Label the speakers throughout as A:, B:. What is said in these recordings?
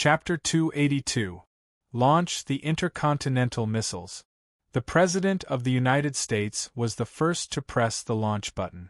A: Chapter 282. Launch the Intercontinental Missiles. The President of the United States was the first to press the launch button.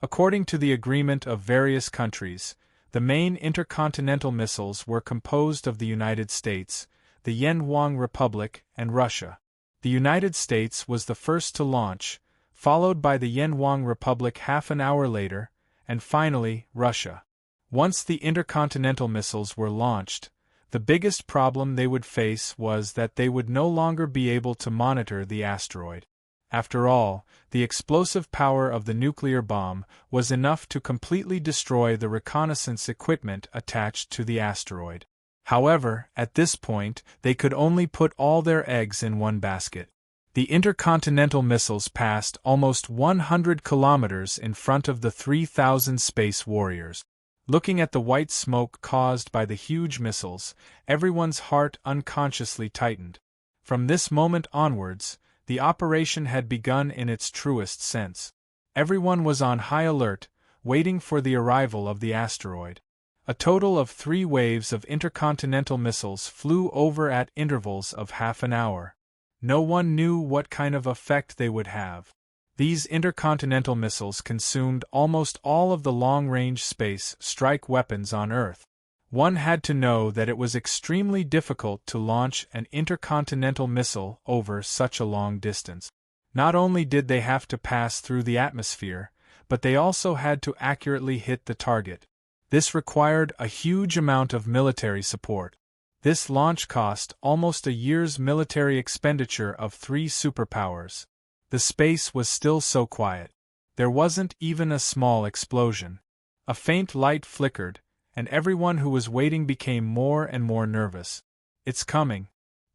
A: According to the agreement of various countries, the main intercontinental missiles were composed of the United States, the Yenwang Republic, and Russia. The United States was the first to launch, followed by the Yenwang Republic half an hour later, and finally, Russia. Once the intercontinental missiles were launched, the biggest problem they would face was that they would no longer be able to monitor the asteroid. After all, the explosive power of the nuclear bomb was enough to completely destroy the reconnaissance equipment attached to the asteroid. However, at this point, they could only put all their eggs in one basket. The intercontinental missiles passed almost 100 kilometers in front of the 3,000 space warriors. Looking at the white smoke caused by the huge missiles, everyone's heart unconsciously tightened. From this moment onwards, the operation had begun in its truest sense. Everyone was on high alert, waiting for the arrival of the asteroid. A total of 3 waves of intercontinental missiles flew over at intervals of half an hour. No one knew what kind of effect they would have. These intercontinental missiles consumed almost all of the long-range space strike weapons on Earth. One had to know that it was extremely difficult to launch an intercontinental missile over such a long distance. Not only did they have to pass through the atmosphere, but they also had to accurately hit the target. This required a huge amount of military support. This launch cost almost a year's military expenditure of 3 superpowers. The space was still so quiet. There wasn't even a small explosion. A faint light flickered, and everyone who was waiting became more and more nervous. It's coming.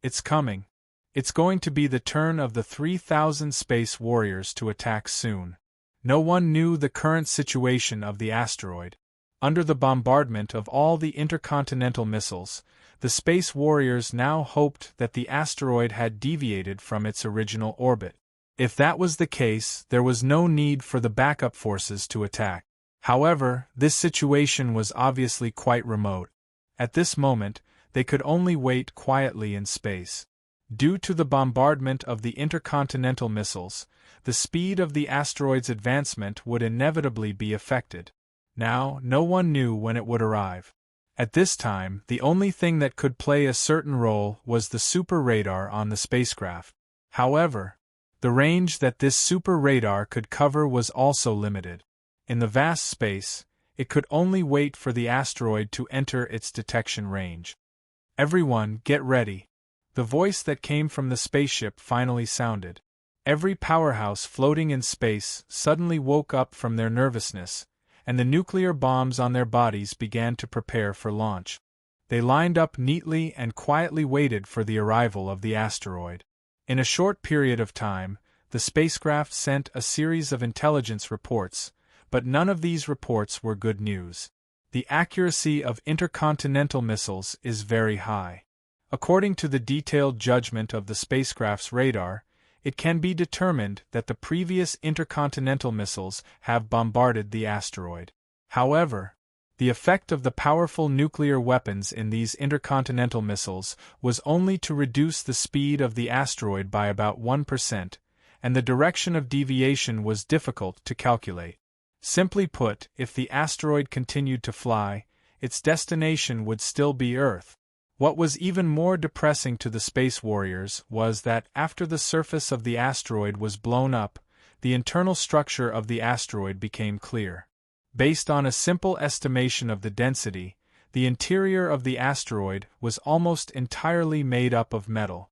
A: It's coming. It's going to be the turn of the 3,000 space warriors to attack soon. No one knew the current situation of the asteroid. Under the bombardment of all the intercontinental missiles, the space warriors now hoped that the asteroid had deviated from its original orbit. If that was the case, there was no need for the backup forces to attack. However, this situation was obviously quite remote. At this moment, they could only wait quietly in space. Due to the bombardment of the intercontinental missiles, the speed of the asteroid's advancement would inevitably be affected. Now, no one knew when it would arrive. At this time, the only thing that could play a certain role was the super radar on the spacecraft. However, the range that this super radar could cover was also limited. In the vast space, it could only wait for the asteroid to enter its detection range. Everyone, get ready. The voice that came from the spaceship finally sounded. Every powerhouse floating in space suddenly woke up from their nervousness, and the nuclear bombs on their bodies began to prepare for launch. They lined up neatly and quietly waited for the arrival of the asteroid. In a short period of time, the spacecraft sent a series of intelligence reports, but none of these reports were good news. The accuracy of intercontinental missiles is very high. According to the detailed judgment of the spacecraft's radar, it can be determined that the previous intercontinental missiles have bombarded the asteroid. However, the effect of the powerful nuclear weapons in these intercontinental missiles was only to reduce the speed of the asteroid by about 1%, and the direction of deviation was difficult to calculate. Simply put, if the asteroid continued to fly, its destination would still be Earth. What was even more depressing to the space warriors was that after the surface of the asteroid was blown up, the internal structure of the asteroid became clear. Based on a simple estimation of the density, the interior of the asteroid was almost entirely made up of metal.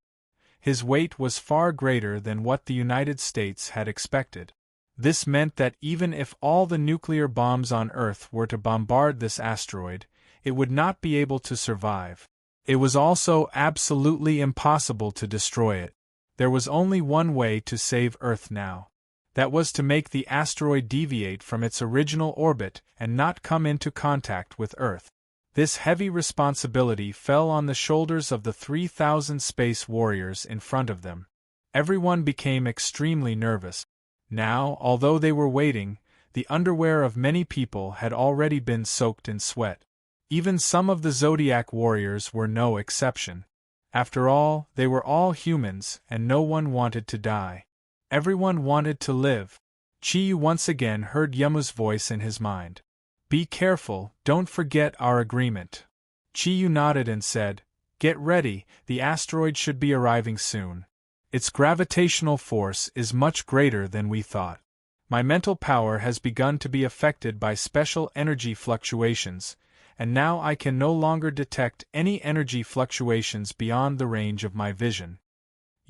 A: His weight was far greater than what the United States had expected. This meant that even if all the nuclear bombs on Earth were to bombard this asteroid, it would not be able to survive. It was also absolutely impossible to destroy it. There was only one way to save Earth now. That was to make the asteroid deviate from its original orbit and not come into contact with Earth. This heavy responsibility fell on the shoulders of the 3,000 space warriors in front of them. Everyone became extremely nervous. Now, although they were waiting, the underwear of many people had already been soaked in sweat. Even some of the Zodiac warriors were no exception. After all, they were all humans, and no one wanted to die. Everyone wanted to live. Chiyu once again heard Yamu's voice in his mind. "Be careful, don't forget our agreement." Chiyu nodded and said, "Get ready, the asteroid should be arriving soon. Its gravitational force is much greater than we thought. My mental power has begun to be affected by special energy fluctuations, and now I can no longer detect any energy fluctuations beyond the range of my vision."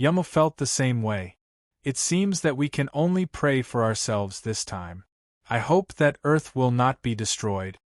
A: Yamu felt the same way. It seems that we can only pray for ourselves this time. I hope that Earth will not be destroyed.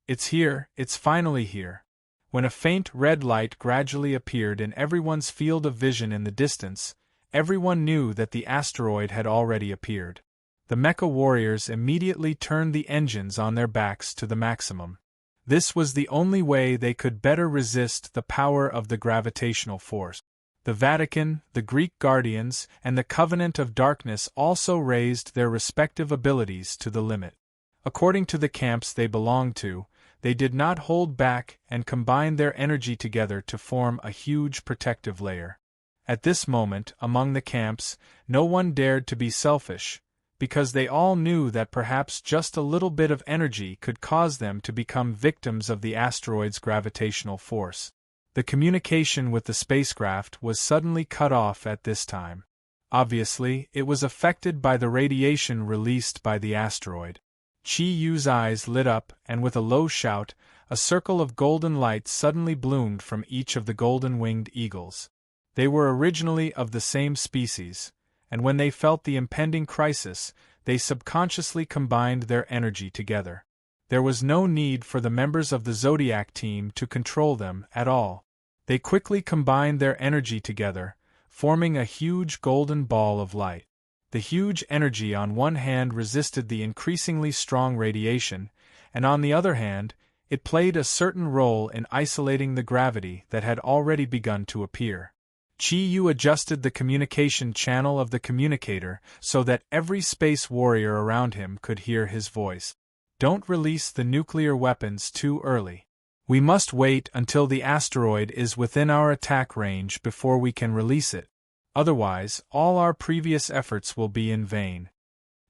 A: It's here, it's finally here. When a faint red light gradually appeared in everyone's field of vision in the distance, everyone knew that the asteroid had already appeared. The mecha warriors immediately turned the engines on their backs to the maximum. This was the only way they could better resist the power of the gravitational force. The Vatican, the Greek Guardians, and the Covenant of Darkness also raised their respective abilities to the limit. According to the camps they belonged to, they did not hold back and combined their energy together to form a huge protective layer. At this moment, among the camps, no one dared to be selfish, because they all knew that perhaps just a little bit of energy could cause them to become victims of the asteroid's gravitational force. The communication with the spacecraft was suddenly cut off at this time. Obviously, it was affected by the radiation released by the asteroid. Chi-Yu's eyes lit up, and with a low shout, a circle of golden light suddenly bloomed from each of the golden-winged eagles. They were originally of the same species, and when they felt the impending crisis, they subconsciously combined their energy together. There was no need for the members of the Zodiac team to control them at all. They quickly combined their energy together, forming a huge golden ball of light. The huge energy on one hand resisted the increasingly strong radiation, and on the other hand, it played a certain role in isolating the gravity that had already begun to appear. Chi-Yu adjusted the communication channel of the communicator so that every space warrior around him could hear his voice. "Don't release the nuclear weapons too early. We must wait until the asteroid is within our attack range before we can release it. Otherwise, all our previous efforts will be in vain."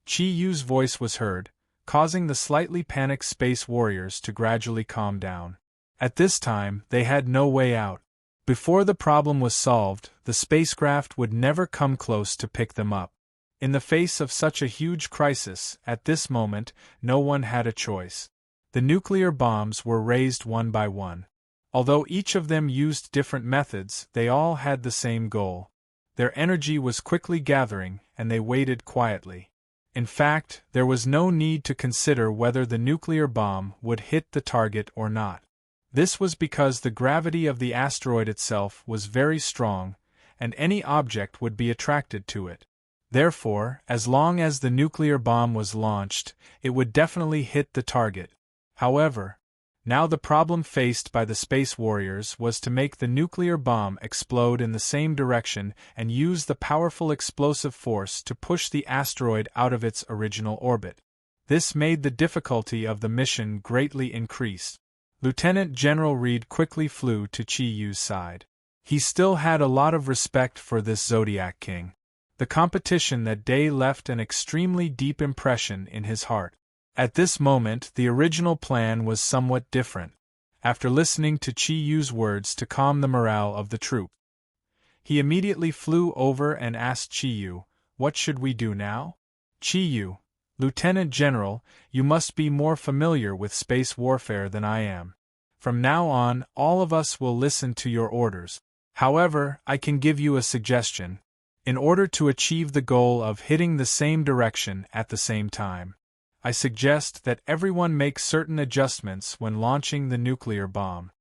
A: Chi-Yu's voice was heard, causing the slightly panicked space warriors to gradually calm down. At this time, they had no way out. Before the problem was solved, the spacecraft would never come close to pick them up. In the face of such a huge crisis, at this moment, no one had a choice. The nuclear bombs were raised one by one. Although each of them used different methods, they all had the same goal. Their energy was quickly gathering, and they waited quietly. In fact, there was no need to consider whether the nuclear bomb would hit the target or not. This was because the gravity of the asteroid itself was very strong, and any object would be attracted to it. Therefore, as long as the nuclear bomb was launched, it would definitely hit the target. However, now the problem faced by the space warriors was to make the nuclear bomb explode in the same direction and use the powerful explosive force to push the asteroid out of its original orbit. This made the difficulty of the mission greatly increased. Lieutenant General Reed quickly flew to Chi-Yu's side. He still had a lot of respect for this Zodiac King. The competition that day left an extremely deep impression in his heart. At this moment, the original plan was somewhat different. After listening to Chi-Yu's words to calm the morale of the troop, he immediately flew over and asked Chi-Yu, "What should we do now?" "Chi-Yu, Lieutenant General, you must be more familiar with space warfare than I am. From now on, all of us will listen to your orders. However, I can give you a suggestion. In order to achieve the goal of hitting the same direction at the same time, I suggest that everyone make certain adjustments when launching the nuclear bomb.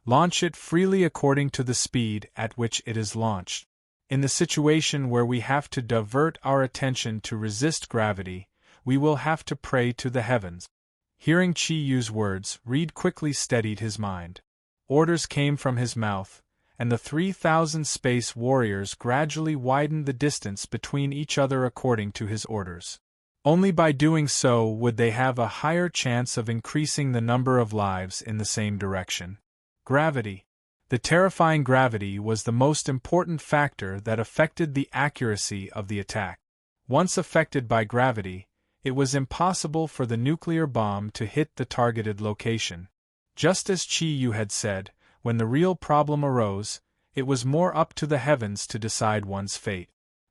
A: Launch it freely according to the speed at which it is launched. In the situation where we have to divert our attention to resist gravity, we will have to pray to the heavens." Hearing Chi-Yu's words, Reed quickly steadied his mind. Orders came from his mouth, and the 3,000 space warriors gradually widened the distance between each other according to his orders. Only by doing so would they have a higher chance of increasing the number of lives in the same direction. Gravity. The terrifying gravity was the most important factor that affected the accuracy of the attack. Once affected by gravity, it was impossible for the nuclear bomb to hit the targeted location. Just as Chi Yu had said, when the real problem arose, it was more up to the heavens to decide one's fate.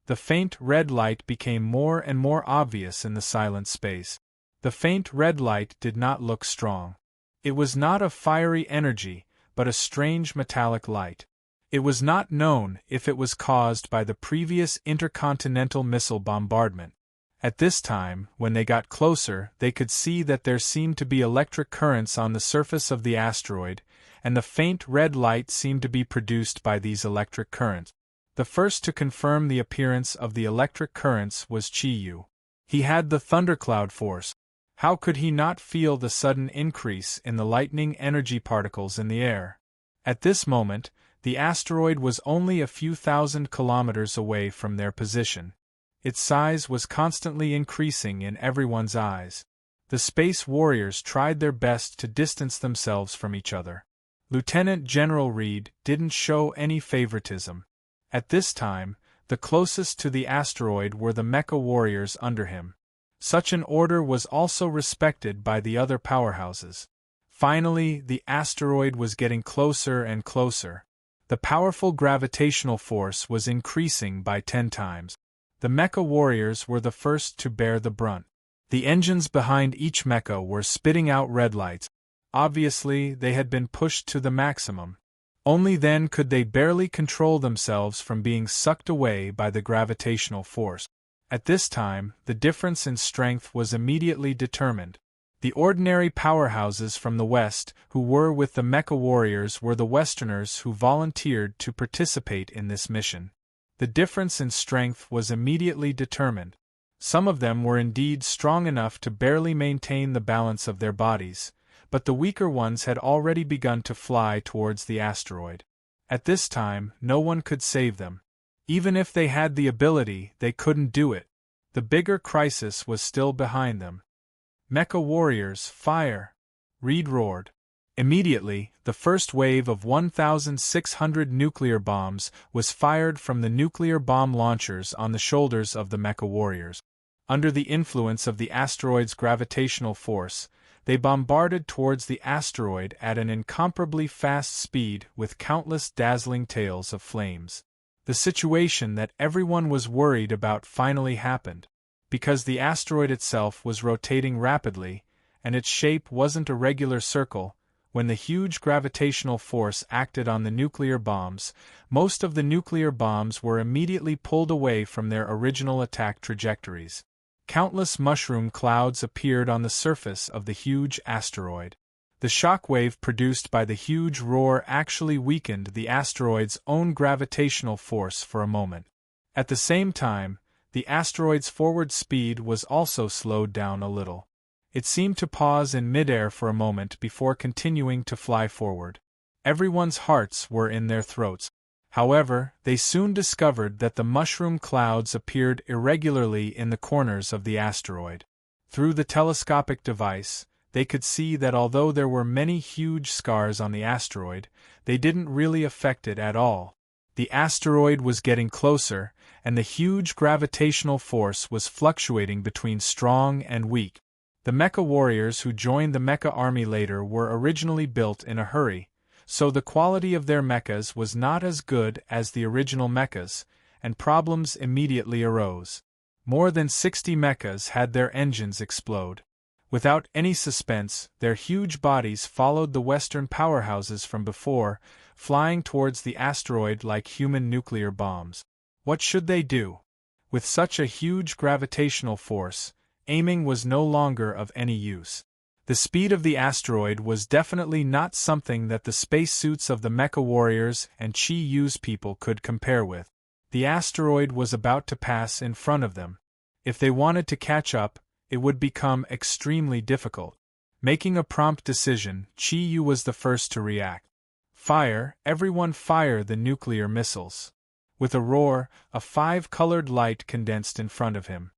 A: The faint red light became more and more obvious in the silent space. The faint red light did not look strong. It was not of fiery energy, but a strange metallic light. It was not known if it was caused by the previous intercontinental missile bombardment. At this time, when they got closer, they could see that there seemed to be electric currents on the surface of the asteroid, and the faint red light seemed to be produced by these electric currents. The first to confirm the appearance of the electric currents was Chi Yu. He had the thundercloud force. How could he not feel the sudden increase in the lightning energy particles in the air? At this moment, the asteroid was only a few thousand kilometers away from their position. Its size was constantly increasing in everyone's eyes. The space warriors tried their best to distance themselves from each other. Lieutenant General Reed didn't show any favoritism. At this time, the closest to the asteroid were the mecha warriors under him. Such an order was also respected by the other powerhouses. Finally, the asteroid was getting closer and closer. The powerful gravitational force was increasing by 10 times. The mecha warriors were the first to bear the brunt. The engines behind each mecha were spitting out red lights. Obviously, they had been pushed to the maximum. Only then could they barely control themselves from being sucked away by the gravitational force. At this time, the difference in strength was immediately determined. The ordinary powerhouses from the West who were with the mecha warriors were the Westerners who volunteered to participate in this mission. The difference in strength was immediately determined. Some of them were indeed strong enough to barely maintain the balance of their bodies, but the weaker ones had already begun to fly towards the asteroid. At this time, no one could save them. Even if they had the ability, they couldn't do it. The bigger crisis was still behind them. Mecha warriors, fire! Reed roared. Immediately, the first wave of 1,600 nuclear bombs was fired from the nuclear bomb launchers on the shoulders of the mecha warriors. Under the influence of the asteroid's gravitational force, they bombarded towards the asteroid at an incomparably fast speed with countless dazzling tails of flames. The situation that everyone was worried about finally happened. Because the asteroid itself was rotating rapidly, and its shape wasn't a regular circle, when the huge gravitational force acted on the nuclear bombs, most of the nuclear bombs were immediately pulled away from their original attack trajectories. Countless mushroom clouds appeared on the surface of the huge asteroid. The shock wave produced by the huge roar actually weakened the asteroid's own gravitational force for a moment. At the same time, the asteroid's forward speed was also slowed down a little. It seemed to pause in midair for a moment before continuing to fly forward. Everyone's hearts were in their throats. However, they soon discovered that the mushroom clouds appeared irregularly in the corners of the asteroid. Through the telescopic device, they could see that although there were many huge scars on the asteroid, they didn't really affect it at all. The asteroid was getting closer, and the huge gravitational force was fluctuating between strong and weak. The mecha warriors who joined the mecha army later were originally built in a hurry, so the quality of their mechas was not as good as the original mechas, and problems immediately arose. More than 60 mechas had their engines explode. Without any suspense, their huge bodies followed the Western powerhouses from before, flying towards the asteroid like human nuclear bombs. What should they do? With such a huge gravitational force, aiming was no longer of any use. The speed of the asteroid was definitely not something that the spacesuits of the mecha warriors and Chi Yu's people could compare with. The asteroid was about to pass in front of them. If they wanted to catch up, it would become extremely difficult. Making a prompt decision, Chi Yu was the first to react. Fire, everyone fire the nuclear missiles. With a roar, a 5-colored light condensed in front of him.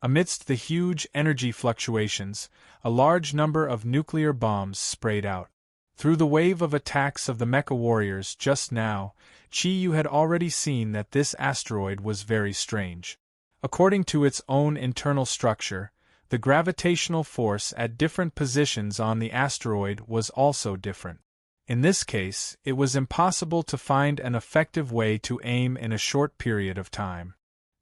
A: Amidst the huge energy fluctuations, a large number of nuclear bombs sprayed out. Through the wave of attacks of the mecha warriors just now, Chi-Yu had already seen that this asteroid was very strange. According to its own internal structure, the gravitational force at different positions on the asteroid was also different. In this case, it was impossible to find an effective way to aim in a short period of time.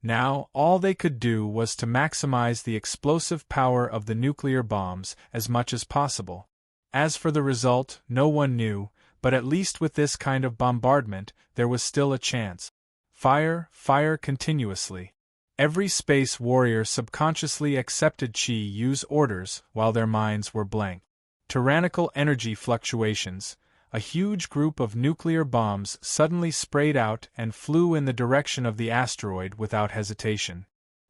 A: Now, all they could do was to maximize the explosive power of the nuclear bombs as much as possible. As for the result, no one knew, but at least with this kind of bombardment, there was still a chance. Fire, fire continuously. Every space warrior subconsciously accepted Chi-Yu's orders while their minds were blank. Tyrannical energy fluctuations. A huge group of nuclear bombs suddenly sprayed out and flew in the direction of the asteroid without hesitation.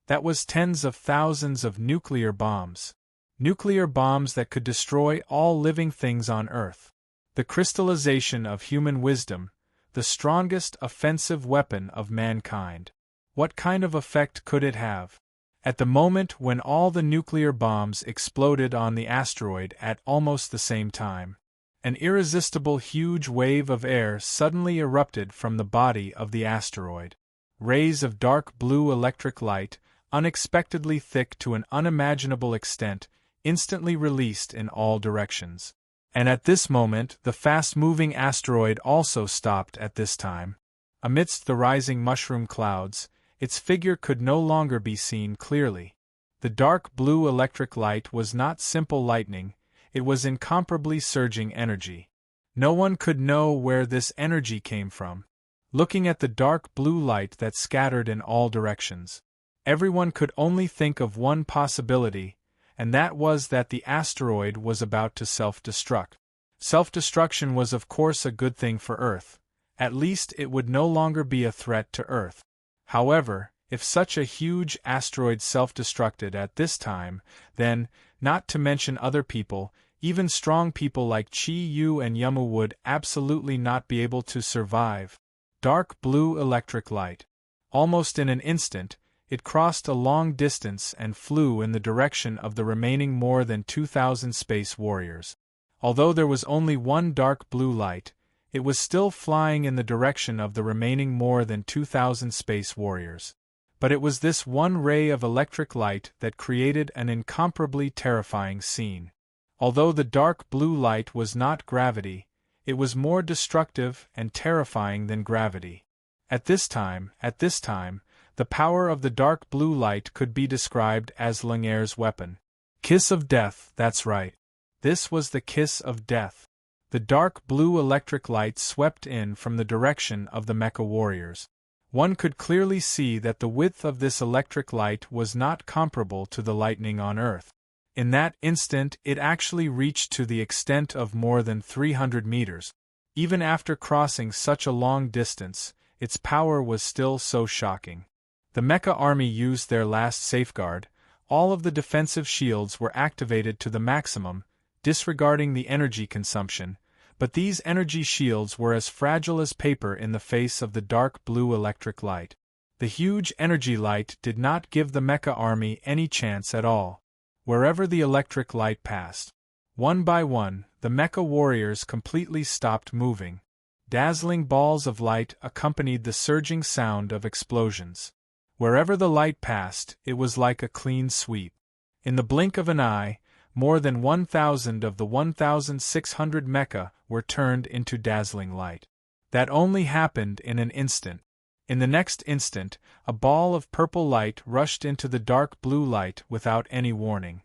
A: That was tens of thousands of nuclear bombs. Nuclear bombs that could destroy all living things on Earth. The crystallization of human wisdom, the strongest offensive weapon of mankind. What kind of effect could it have? At the moment when all the nuclear bombs exploded on the asteroid at almost the same time, an irresistible huge wave of air suddenly erupted from the body of the asteroid. Rays of dark blue electric light, unexpectedly thick to an unimaginable extent, instantly released in all directions. And at this moment the fast-moving asteroid also stopped at this time. Amidst the rising mushroom clouds, its figure could no longer be seen clearly. The dark blue electric light was not simple lightning, it was incomparably surging energy. No one could know where this energy came from. Looking at the dark blue light that scattered in all directions, everyone could only think of one possibility, and that was that the asteroid was about to self-destruct. Self-destruction was of course a good thing for Earth. At least it would no longer be a threat to Earth. However, if such a huge asteroid self-destructed at this time, then, not to mention other people, even strong people like Chi-Yu and Yamu would absolutely not be able to survive. Dark blue electric light. Almost in an instant, it crossed a long distance and flew in the direction of the remaining more than 2,000 space warriors. Although there was only one dark blue light, it was still flying in the direction of the remaining more than 2,000 space warriors. But it was this one ray of electric light that created an incomparably terrifying scene. Although the dark blue light was not gravity, it was more destructive and terrifying than gravity. At this time, the power of the dark blue light could be described as Lungier's weapon. Kiss of death, that's right. This was the kiss of death. The dark blue electric light swept in from the direction of the mecha warriors. One could clearly see that the width of this electric light was not comparable to the lightning on Earth. In that instant it actually reached to the extent of more than 300 meters. Even after crossing such a long distance, its power was still so shocking. The mecha army used their last safeguard. All of the defensive shields were activated to the maximum, disregarding the energy consumption, but these energy shields were as fragile as paper in the face of the dark blue electric light. The huge energy light did not give the mecha army any chance at all. Wherever the electric light passed, one by one, the mecha warriors completely stopped moving. Dazzling balls of light accompanied the surging sound of explosions. Wherever the light passed, it was like a clean sweep. In the blink of an eye, more than 1,000 of the 1,600 mecha were turned into dazzling light. That only happened in an instant. In the next instant, a ball of purple light rushed into the dark blue light without any warning.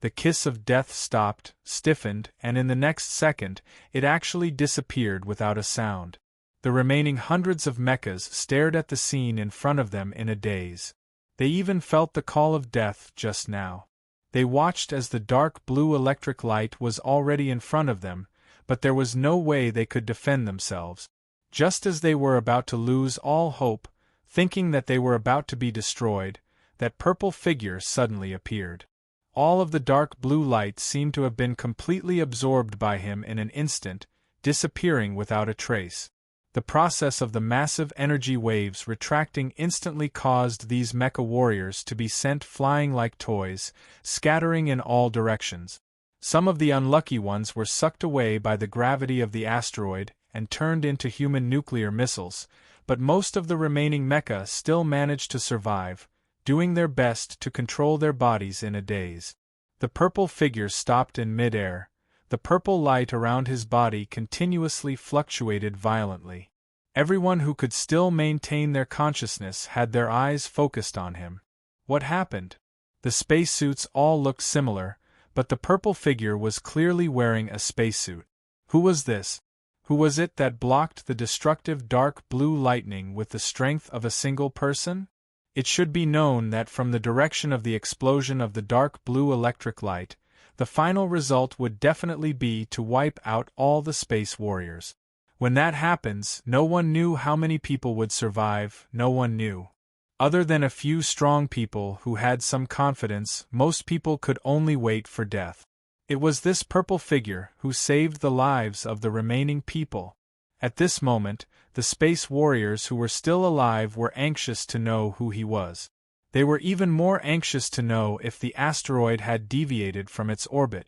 A: The kiss of death stopped, stiffened, and in the next second, it actually disappeared without a sound. The remaining hundreds of mechas stared at the scene in front of them in a daze. They even felt the call of death just now. They watched as the dark blue electric light was already in front of them, but there was no way they could defend themselves. Just as they were about to lose all hope, thinking that they were about to be destroyed, that purple figure suddenly appeared. All of the dark blue light seemed to have been completely absorbed by him in an instant, disappearing without a trace. The process of the massive energy waves retracting instantly caused these mecha warriors to be sent flying like toys, scattering in all directions. Some of the unlucky ones were sucked away by the gravity of the asteroid and turned into human nuclear missiles, but most of the remaining mecha still managed to survive, doing their best to control their bodies in a daze. The purple figure stopped in mid-air. The purple light around his body continuously fluctuated violently. Everyone who could still maintain their consciousness had their eyes focused on him. What happened? The spacesuits all looked similar, but the purple figure was clearly wearing a spacesuit. Who was this? Who was it that blocked the destructive dark blue lightning with the strength of a single person? It should be known that from the direction of the explosion of the dark blue electric light, the final result would definitely be to wipe out all the space warriors. When that happens, no one knew how many people would survive, no one knew. Other than a few strong people who had some confidence, most people could only wait for death. It was this purple figure who saved the lives of the remaining people. At this moment, the space warriors who were still alive were anxious to know who he was. They were even more anxious to know if the asteroid had deviated from its orbit.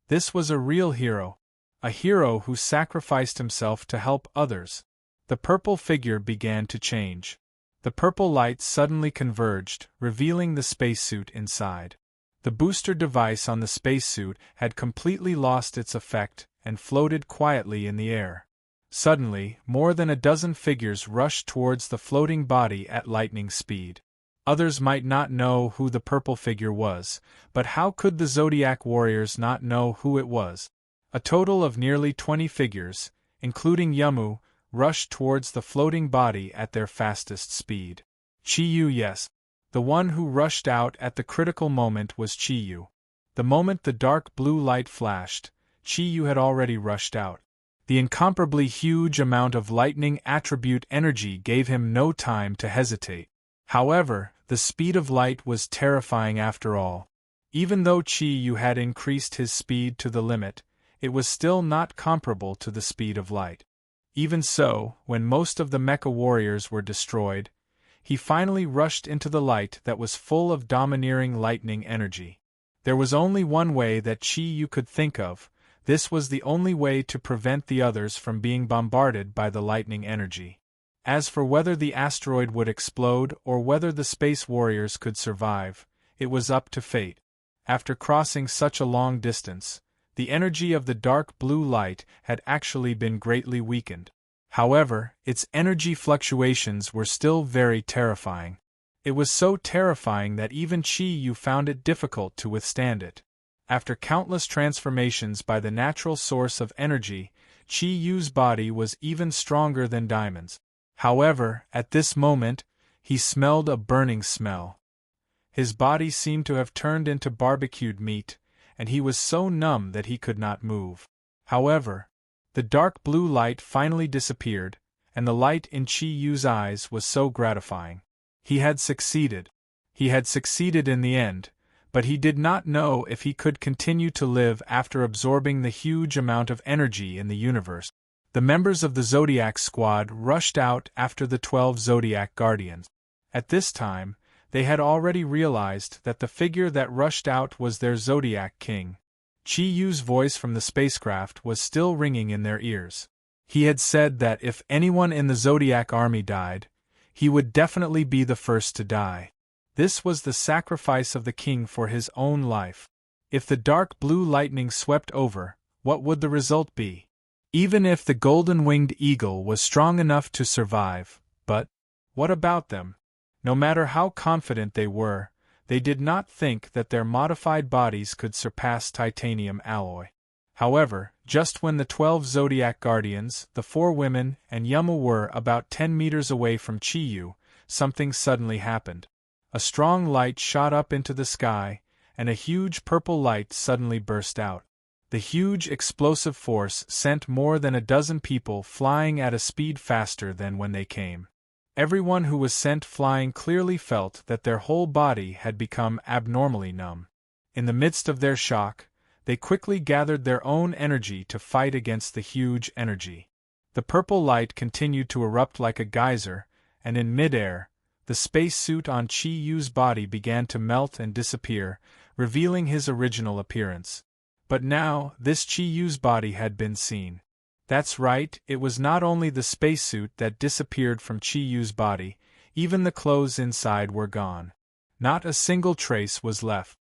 A: This was a real hero. A hero who sacrificed himself to help others. The purple figure began to change. The purple light suddenly converged, revealing the spacesuit inside. The booster device on the spacesuit had completely lost its effect and floated quietly in the air. Suddenly, more than a dozen figures rushed towards the floating body at lightning speed. Others might not know who the purple figure was, but how could the Zodiac warriors not know who it was? A total of nearly 20 figures, including Yamu, rushed towards the floating body at their fastest speed. Chiyu, yes. The one who rushed out at the critical moment was Chiyu. The moment the dark blue light flashed, Chiyu had already rushed out. The incomparably huge amount of lightning attribute energy gave him no time to hesitate. However, the speed of light was terrifying after all. Even though Chiyu had increased his speed to the limit, it was still not comparable to the speed of light. Even so, when most of the mecha warriors were destroyed, he finally rushed into the light that was full of domineering lightning energy. There was only one way that Chiyu could think of. This was the only way to prevent the others from being bombarded by the lightning energy. As for whether the asteroid would explode or whether the space warriors could survive, it was up to fate. After crossing such a long distance, the energy of the dark blue light had actually been greatly weakened. However, its energy fluctuations were still very terrifying. It was so terrifying that even Chiyu found it difficult to withstand it. After countless transformations by the natural source of energy, Chiyu's body was even stronger than diamonds. However, at this moment, he smelled a burning smell. His body seemed to have turned into barbecued meat, and he was so numb that he could not move. However, the dark blue light finally disappeared, and the light in Chiyu's eyes was so gratifying. He had succeeded. He had succeeded in the end, but he did not know if he could continue to live after absorbing the huge amount of energy in the universe. The members of the Zodiac squad rushed out after the 12 Zodiac Guardians. At this time, they had already realized that the figure that rushed out was their Zodiac king. Chiyu's voice from the spacecraft was still ringing in their ears. He had said that if anyone in the Zodiac army died, he would definitely be the first to die. This was the sacrifice of the king for his own life. If the dark blue lightning swept over, what would the result be? Even if the golden-winged eagle was strong enough to survive, but what about them? No matter how confident they were, they did not think that their modified bodies could surpass titanium alloy. However, just when the 12 Zodiac Guardians, the 4 women, and Yamu were about 10 meters away from Chiyu, something suddenly happened. A strong light shot up into the sky, and a huge purple light suddenly burst out. The huge explosive force sent more than a dozen people flying at a speed faster than when they came. Everyone who was sent flying clearly felt that their whole body had become abnormally numb. In the midst of their shock, they quickly gathered their own energy to fight against the huge energy. The purple light continued to erupt like a geyser, and in mid-air, the space suit on Chi Yu's body began to melt and disappear, revealing his original appearance. But now, this Chi Yu's body had been seen. That's right, it was not only the spacesuit that disappeared from Chi Yu's body, even the clothes inside were gone. Not a single trace was left.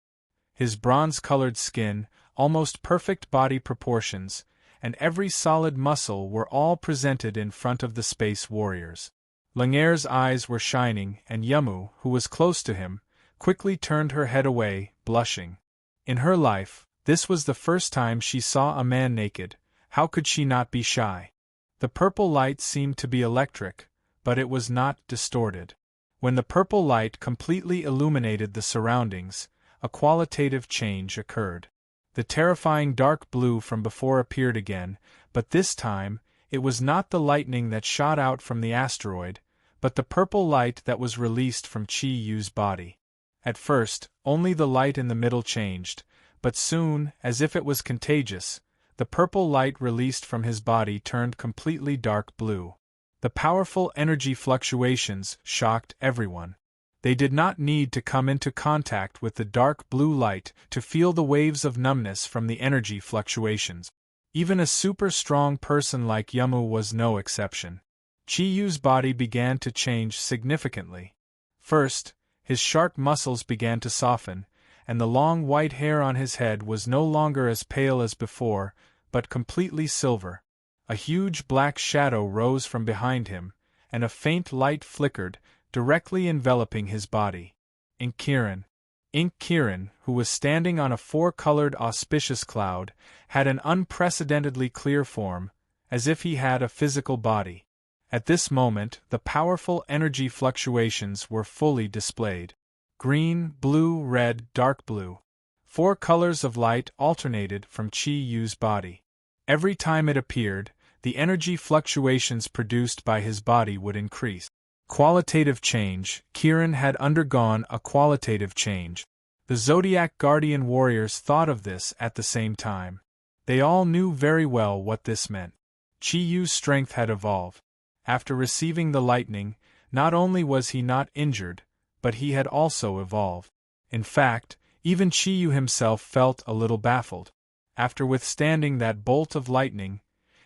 A: His bronze-colored skin, almost perfect body proportions, and every solid muscle were all presented in front of the space warriors. Langaire's eyes were shining, and Yamu, who was close to him, quickly turned her head away, blushing. In her life, this was the first time she saw a man naked. How could she not be shy? The purple light seemed to be electric, but it was not distorted. When the purple light completely illuminated the surroundings, a qualitative change occurred. The terrifying dark blue from before appeared again, but this time, it was not the lightning that shot out from the asteroid, but the purple light that was released from Chi Yu's body. At first, only the light in the middle changed, but soon, as if it was contagious, the purple light released from his body turned completely dark blue. The powerful energy fluctuations shocked everyone. They did not need to come into contact with the dark blue light to feel the waves of numbness from the energy fluctuations. Even a super-strong person like Yamu was no exception. Chi Yu's body began to change significantly. First, his sharp muscles began to soften, and the long white hair on his head was no longer as pale as before, but completely silver. A huge black shadow rose from behind him, and a faint light flickered, directly enveloping his body. Ink Kirin, who was standing on a four-colored auspicious cloud, had an unprecedentedly clear form, as if he had a physical body. At this moment, the powerful energy fluctuations were fully displayed. Green, blue, red, dark blue. 4 colors of light alternated from Chi Yu's body. Every time it appeared, the energy fluctuations produced by his body would increase. Qualitative change. Kirin had undergone a qualitative change. The Zodiac Guardian warriors thought of this at the same time. They all knew very well what this meant. Chi Yu's strength had evolved. After receiving the lightning, not only was he not injured, but he had also evolved. In fact, even Chi Yu himself felt a little baffled. After withstanding that bolt of lightning,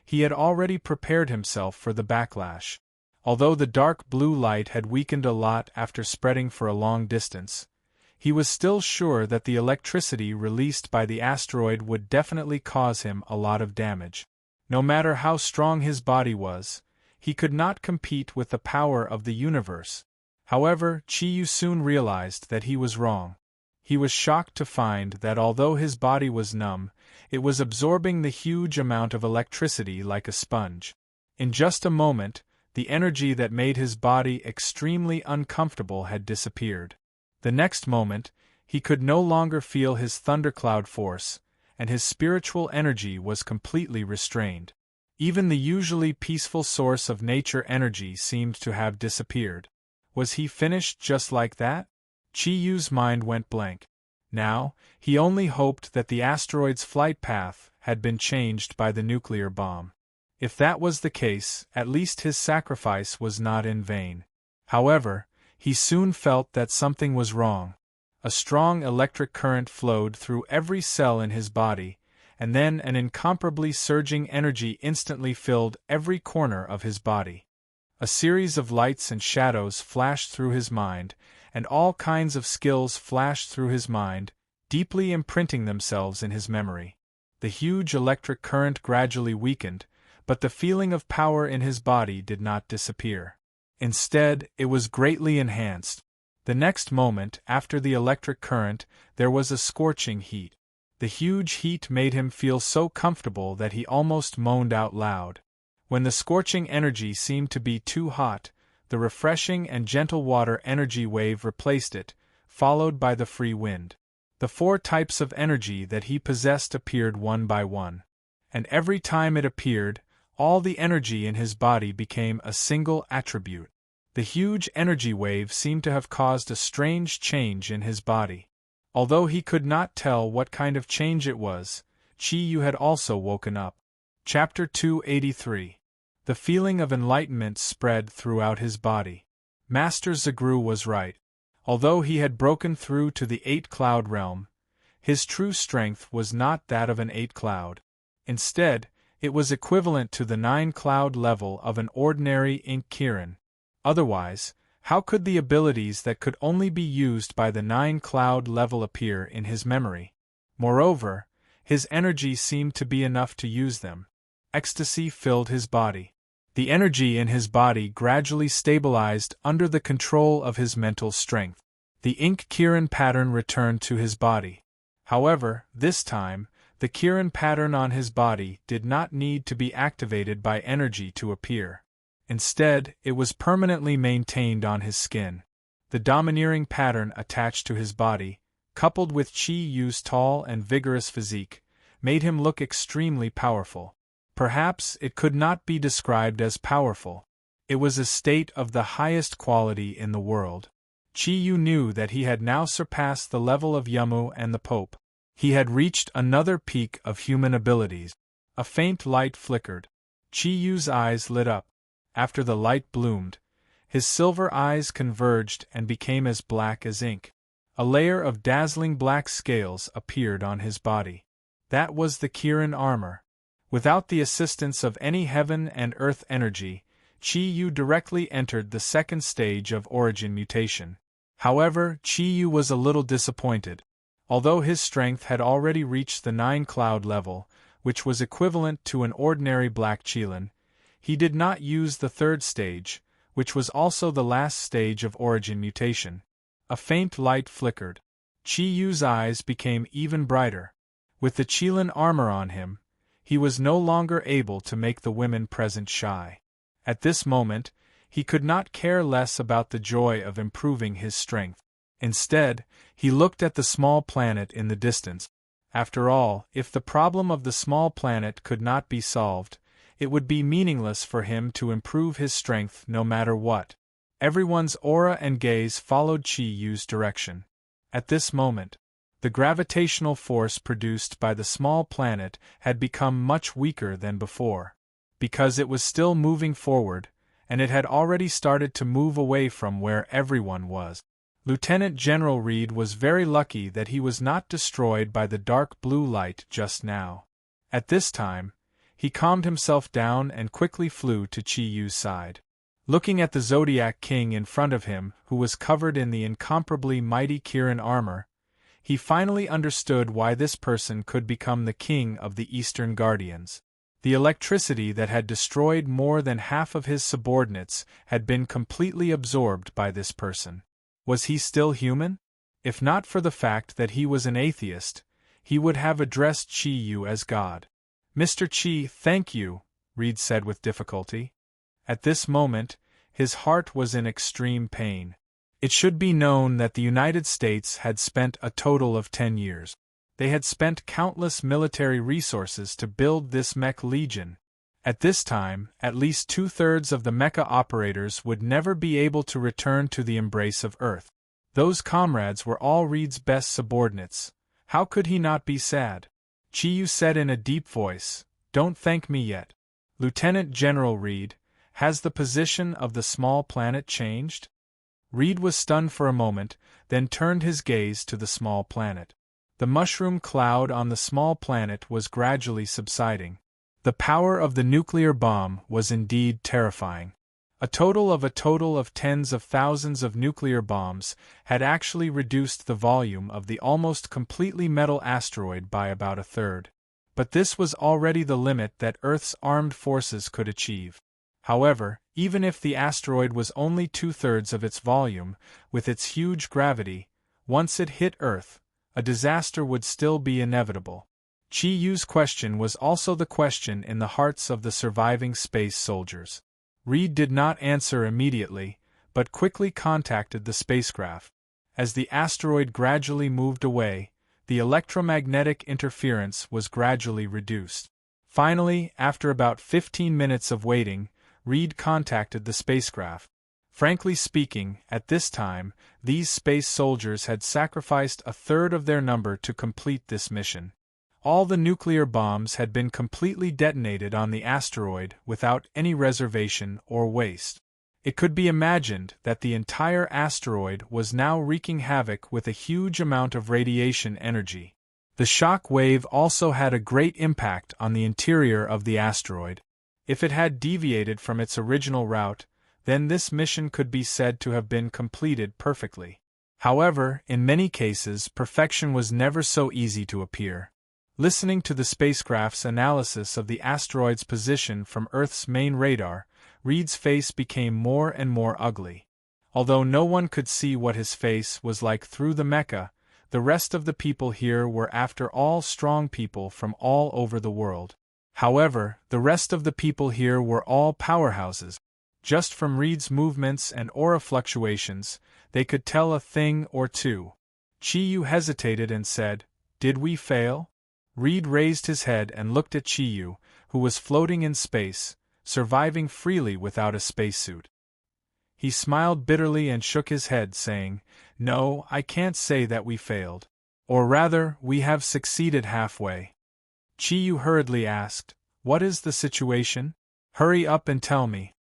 A: he had already prepared himself for the backlash. Although the dark blue light had weakened a lot after spreading for a long distance, he was still sure that the electricity released by the asteroid would definitely cause him a lot of damage. No matter how strong his body was, he could not compete with the power of the universe. However, Chi Yu soon realized that he was wrong. He was shocked to find that although his body was numb, it was absorbing the huge amount of electricity like a sponge. In just a moment, the energy that made his body extremely uncomfortable had disappeared. The next moment, he could no longer feel his thundercloud force, and his spiritual energy was completely restrained. Even the usually peaceful source of nature energy seemed to have disappeared. Was he finished just like that? Chi Yu's mind went blank. Now, he only hoped that the asteroid's flight path had been changed by the nuclear bomb. If that was the case, at least his sacrifice was not in vain. However, he soon felt that something was wrong. A strong electric current flowed through every cell in his body, and then an incomparably surging energy instantly filled every corner of his body. A series of lights and shadows flashed through his mind, and all kinds of skills flashed through his mind, deeply imprinting themselves in his memory. The huge electric current gradually weakened, but the feeling of power in his body did not disappear. Instead, it was greatly enhanced. The next moment, after the electric current, there was a scorching heat. The huge heat made him feel so comfortable that he almost moaned out loud. When the scorching energy seemed to be too hot, the refreshing and gentle water energy wave replaced it, followed by the free wind. The 4 types of energy that he possessed appeared one by one. And every time it appeared, all the energy in his body became a single attribute. The huge energy wave seemed to have caused a strange change in his body. Although he could not tell what kind of change it was, Chi Yu had also woken up. Chapter 283. The feeling of enlightenment spread throughout his body. Master Zagru was right. Although he had broken through to the 8-cloud realm, his true strength was not that of an 8-cloud. Instead, it was equivalent to the 9-cloud level of an ordinary ink kirin. Otherwise, how could the abilities that could only be used by the 9-cloud level appear in his memory? Moreover, his energy seemed to be enough to use them. Ecstasy filled his body. The energy in his body gradually stabilized under the control of his mental strength. The ink kirin pattern returned to his body. However, this time, the kirin pattern on his body did not need to be activated by energy to appear. Instead, it was permanently maintained on his skin. The domineering pattern attached to his body, coupled with Chi Yu's tall and vigorous physique, made him look extremely powerful. Perhaps it could not be described as powerful. It was a state of the highest quality in the world. Chi Yu knew that he had now surpassed the level of Yamu and the Pope. He had reached another peak of human abilities. A faint light flickered. Chi Yu's eyes lit up. After the light bloomed, his silver eyes converged and became as black as ink. A layer of dazzling black scales appeared on his body. That was the Kirin armor. Without the assistance of any heaven and earth energy, Chi Yu directly entered the second stage of origin mutation. However, Chi Yu was a little disappointed. Although his strength had already reached the 9-cloud level, which was equivalent to an ordinary black Qilin, he did not use the third stage, which was also the last stage of origin mutation. A faint light flickered. Chi Yu's eyes became even brighter. With the Qilin armor on him, he was no longer able to make the women present shy. At this moment, he could not care less about the joy of improving his strength. Instead, he looked at the small planet in the distance. After all, if the problem of the small planet could not be solved, it would be meaningless for him to improve his strength no matter what. Everyone's aura and gaze followed Chi Yu's direction. At this moment, the gravitational force produced by the small planet had become much weaker than before. Because it was still moving forward, and it had already started to move away from where everyone was. Lieutenant General Reed was very lucky that he was not destroyed by the dark blue light just now. At this time, he calmed himself down and quickly flew to Chi Yu's side. Looking at the Zodiac King in front of him, who was covered in the incomparably mighty Kirin armor, he finally understood why this person could become the king of the Eastern Guardians. The electricity that had destroyed more than half of his subordinates had been completely absorbed by this person. Was he still human? If not for the fact that he was an atheist, he would have addressed Chi Yu as God. Mr. Chi, thank you, Reed said with difficulty. At this moment, his heart was in extreme pain. It should be known that the United States had spent a total of 10 years. They had spent countless military resources to build this mech legion. At this time, at least 2/3 of the mecha operators would never be able to return to the embrace of Earth. Those comrades were all Reed's best subordinates. How could he not be sad? Chi Yu said in a deep voice, "Don't thank me yet. Lieutenant General Reed, has the position of the small planet changed?" Reed was stunned for a moment, then turned his gaze to the small planet. The mushroom cloud on the small planet was gradually subsiding. The power of the nuclear bomb was indeed terrifying. A total of tens of thousands of nuclear bombs had actually reduced the volume of the almost completely metal asteroid by about 1/3. But this was already the limit that Earth's armed forces could achieve. However, even if the asteroid was only 2/3 of its volume, with its huge gravity, once it hit Earth, a disaster would still be inevitable. Chi Yu's question was also the question in the hearts of the surviving space soldiers. Reed did not answer immediately, but quickly contacted the spacecraft. As the asteroid gradually moved away, the electromagnetic interference was gradually reduced. Finally, after about 15 minutes of waiting, Reed contacted the spacecraft. Frankly speaking, at this time, these space soldiers had sacrificed 1/3 of their number to complete this mission. All the nuclear bombs had been completely detonated on the asteroid without any reservation or waste. It could be imagined that the entire asteroid was now wreaking havoc with a huge amount of radiation energy. The shock wave also had a great impact on the interior of the asteroid. If it had deviated from its original route, then this mission could be said to have been completed perfectly. However, in many cases, perfection was never so easy to appear. Listening to the spacecraft's analysis of the asteroid's position from Earth's main radar, Reed's face became more and more ugly. Although no one could see what his face was like through the mecha, the rest of the people here were after all strong people from all over the world. However, the rest of the people here were all powerhouses. Just from Reed's movements and aura fluctuations, they could tell a thing or two. Chi-Yu hesitated and said, "Did we fail?" Reed raised his head and looked at Chi-Yu, who was floating in space, surviving freely without a spacesuit. He smiled bitterly and shook his head, saying, "No, I can't say that we failed. Or rather, we have succeeded halfway." Chi-Yu hurriedly asked, "What is the situation? Hurry up and tell me."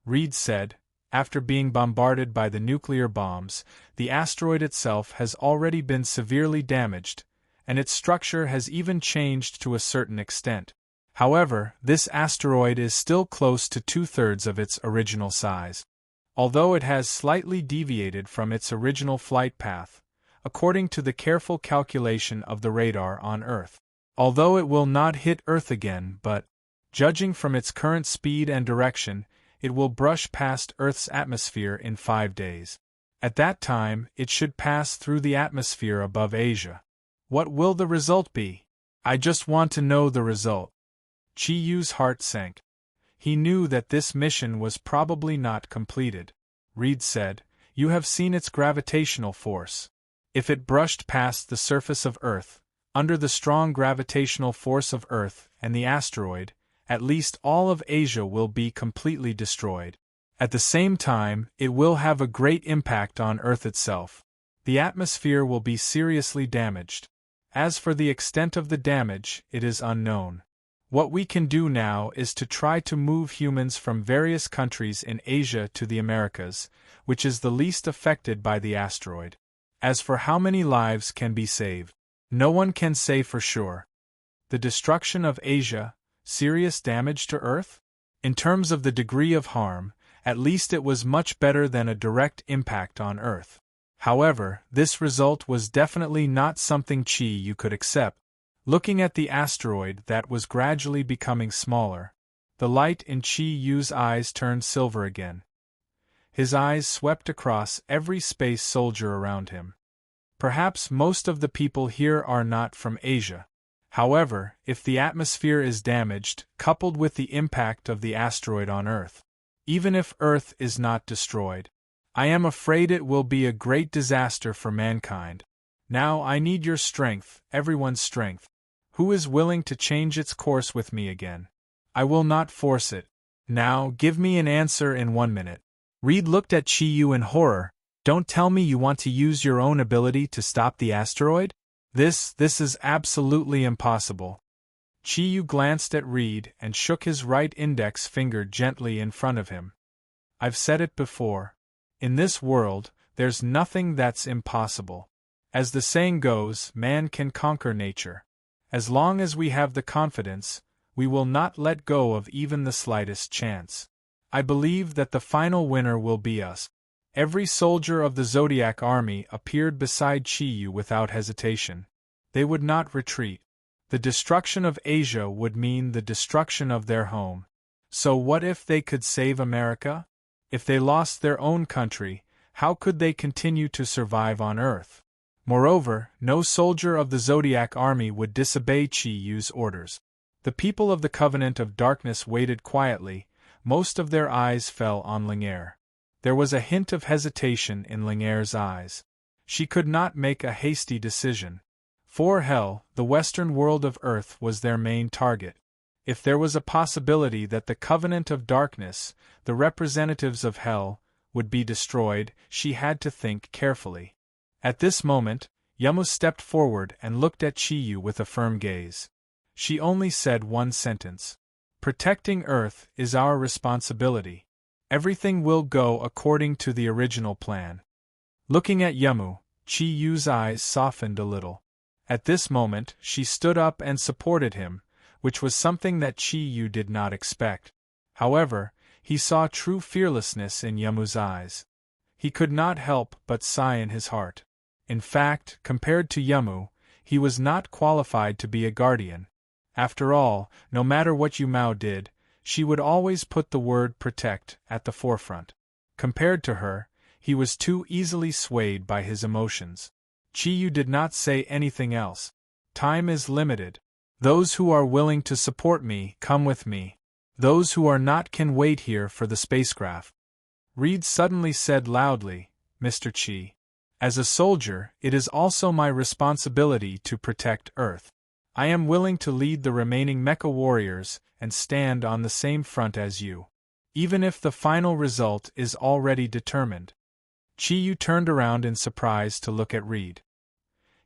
A: Reed said, "After being bombarded by the nuclear bombs, the asteroid itself has already been severely damaged, and its structure has even changed to a certain extent. However, this asteroid is still close to 2/3 of its original size. Although it has slightly deviated from its original flight path, according to the careful calculation of the radar on Earth. Although it will not hit Earth again, but, judging from its current speed and direction, it will brush past Earth's atmosphere in 5 days. At that time, it should pass through the atmosphere above Asia. What will the result be? I just want to know the result." Chi-Yu's heart sank. He knew that this mission was probably not completed. Reed said, "You have seen its gravitational force. If it brushed past the surface of Earth, under the strong gravitational force of Earth and the asteroid, at least all of Asia will be completely destroyed. At the same time, it will have a great impact on Earth itself. The atmosphere will be seriously damaged. As for the extent of the damage, it is unknown. What we can do now is to try to move humans from various countries in Asia to the Americas, which is the least affected by the asteroid. As for how many lives can be saved, no one can say for sure. The destruction of Asia, serious damage to Earth? In terms of the degree of harm, at least it was much better than a direct impact on Earth. However, this result was definitely not something Chi-Yu could accept. Looking at the asteroid that was gradually becoming smaller, the light in Chi-Yu's eyes turned silver again. His eyes swept across every space soldier around him. Perhaps most of the people here are not from Asia. However, if the atmosphere is damaged, coupled with the impact of the asteroid on Earth, even if Earth is not destroyed, I am afraid it will be a great disaster for mankind. Now I need your strength, everyone's strength. Who is willing to change its course with me again? I will not force it. Now, give me an answer in 1 minute. Reed looked at Chi-Yu in horror. Don't tell me you want to use your own ability to stop the asteroid? This is absolutely impossible. Chi-Yu glanced at Reed and shook his right index finger gently in front of him. I've said it before. In this world, there's nothing that's impossible. As the saying goes, man can conquer nature. As long as we have the confidence, we will not let go of even the slightest chance. I believe that the final winner will be us. Every soldier of the Zodiac army appeared beside Chi-Yu without hesitation. They would not retreat. The destruction of Asia would mean the destruction of their home. So what if they could save America? If they lost their own country, how could they continue to survive on Earth? Moreover, no soldier of the Zodiac army would disobey Chi-Yu's orders. The people of the Covenant of Darkness waited quietly. Most of their eyes fell on Ling'er. There was a hint of hesitation in Ling'er's eyes. She could not make a hasty decision. For hell, the western world of Earth was their main target. If there was a possibility that the Covenant of Darkness, the representatives of hell, would be destroyed, she had to think carefully. At this moment, Yamu stepped forward and looked at Chiyu with a firm gaze. She only said one sentence. Protecting Earth is our responsibility. Everything will go according to the original plan. Looking at Yamu, Chiyu's eyes softened a little. At this moment, she stood up and supported him, which was something that Chiyu did not expect. However, he saw true fearlessness in Yamu's eyes. He could not help but sigh in his heart. In fact, compared to Yamu, he was not qualified to be a guardian. After all, no matter what Yumao did, she would always put the word protect at the forefront. Compared to her, he was too easily swayed by his emotions. Chiyu did not say anything else. Time is limited. Those who are willing to support me, come with me. Those who are not can wait here for the spacecraft. Reed suddenly said loudly, Mr. Chi. As a soldier, it is also my responsibility to protect Earth. I am willing to lead the remaining mecha warriors and stand on the same front as you. Even if the final result is already determined. Chiyu turned around in surprise to look at Reed.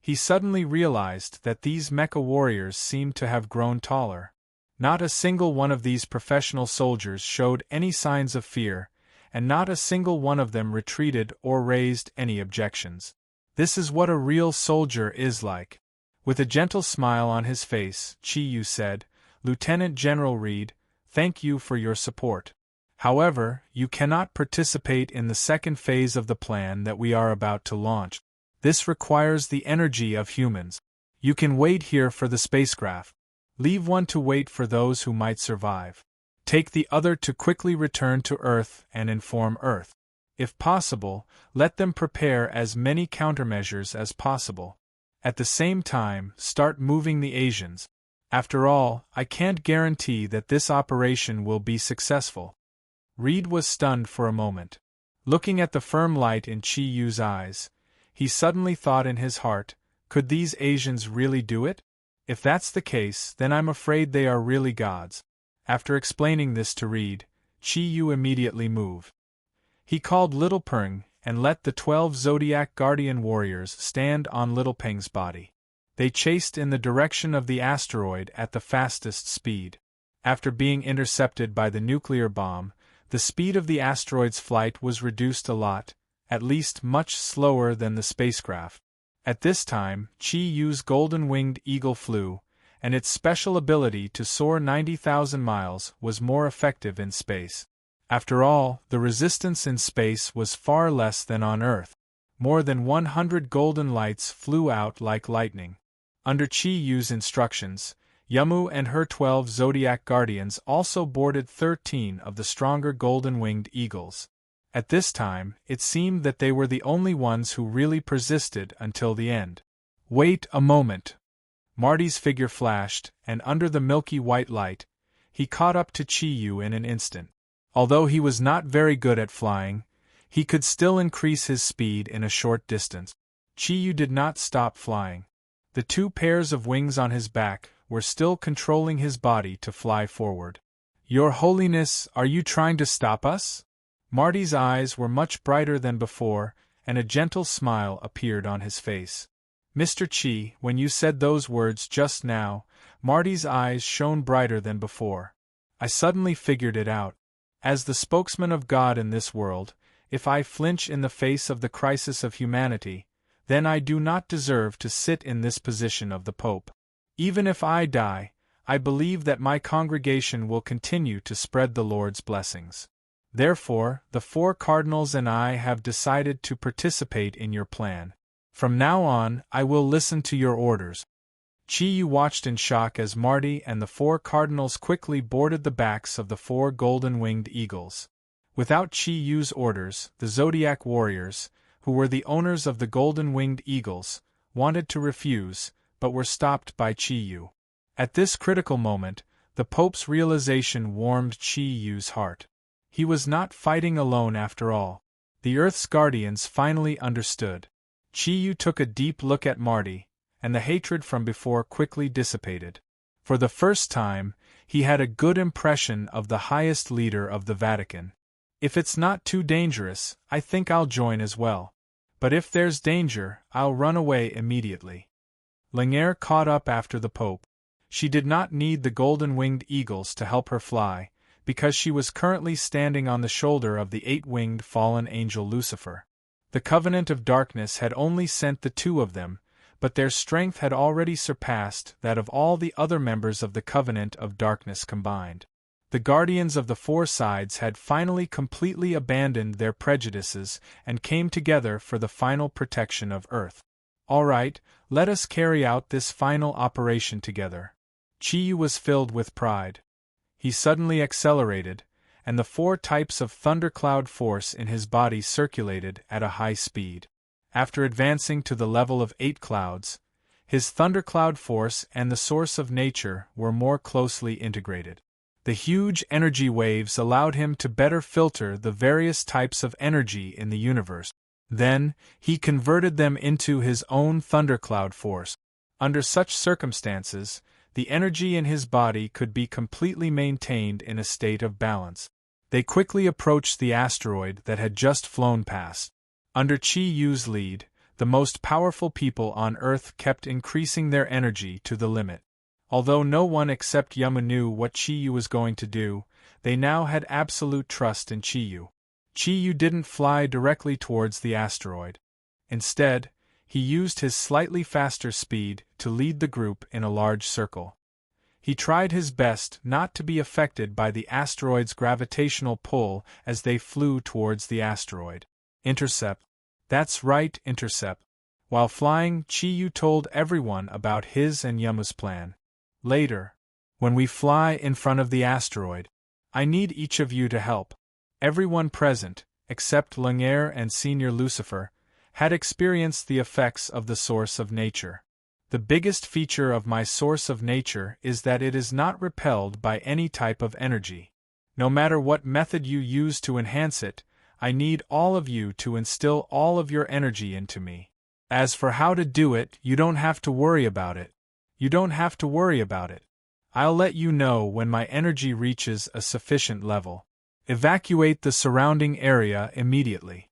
A: He suddenly realized that these mecha warriors seemed to have grown taller. Not a single one of these professional soldiers showed any signs of fear, and not a single one of them retreated or raised any objections. This is what a real soldier is like. With a gentle smile on his face, Chiyu said, Lieutenant General Reed, thank you for your support. However, you cannot participate in the second phase of the plan that we are about to launch. This requires the energy of humans. You can wait here for the spacecraft. Leave one to wait for those who might survive. Take the other to quickly return to Earth and inform Earth. If possible, let them prepare as many countermeasures as possible. At the same time, start moving the Asians. After all, I can't guarantee that this operation will be successful. Reed was stunned for a moment. Looking at the firm light in Chiyu's eyes, he suddenly thought in his heart, could these Asians really do it? If that's the case, then I'm afraid they are really gods. After explaining this to Reed, Chiyu immediately moved. He called Little Peng and let the 12 Zodiac Guardian warriors stand on Little Peng's body. They chased in the direction of the asteroid at the fastest speed. After being intercepted by the nuclear bomb, the speed of the asteroid's flight was reduced a lot, at least much slower than the spacecraft. At this time, Chiyu's golden-winged eagle flew, and its special ability to soar 90,000 miles was more effective in space. After all, the resistance in space was far less than on Earth. More than 100 golden lights flew out like lightning. Under Chiyu's instructions, Yamu and her 12 Zodiac Guardians also boarded 13 of the stronger golden-winged eagles. At this time, it seemed that they were the only ones who really persisted until the end. Wait a moment. Marty's figure flashed, and under the milky white light, he caught up to Chiyu in an instant. Although he was not very good at flying, he could still increase his speed in a short distance. Chiyu did not stop flying. The 2 pairs of wings on his back were still controlling his body to fly forward. Your Holiness, are you trying to stop us? Marty's eyes were much brighter than before, and a gentle smile appeared on his face. Mr. Chi, when you said those words just now, Marty's eyes shone brighter than before. I suddenly figured it out. As the spokesman of God in this world, if I flinch in the face of the crisis of humanity, then I do not deserve to sit in this position of the Pope. Even if I die, I believe that my congregation will continue to spread the Lord's blessings. Therefore, the 4 cardinals and I have decided to participate in your plan. From now on, I will listen to your orders. Chiyu watched in shock as Marty and the 4 cardinals quickly boarded the backs of the 4 golden-winged eagles. Without Chiyu's orders, the Zodiac warriors, who were the owners of the golden-winged eagles, wanted to refuse, but were stopped by Chiyu. At this critical moment, the Pope's realization warmed Chiyu's heart. He was not fighting alone after all. The Earth's guardians finally understood. Chiyu took a deep look at Marty, and the hatred from before quickly dissipated. For the first time, he had a good impression of the highest leader of the Vatican. If it's not too dangerous, I think I'll join as well. But if there's danger, I'll run away immediately. Lanier caught up after the Pope. She did not need the golden-winged eagles to help her fly, because she was currently standing on the shoulder of the 8-winged fallen angel Lucifer. The Covenant of Darkness had only sent the 2 of them, but their strength had already surpassed that of all the other members of the Covenant of Darkness combined. The guardians of the 4 sides had finally completely abandoned their prejudices and came together for the final protection of Earth. All right, let us carry out this final operation together. Chiyu was filled with pride. He suddenly accelerated, and the 4 types of thundercloud force in his body circulated at a high speed. After advancing to the level of 8 clouds, his thundercloud force and the source of nature were more closely integrated. The huge energy waves allowed him to better filter the various types of energy in the universe. Then, he converted them into his own thundercloud force. Under such circumstances, the energy in his body could be completely maintained in a state of balance. They quickly approached the asteroid that had just flown past. Under Chi Yu's lead, the most powerful people on Earth kept increasing their energy to the limit. Although no one except Yama knew what Chi Yu was going to do, they now had absolute trust in Chi Yu. Chi Yu didn't fly directly towards the asteroid. Instead, he used his slightly faster speed to lead the group in a large circle. He tried his best not to be affected by the asteroid's gravitational pull as they flew towards the asteroid. Intercept. That's right, intercept. While flying, Chi Yu told everyone about his and Yama's plan. Later, when we fly in front of the asteroid, I need each of you to help. Everyone present, except Lanier and Senior Lucifer, had experienced the effects of the source of nature. The biggest feature of my source of nature is that it is not repelled by any type of energy. No matter what method you use to enhance it, I need all of you to instill all of your energy into me. As for how to do it, you don't have to worry about it. You don't have to worry about it. I'll let you know when my energy reaches a sufficient level. Evacuate the surrounding area immediately.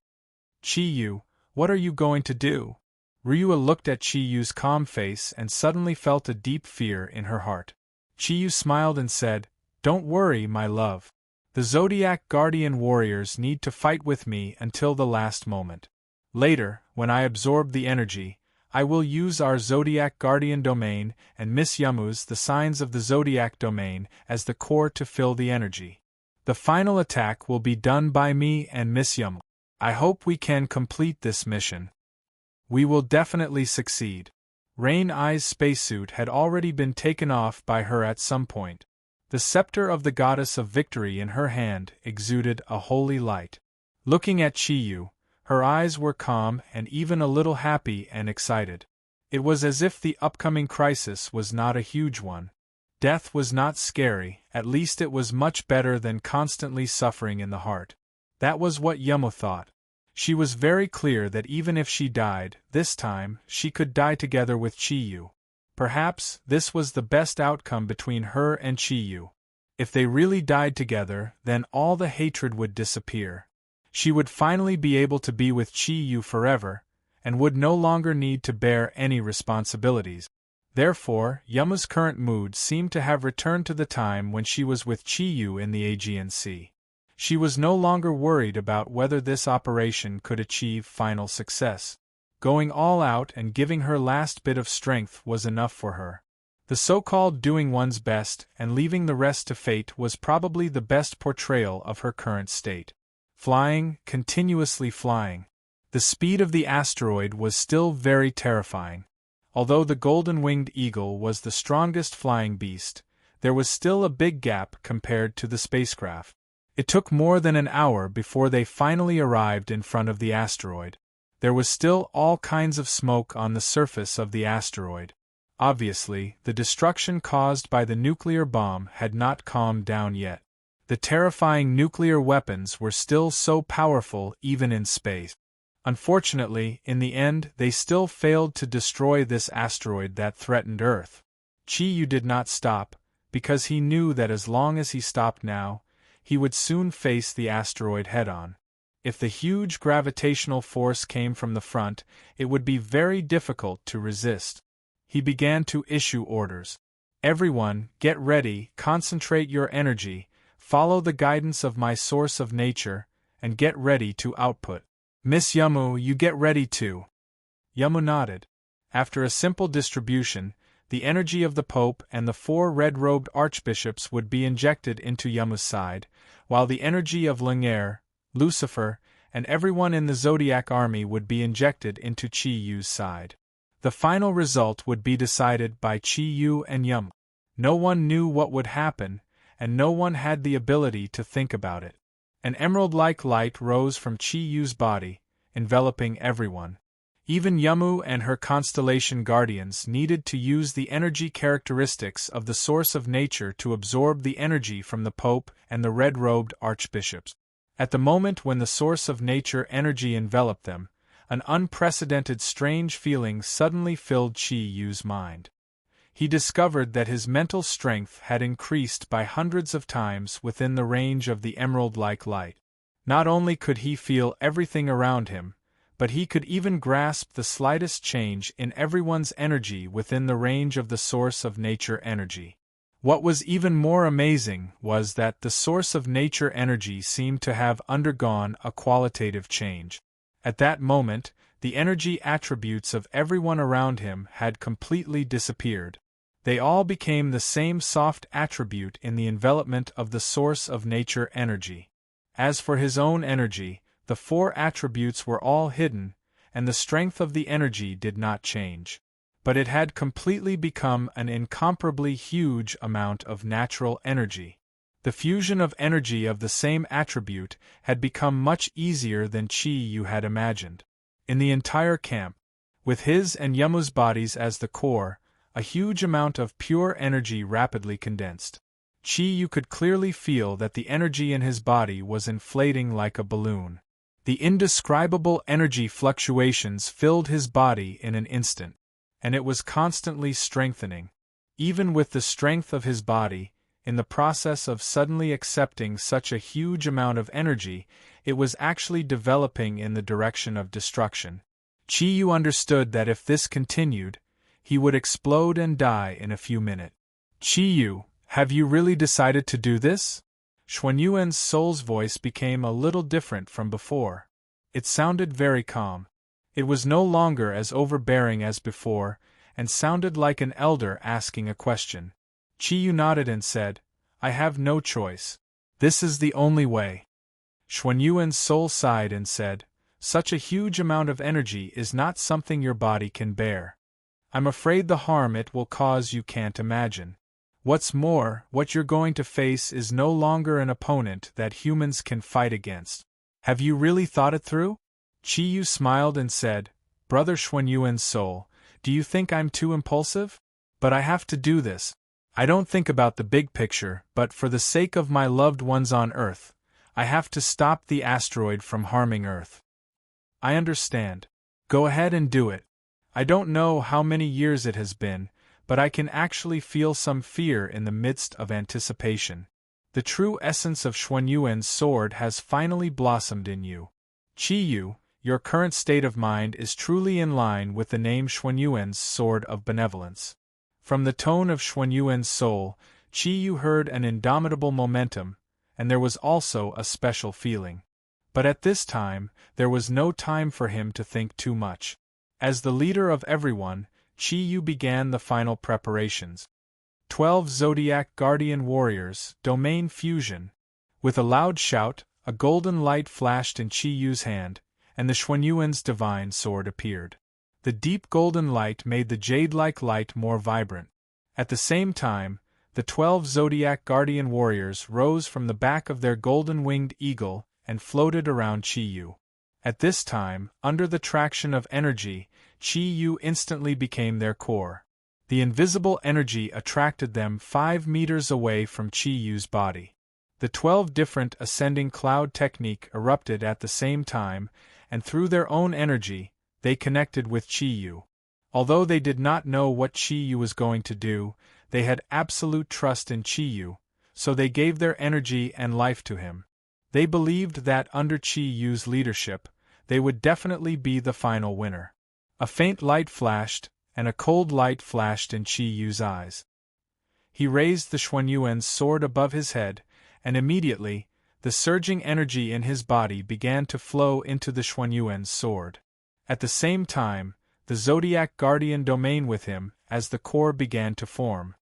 A: Chi Yu, what are you going to do? Ryua looked at Chi Yu's calm face and suddenly felt a deep fear in her heart. Chi Yu smiled and said, "Don't worry, my love. The Zodiac Guardian warriors need to fight with me until the last moment. Later, when I absorb the energy, I will use our Zodiac Guardian domain and Miss Yamu's the signs of the Zodiac domain as the core to fill the energy. The final attack will be done by me and Miss Yamu. I hope we can complete this mission. We will definitely succeed." Rain Eye's spacesuit had already been taken off by her at some point. The scepter of the goddess of victory in her hand exuded a holy light. Looking at Chi Yu, her eyes were calm and even a little happy and excited. It was as if the upcoming crisis was not a huge one. Death was not scary, at least it was much better than constantly suffering in the heart. That was what Yama thought. She was very clear that even if she died, this time, she could die together with Chi Yu. Perhaps this was the best outcome between her and Chi Yu. If they really died together, then all the hatred would disappear. She would finally be able to be with Chi Yu forever, and would no longer need to bear any responsibilities. Therefore, Yama's current mood seemed to have returned to the time when she was with Chi Yu in the Aegean Sea. She was no longer worried about whether this operation could achieve final success. Going all out and giving her last bit of strength was enough for her. The so-called doing one's best and leaving the rest to fate was probably the best portrayal of her current state. Flying, continuously flying. The speed of the asteroid was still very terrifying. Although the golden-winged eagle was the strongest flying beast, there was still a big gap compared to the spacecraft. It took more than an hour before they finally arrived in front of the asteroid. There was still all kinds of smoke on the surface of the asteroid. Obviously, the destruction caused by the nuclear bomb had not calmed down yet. The terrifying nuclear weapons were still so powerful even in space. Unfortunately, in the end, they still failed to destroy this asteroid that threatened Earth. Chi Yu did not stop, because he knew that as long as he stopped now, he would soon face the asteroid head-on. If the huge gravitational force came from the front, it would be very difficult to resist. He began to issue orders. Everyone, get ready, concentrate your energy, follow the guidance of my source of nature, and get ready to output. Miss Yamu, you get ready too. Yamu nodded. After a simple distribution, the energy of the Pope and the 4 red-robed archbishops would be injected into Yamu's side, while the energy of Lumiere, Lucifer, and everyone in the Zodiac army would be injected into Chi Yu's side. The final result would be decided by Chi Yu and Yamu. No one knew what would happen, and no one had the ability to think about it. An emerald-like light rose from Chi Yu's body, enveloping everyone. Even Yamu and her constellation guardians needed to use the energy characteristics of the source of nature to absorb the energy from the Pope and the red-robed archbishops. At the moment when the source of nature energy enveloped them, an unprecedented strange feeling suddenly filled Chi Yu's mind. He discovered that his mental strength had increased by hundreds of times within the range of the emerald-like light. Not only could he feel everything around him, but he could even grasp the slightest change in everyone's energy within the range of the source of nature energy. What was even more amazing was that the source of nature energy seemed to have undergone a qualitative change. At that moment, the energy attributes of everyone around him had completely disappeared. They all became the same soft attribute in the envelopment of the source of nature energy. As for his own energy, the 4 attributes were all hidden, and the strength of the energy did not change. But it had completely become an incomparably huge amount of natural energy. The fusion of energy of the same attribute had become much easier than Chi Yu had imagined. In the entire camp, with his and Yamu's bodies as the core, a huge amount of pure energy rapidly condensed. Chi Yu could clearly feel that the energy in his body was inflating like a balloon. The indescribable energy fluctuations filled his body in an instant, and it was constantly strengthening. Even with the strength of his body, in the process of suddenly accepting such a huge amount of energy, it was actually developing in the direction of destruction. Chi Yu understood that if this continued, he would explode and die in a few minutes. Chi Yu, have you really decided to do this? Xuanyuan's soul's voice became a little different from before. It sounded very calm. It was no longer as overbearing as before, and sounded like an elder asking a question. Chi Yu nodded and said, I have no choice. This is the only way. Xuanyuan's soul sighed and said, such a huge amount of energy is not something your body can bear. I'm afraid the harm it will cause you can't imagine. What's more, what you're going to face is no longer an opponent that humans can fight against. Have you really thought it through? Chi Yu smiled and said, Brother Xuanyuan's soul, do you think I'm too impulsive? But I have to do this. I don't think about the big picture, but for the sake of my loved ones on Earth, I have to stop the asteroid from harming Earth. I understand. Go ahead and do it. I don't know how many years it has been, but I can actually feel some fear in the midst of anticipation. The true essence of Xuanyuan's sword has finally blossomed in you. Chi Yu, your current state of mind is truly in line with the name Xuanyuan's sword of benevolence. From the tone of Xuanyuan's soul, Chi Yu heard an indomitable momentum, and there was also a special feeling. But at this time, there was no time for him to think too much. As the leader of everyone, Chi Yu began the final preparations. 12 Zodiac Guardian Warriors, Domain Fusion. With a loud shout, a golden light flashed in Chi Yu's hand, and the Xuanyuan's divine sword appeared. The deep golden light made the jade-like light more vibrant. At the same time, the 12 Zodiac Guardian Warriors rose from the back of their golden-winged eagle and floated around Chi Yu. At this time, under the traction of energy, Chi Yu instantly became their core. The invisible energy attracted them 5 meters away from Chi Yu's body. The 12 different ascending cloud technique erupted at the same time, and through their own energy, they connected with Chi Yu. Although they did not know what Chi Yu was going to do, they had absolute trust in Chi Yu, so they gave their energy and life to him. They believed that under Chi Yu's leadership, they would definitely be the final winner. A faint light flashed, and a cold light flashed in Chi Yu's eyes. He raised the Xuanyuan's sword above his head, and immediately, the surging energy in his body began to flow into the Xuanyuan's sword. At the same time, the Zodiac Guardian domain with him, as the core began to form.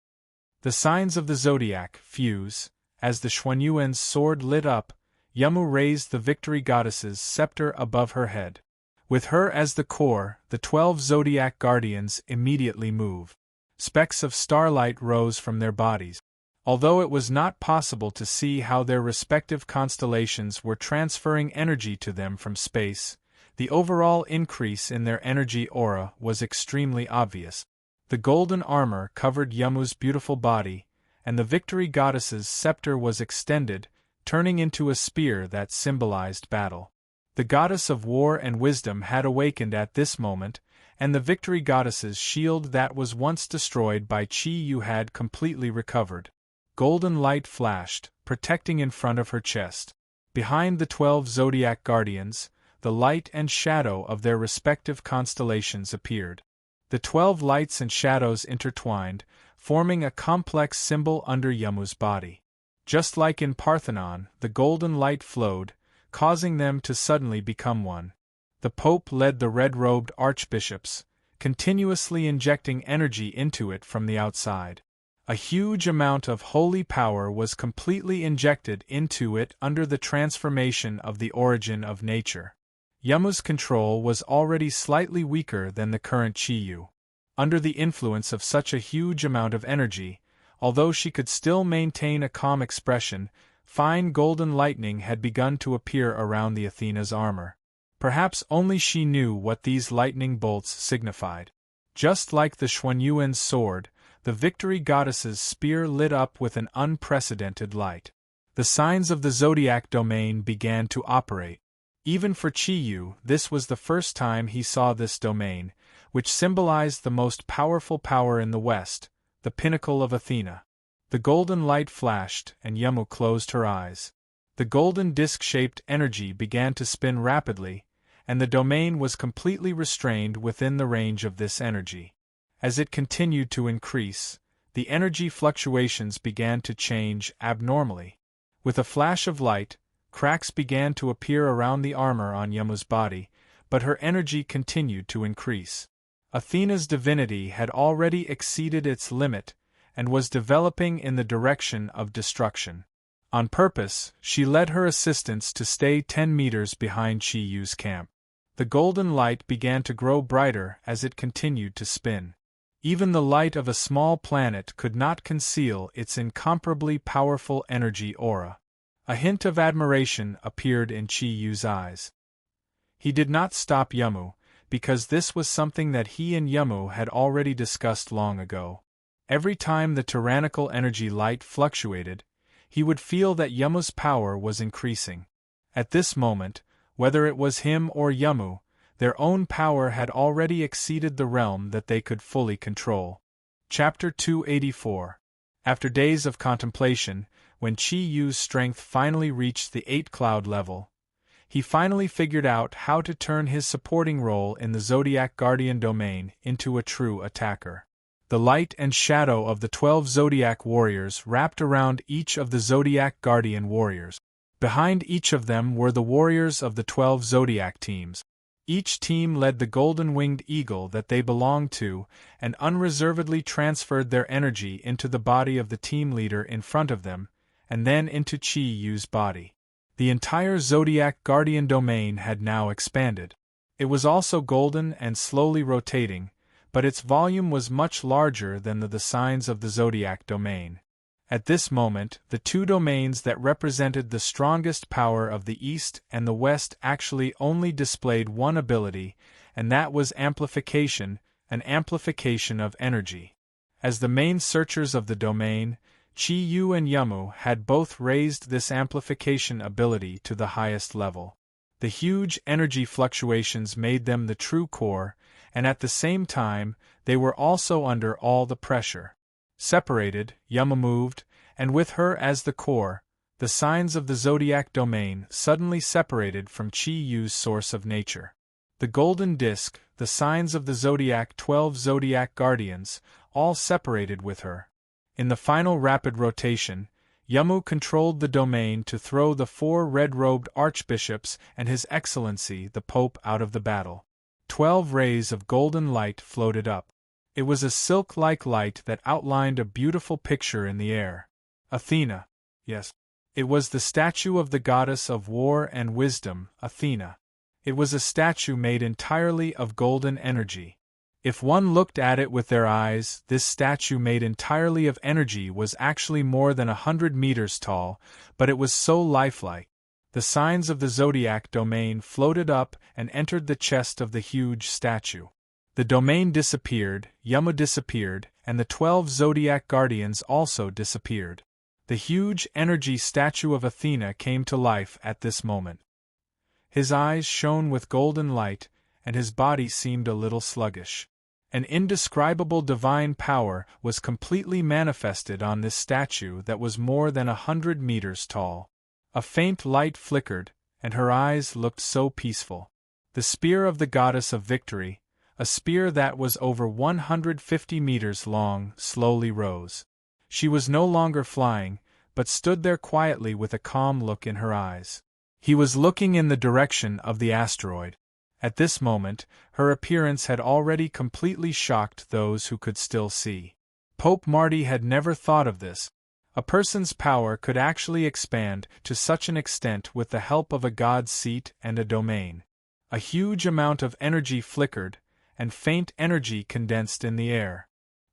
A: The signs of the Zodiac fuse. As the Xuanyuan's sword lit up, Yamu raised the Victory Goddess's scepter above her head. With her as the core, the 12 Zodiac Guardians immediately move. Specks of starlight rose from their bodies. Although it was not possible to see how their respective constellations were transferring energy to them from space, the overall increase in their energy aura was extremely obvious. The golden armor covered Yamu's beautiful body, and the Victory Goddess's scepter was extended, turning into a spear that symbolized battle. The goddess of war and wisdom had awakened at this moment, and the Victory Goddess's shield that was once destroyed by Chi Yu had completely recovered. Golden light flashed, protecting in front of her chest. Behind the 12 Zodiac Guardians, the light and shadow of their respective constellations appeared. The 12 lights and shadows intertwined, forming a complex symbol under Yamu's body. Just like in Parthenon, the golden light flowed, causing them to suddenly become one. The Pope led the red-robed archbishops, continuously injecting energy into it from the outside. A huge amount of holy power was completely injected into it under the transformation of the origin of nature. Yamu's control was already slightly weaker than the current Chi Yu. Under the influence of such a huge amount of energy, although she could still maintain a calm expression, fine golden lightning had begun to appear around the Athena's armor. Perhaps only she knew what these lightning bolts signified. Just like the Xuanyuan's sword, the Victory Goddess's spear lit up with an unprecedented light. The signs of the Zodiac domain began to operate. Even for Chi Yu, this was the first time he saw this domain, which symbolized the most powerful power in the West, the pinnacle of Athena. The golden light flashed, and Yamu closed her eyes. The golden disc-shaped energy began to spin rapidly, and the domain was completely restrained within the range of this energy. As it continued to increase, the energy fluctuations began to change abnormally. With a flash of light, cracks began to appear around the armor on Yamu's body, but her energy continued to increase. Athena's divinity had already exceeded its limit, and was developing in the direction of destruction. On purpose, she led her assistants to stay 10 meters behind Chi Yu's camp. The golden light began to grow brighter as it continued to spin. Even the light of a small planet could not conceal its incomparably powerful energy aura. A hint of admiration appeared in Chi Yu's eyes. He did not stop Yamu, because this was something that he and Yamu had already discussed long ago. Every time the tyrannical energy light fluctuated, he would feel that Yamu's power was increasing. At this moment, whether it was him or Yamu, their own power had already exceeded the realm that they could fully control. Chapter 284. After days of contemplation, when Chi Yu's strength finally reached the 8-cloud level, he finally figured out how to turn his supporting role in the Zodiac Guardian domain into a true attacker. The light and shadow of the 12 Zodiac warriors wrapped around each of the Zodiac Guardian warriors. Behind each of them were the warriors of the 12 Zodiac teams. Each team led the golden-winged eagle that they belonged to and unreservedly transferred their energy into the body of the team leader in front of them, and then into Chi Yu's body. The entire Zodiac Guardian domain had now expanded. It was also golden and slowly rotating, but its volume was much larger than the signs of the Zodiac domain. At this moment, the two domains that represented the strongest power of the East and the West actually only displayed one ability, and that was amplification, an amplification of energy. As the main searchers of the domain, Chi Yu and Yamu had both raised this amplification ability to the highest level. The huge energy fluctuations made them the true core, and at the same time, they were also under all the pressure. Separated, Yamu moved, and with her as the core, The signs of the zodiac domain suddenly separated from Chi Yu's source of nature. The golden disk, the signs of the zodiac, 12 zodiac guardians, all separated with her. In the final rapid rotation, Yamu controlled the domain to throw the 4 red-robed archbishops and His Excellency the Pope out of the battle. 12 rays of golden light floated up. It was a silk-like light that outlined a beautiful picture in the air. Athena. Yes. It was the statue of the goddess of war and wisdom, Athena. It was a statue made entirely of golden energy. If one looked at it with their eyes, this statue made entirely of energy was actually more than 100 meters tall, but it was so lifelike. The signs of the zodiac domain floated up and entered the chest of the huge statue. The domain disappeared, Yamu disappeared, and the 12 zodiac guardians also disappeared. The huge energy statue of Athena came to life at this moment. His eyes shone with golden light, and his body seemed a little sluggish. An indescribable divine power was completely manifested on this statue that was more than 100 meters tall. A faint light flickered, and her eyes looked so peaceful. The spear of the goddess of victory, a spear that was over 150 meters long, slowly rose. She was no longer flying, but stood there quietly with a calm look in her eyes. He was looking in the direction of the asteroid. At this moment, her appearance had already completely shocked those who could still see. Pope Marty had never thought of this. A person's power could actually expand to such an extent with the help of a god's seat and a domain. A huge amount of energy flickered, and faint energy condensed in the air.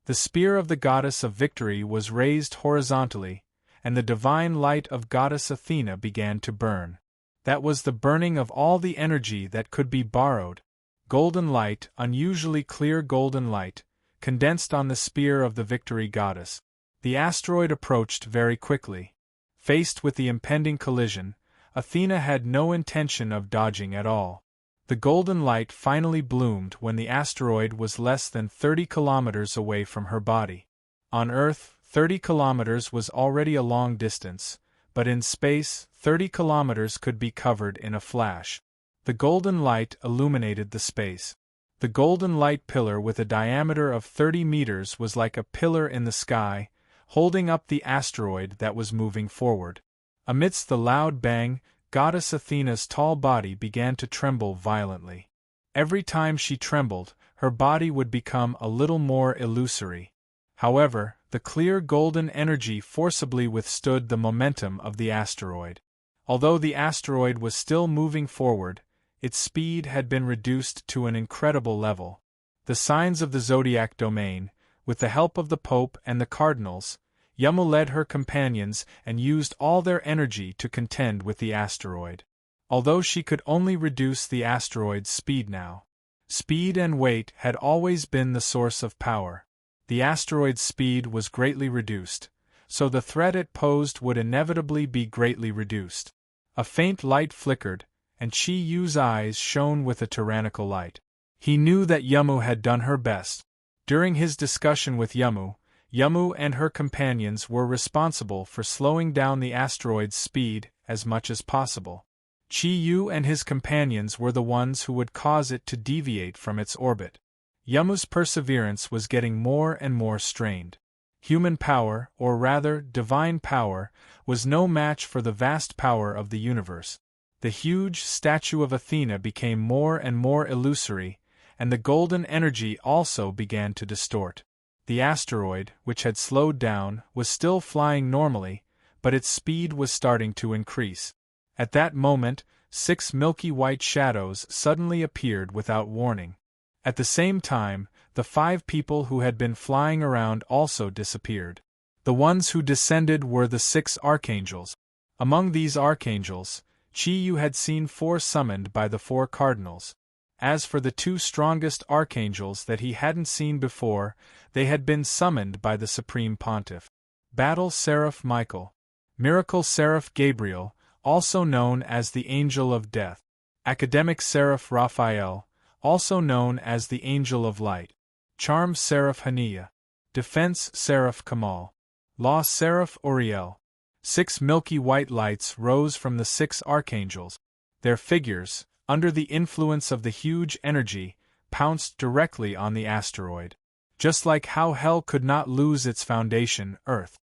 A: The spear of the goddess of victory was raised horizontally, and the divine light of goddess Athena began to burn. That was the burning of all the energy that could be borrowed. Golden light, unusually clear golden light, condensed on the spear of the victory goddess. The asteroid approached very quickly. Faced with the impending collision, Athena had no intention of dodging at all. The golden light finally bloomed when the asteroid was less than 30 kilometers away from her body. On Earth, 30 kilometers was already a long distance, but in space, 30 kilometers could be covered in a flash. The golden light illuminated the space. The golden light pillar with a diameter of 30 meters was like a pillar in the sky, holding up the asteroid that was moving forward. Amidst the loud bang, goddess Athena's tall body began to tremble violently. Every time she trembled, her body would become a little more illusory. However, the clear golden energy forcibly withstood the momentum of the asteroid. Although the asteroid was still moving forward, its speed had been reduced to an incredible level. The signs of the zodiac domain, with the help of the Pope and the cardinals, Yamu led her companions and used all their energy to contend with the asteroid. Although she could only reduce the asteroid's speed now. Speed and weight had always been the source of power. The asteroid's speed was greatly reduced, so the threat it posed would inevitably be greatly reduced. A faint light flickered, and Chi Yu's eyes shone with a tyrannical light. He knew that Yamu had done her best. During his discussion with Yamu, Yamu and her companions were responsible for slowing down the asteroid's speed as much as possible. Chi Yu and his companions were the ones who would cause it to deviate from its orbit. Yamu's perseverance was getting more and more strained. Human power, or rather divine power, was no match for the vast power of the universe. The huge statue of Athena became more and more illusory, and the golden energy also began to distort. The asteroid, which had slowed down, was still flying normally, but its speed was starting to increase. At that moment, 6 milky white shadows suddenly appeared without warning. At the same time, the 5 people who had been flying around also disappeared. The ones who descended were the 6 archangels. Among these archangels, Chi Yu had seen 4 summoned by the 4 cardinals. As for the 2 strongest archangels that he hadn't seen before, they had been summoned by the Supreme Pontiff. Battle Seraph Michael. Miracle Seraph Gabriel, also known as the Angel of Death. Academic Seraph Raphael, also known as the Angel of Light. Charm Seraph Hania. Defense Seraph Kamal. Law Seraph Uriel. 6 milky white lights rose from the 6 archangels. Their figures, under the influence of the huge energy, pounced directly on the asteroid. Just like how hell could not lose its foundation, Earth.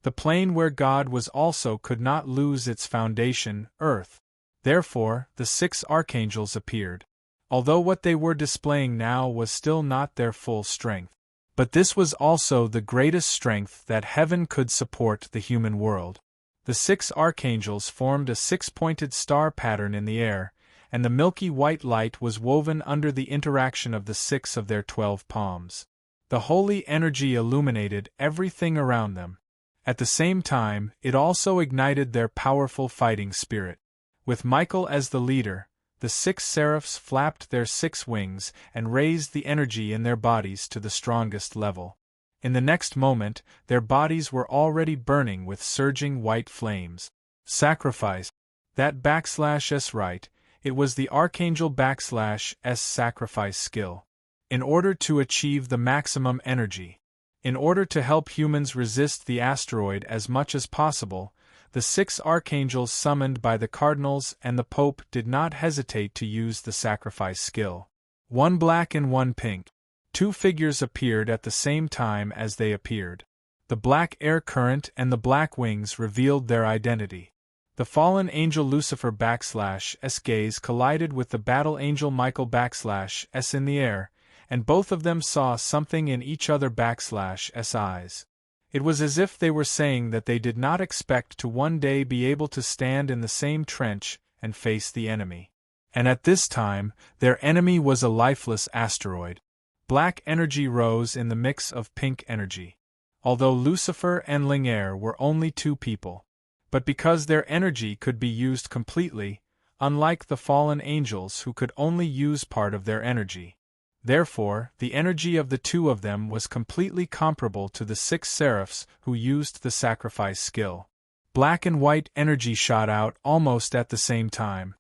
A: The plane where God was also could not lose its foundation, Earth. Therefore, the 6 archangels appeared. Although what they were displaying now was still not their full strength. But this was also the greatest strength that heaven could support the human world. The 6 archangels formed a 6-pointed star pattern in the air, and the milky white light was woven under the interaction of the 6 of their 12 palms. The holy energy illuminated everything around them. At the same time, it also ignited their powerful fighting spirit. With Michael as the leader, the 6 seraphs flapped their 6 wings and raised the energy in their bodies to the strongest level. In the next moment, their bodies were already burning with surging white flames. Sacrifice. That /s right, it was the Archangel /s sacrifice skill. In order to achieve the maximum energy. In order to help humans resist the asteroid as much as possible, the 6 archangels summoned by the cardinals and the Pope did not hesitate to use the sacrifice skill. 1 black and 1 pink. 2 figures appeared at the same time as they appeared. The black air current and the black wings revealed their identity. The fallen angel Lucifer /s gaze collided with the battle angel Michael /s in the air, and both of them saw something in each other /s eyes. It was as if they were saying that they did not expect to one day be able to stand in the same trench and face the enemy. And at this time, their enemy was a lifeless asteroid. Black energy rose in the mix of pink energy. Although Lucifer and Lingair were only 2 people. But because their energy could be used completely, unlike the fallen angels who could only use part of their energy. Therefore, the energy of the 2 of them was completely comparable to the 6 seraphs who used the sacrifice skill. Black and white energy shot out almost at the same time.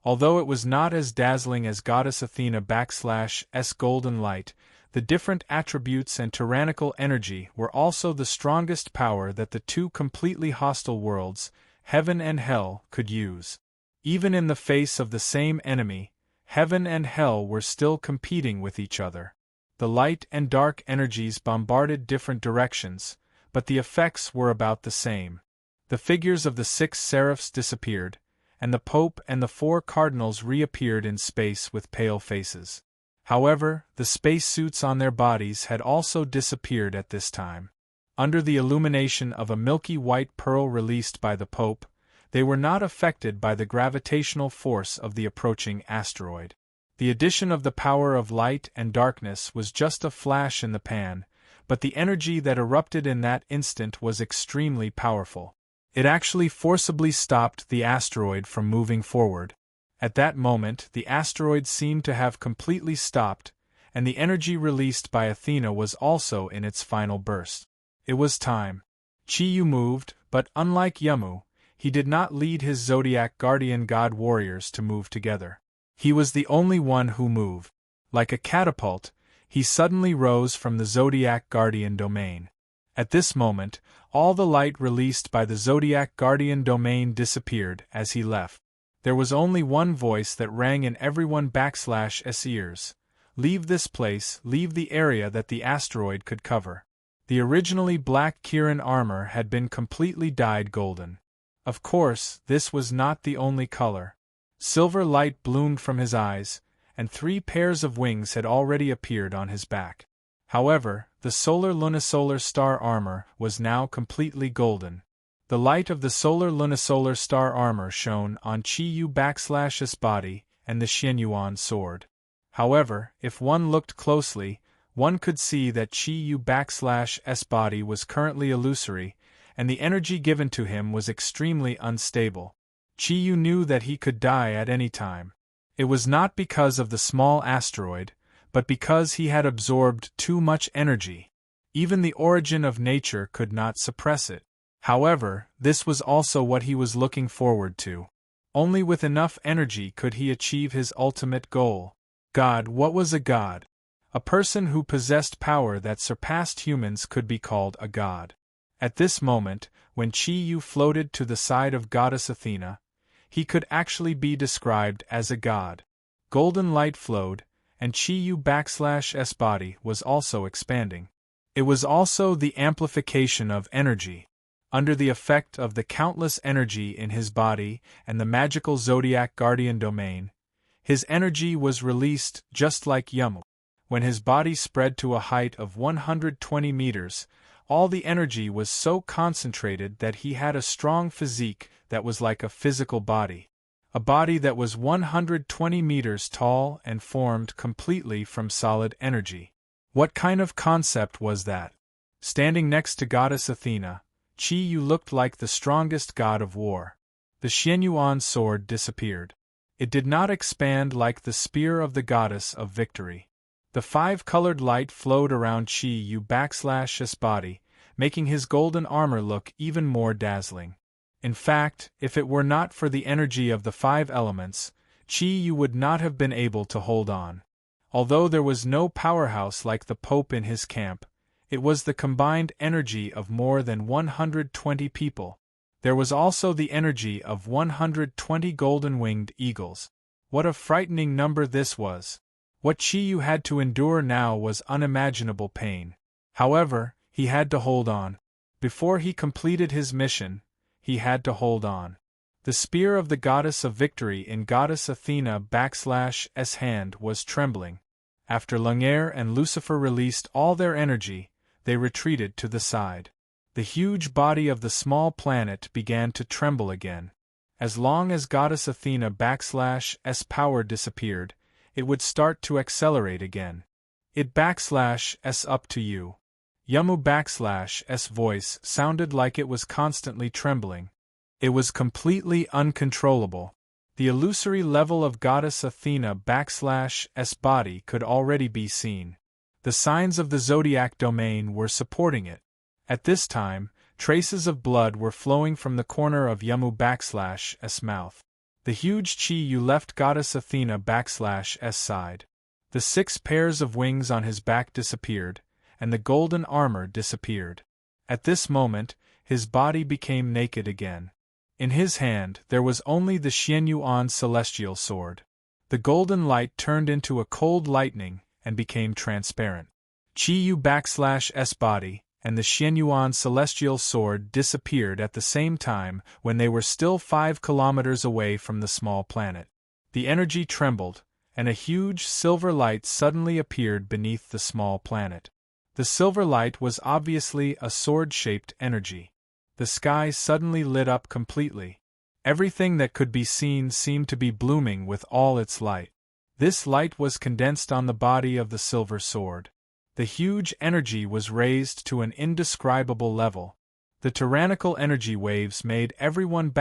A: Although it was not as dazzling as Goddess Athena /s golden light, the different attributes and tyrannical energy were also the strongest power that the 2 completely hostile worlds, heaven and hell, could use. Even in the face of the same enemy, heaven and hell were still competing with each other. The light and dark energies bombarded different directions, but the effects were about the same. The figures of the 6 seraphs disappeared, and the Pope and the 4 cardinals reappeared in space with pale faces. However, the spacesuits on their bodies had also disappeared at this time. Under the illumination of a milky white pearl released by the Pope, they were not affected by the gravitational force of the approaching asteroid. The addition of the power of light and darkness was just a flash in the pan, but the energy that erupted in that instant was extremely powerful. It actually forcibly stopped the asteroid from moving forward. At that moment, the asteroid seemed to have completely stopped, and the energy released by Athena was also in its final burst. It was time. Chi-Yu moved, but unlike Yamu, he did not lead his Zodiac guardian god warriors to move together. He was the only one who moved. Like a catapult, he suddenly rose from the Zodiac guardian domain. At this moment, all the light released by the Zodiac guardian domain disappeared as he left. There was only one voice that rang in everyone /s ears. Leave this place, leave the area that the asteroid could cover. The originally black Kirin armor had been completely dyed golden. Of course, this was not the only color. Silver light bloomed from his eyes, and 3 pairs of wings had already appeared on his back. However, the solar lunisolar star armor was now completely golden. The light of the solar lunisolar star armor shone on Chi-Yu /s body and the Xianyuan sword. However, if one looked closely, one could see that Chi-Yu /s body was currently illusory, and the energy given to him was extremely unstable. Chi-Yu knew that he could die at any time. It was not because of the small asteroid, but because he had absorbed too much energy. Even the origin of nature could not suppress it. However, this was also what he was looking forward to. Only with enough energy could he achieve his ultimate goal. God. What was a god? A person who possessed power that surpassed humans could be called a god. At this moment, when Chi-Yu floated to the side of Goddess Athena, he could actually be described as a god. Golden light flowed, and Chi-Yu's body was also expanding. It was also the amplification of energy. Under the effect of the countless energy in his body and the magical Zodiac guardian domain, his energy was released just like Yamu. When his body spread to a height of 120 meters, all the energy was so concentrated that he had a strong physique that was like a physical body. A body that was 120 meters tall and formed completely from solid energy. What kind of concept was that? Standing next to Goddess Athena, Chi-Yu looked like the strongest god of war. The Xianyuan sword disappeared. It did not expand like the spear of the goddess of victory. The five-colored light flowed around Chi-Yu's body, making his golden armor look even more dazzling. In fact, if it were not for the energy of the five elements, Chi-Yu would not have been able to hold on. Although there was no powerhouse like the Pope in his camp, it was the combined energy of more than 120 people. There was also the energy of 120 golden-winged eagles. What a frightening number this was! What Chi-Yu had to endure now was unimaginable pain. However, he had to hold on. Before he completed his mission, he had to hold on. The spear of the goddess of victory in Goddess Athena''s hand was trembling. After Lumiere and Lucifer released all their energy, they retreated to the side. The huge body of the small planet began to tremble again. As long as Goddess Athena''s power disappeared, it would start to accelerate again. It''s up to you. Yamu''s voice sounded like it was constantly trembling. It was completely uncontrollable. The illusory level of Goddess Athena''s body could already be seen. The signs of the Zodiac domain were supporting it. At this time, traces of blood were flowing from the corner of Yamu''s mouth. The huge Chi-Yu left Goddess Athena''s side. The 6 pairs of wings on his back disappeared, and the golden armor disappeared. At this moment, his body became naked again. In his hand there was only the Xianyuan celestial sword. The golden light turned into a cold lightning and became transparent. Chi-Yu's body and the Xianyuan celestial sword disappeared at the same time when they were still 5 kilometers away from the small planet. The energy trembled, and a huge silver light suddenly appeared beneath the small planet. The silver light was obviously a sword-shaped energy. The sky suddenly lit up completely. Everything that could be seen seemed to be blooming with all its light. This light was condensed on the body of the silver sword. The huge energy was raised to an indescribable level. The tyrannical energy waves made everyone's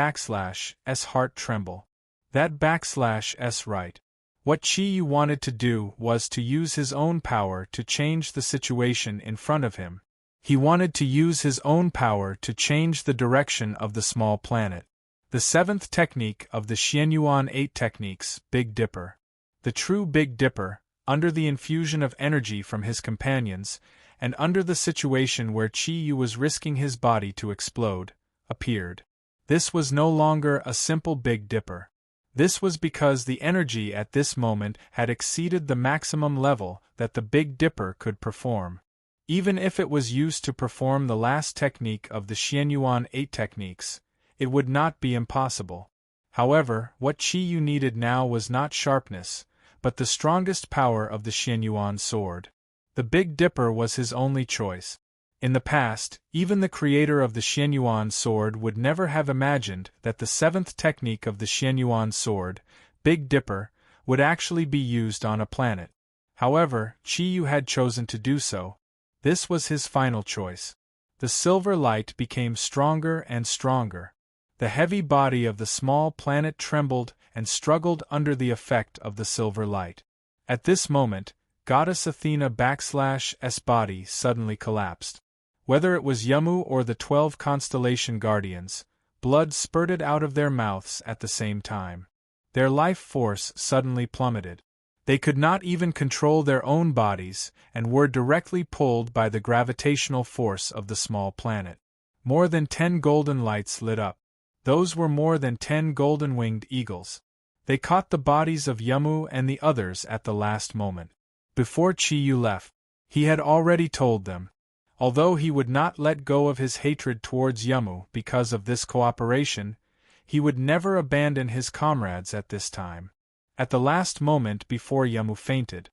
A: heart tremble. That''s right. What Chi-Yu wanted to do was to use his own power to change the situation in front of him. He wanted to use his own power to change the direction of the small planet. The 7th technique of the Xianyuan 8 techniques, Big Dipper. The true Big Dipper, under the infusion of energy from his companions, and under the situation where Chi-Yu was risking his body to explode, appeared. This was no longer a simple Big Dipper. This was because the energy at this moment had exceeded the maximum level that the Big Dipper could perform. Even if it was used to perform the last technique of the Xianyuan 8 techniques, it would not be impossible. However, what Chi-Yu needed now was not sharpness, but the strongest power of the Xianyuan sword. The Big Dipper was his only choice. In the past, even the creator of the Xianyuan sword would never have imagined that the 7th technique of the Xianyuan sword, Big Dipper, would actually be used on a planet. However, Chi-Yu had chosen to do so. This was his final choice. The silver light became stronger and stronger. The heavy body of the small planet trembled and struggled under the effect of the silver light. At this moment, Goddess Athena''s body suddenly collapsed. Whether it was Yamu or the 12 constellation guardians, blood spurted out of their mouths at the same time. Their life force suddenly plummeted. They could not even control their own bodies and were directly pulled by the gravitational force of the small planet. More than 10 golden lights lit up. Those were more than 10 golden-winged eagles. They caught the bodies of Yamu and the others at the last moment. Before Chi-Yu left, he had already told them. Although he would not let go of his hatred towards Yamu because of this cooperation, he would never abandon his comrades at this time. At the last moment before Yamu fainted,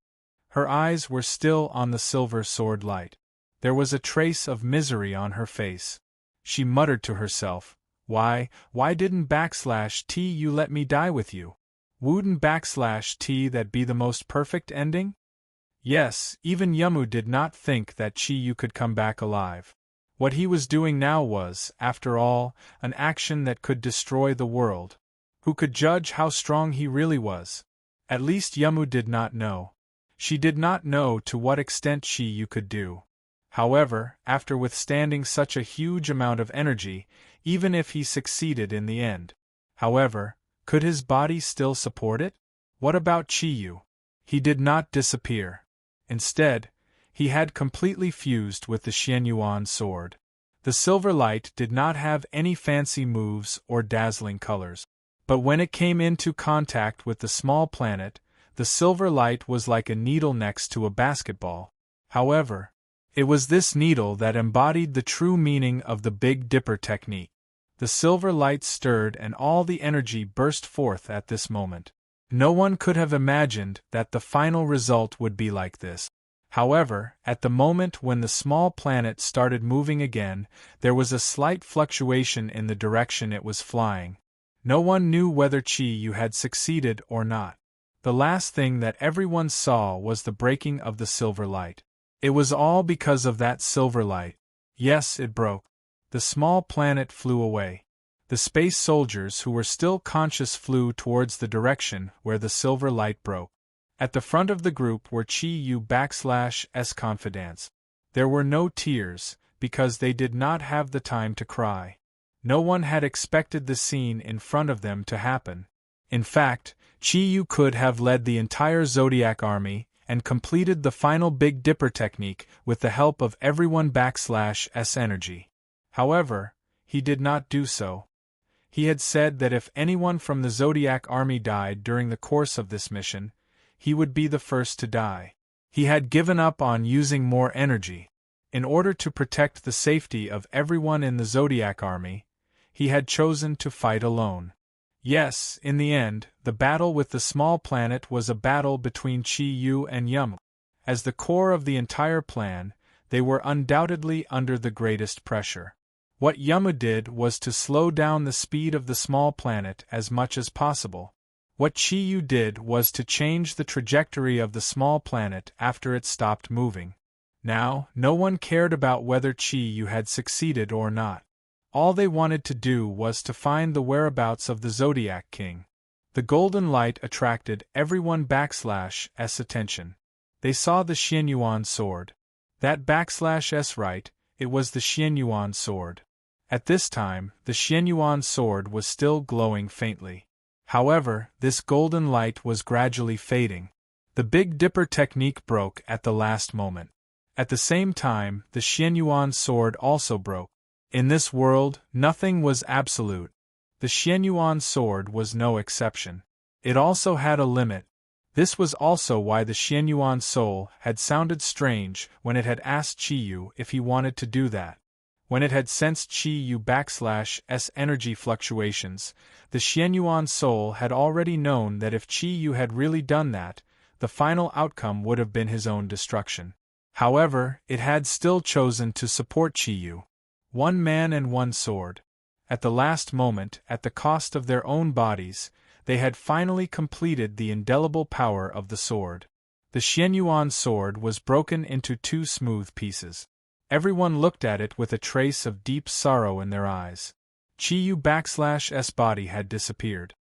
A: her eyes were still on the silver sword light. There was a trace of misery on her face. She muttered to herself, why didn't / you let me die with you? Wouldn't / that be the most perfect ending? Yes, even Yamu did not think that Chi-Yu could come back alive. What he was doing now was, after all, an action that could destroy the world. Who could judge how strong he really was? At least Yamu did not know. She did not know to what extent Chi-Yu could do. However, after withstanding such a huge amount of energy, even if he succeeded in the end, however, could his body still support it? What about Chi-Yu? He did not disappear. Instead, he had completely fused with the Xianyuan sword. The silver light did not have any fancy moves or dazzling colors. But when it came into contact with the small planet, the silver light was like a needle next to a basketball. However, it was this needle that embodied the true meaning of the Big Dipper technique. The silver light stirred and all the energy burst forth at this moment. No one could have imagined that the final result would be like this. However, at the moment when the small planet started moving again, there was a slight fluctuation in the direction it was flying. No one knew whether Chi-Yu had succeeded or not. The last thing that everyone saw was the breaking of the silver light. It was all because of that silver light. Yes, it broke. The small planet flew away. The space soldiers who were still conscious flew towards the direction where the silver light broke. At the front of the group were Chi-Yu / confidants. There were no tears, because they did not have the time to cry. No one had expected the scene in front of them to happen. In fact, Chi-Yu could have led the entire Zodiac army and completed the final Big Dipper technique with the help of everyone / energy. However, he did not do so. He had said that if anyone from the Zodiac army died during the course of this mission, he would be the first to die. He had given up on using more energy. In order to protect the safety of everyone in the Zodiac army, he had chosen to fight alone. Yes, in the end, the battle with the small planet was a battle between Chi-Yu and Yamu. As the core of the entire plan, they were undoubtedly under the greatest pressure. What Yamu did was to slow down the speed of the small planet as much as possible. What Chi-Yu did was to change the trajectory of the small planet after it stopped moving. Now, no one cared about whether Chi-Yu had succeeded or not. All they wanted to do was to find the whereabouts of the Zodiac King. The golden light attracted everyone / attention. They saw the Xianyuan sword. That / right, it was the Xianyuan sword. At this time, the Xianyuan sword was still glowing faintly. However, this golden light was gradually fading. The Big Dipper technique broke at the last moment. At the same time, the Xianyuan sword also broke. In this world, nothing was absolute. The Xianyuan sword was no exception. It also had a limit. This was also why the Xianyuan soul had sounded strange when it had asked Chi-Yu if he wanted to do that. When it had sensed Chi-Yu / energy fluctuations, the Xianyuan soul had already known that if Chi-Yu had really done that, the final outcome would have been his own destruction. However, it had still chosen to support Chi-Yu. One man and one sword. At the last moment, at the cost of their own bodies, they had finally completed the indelible power of the sword. The Xianyuan sword was broken into 2 smooth pieces. Everyone looked at it with a trace of deep sorrow in their eyes. Chi-Yu /'s body had disappeared.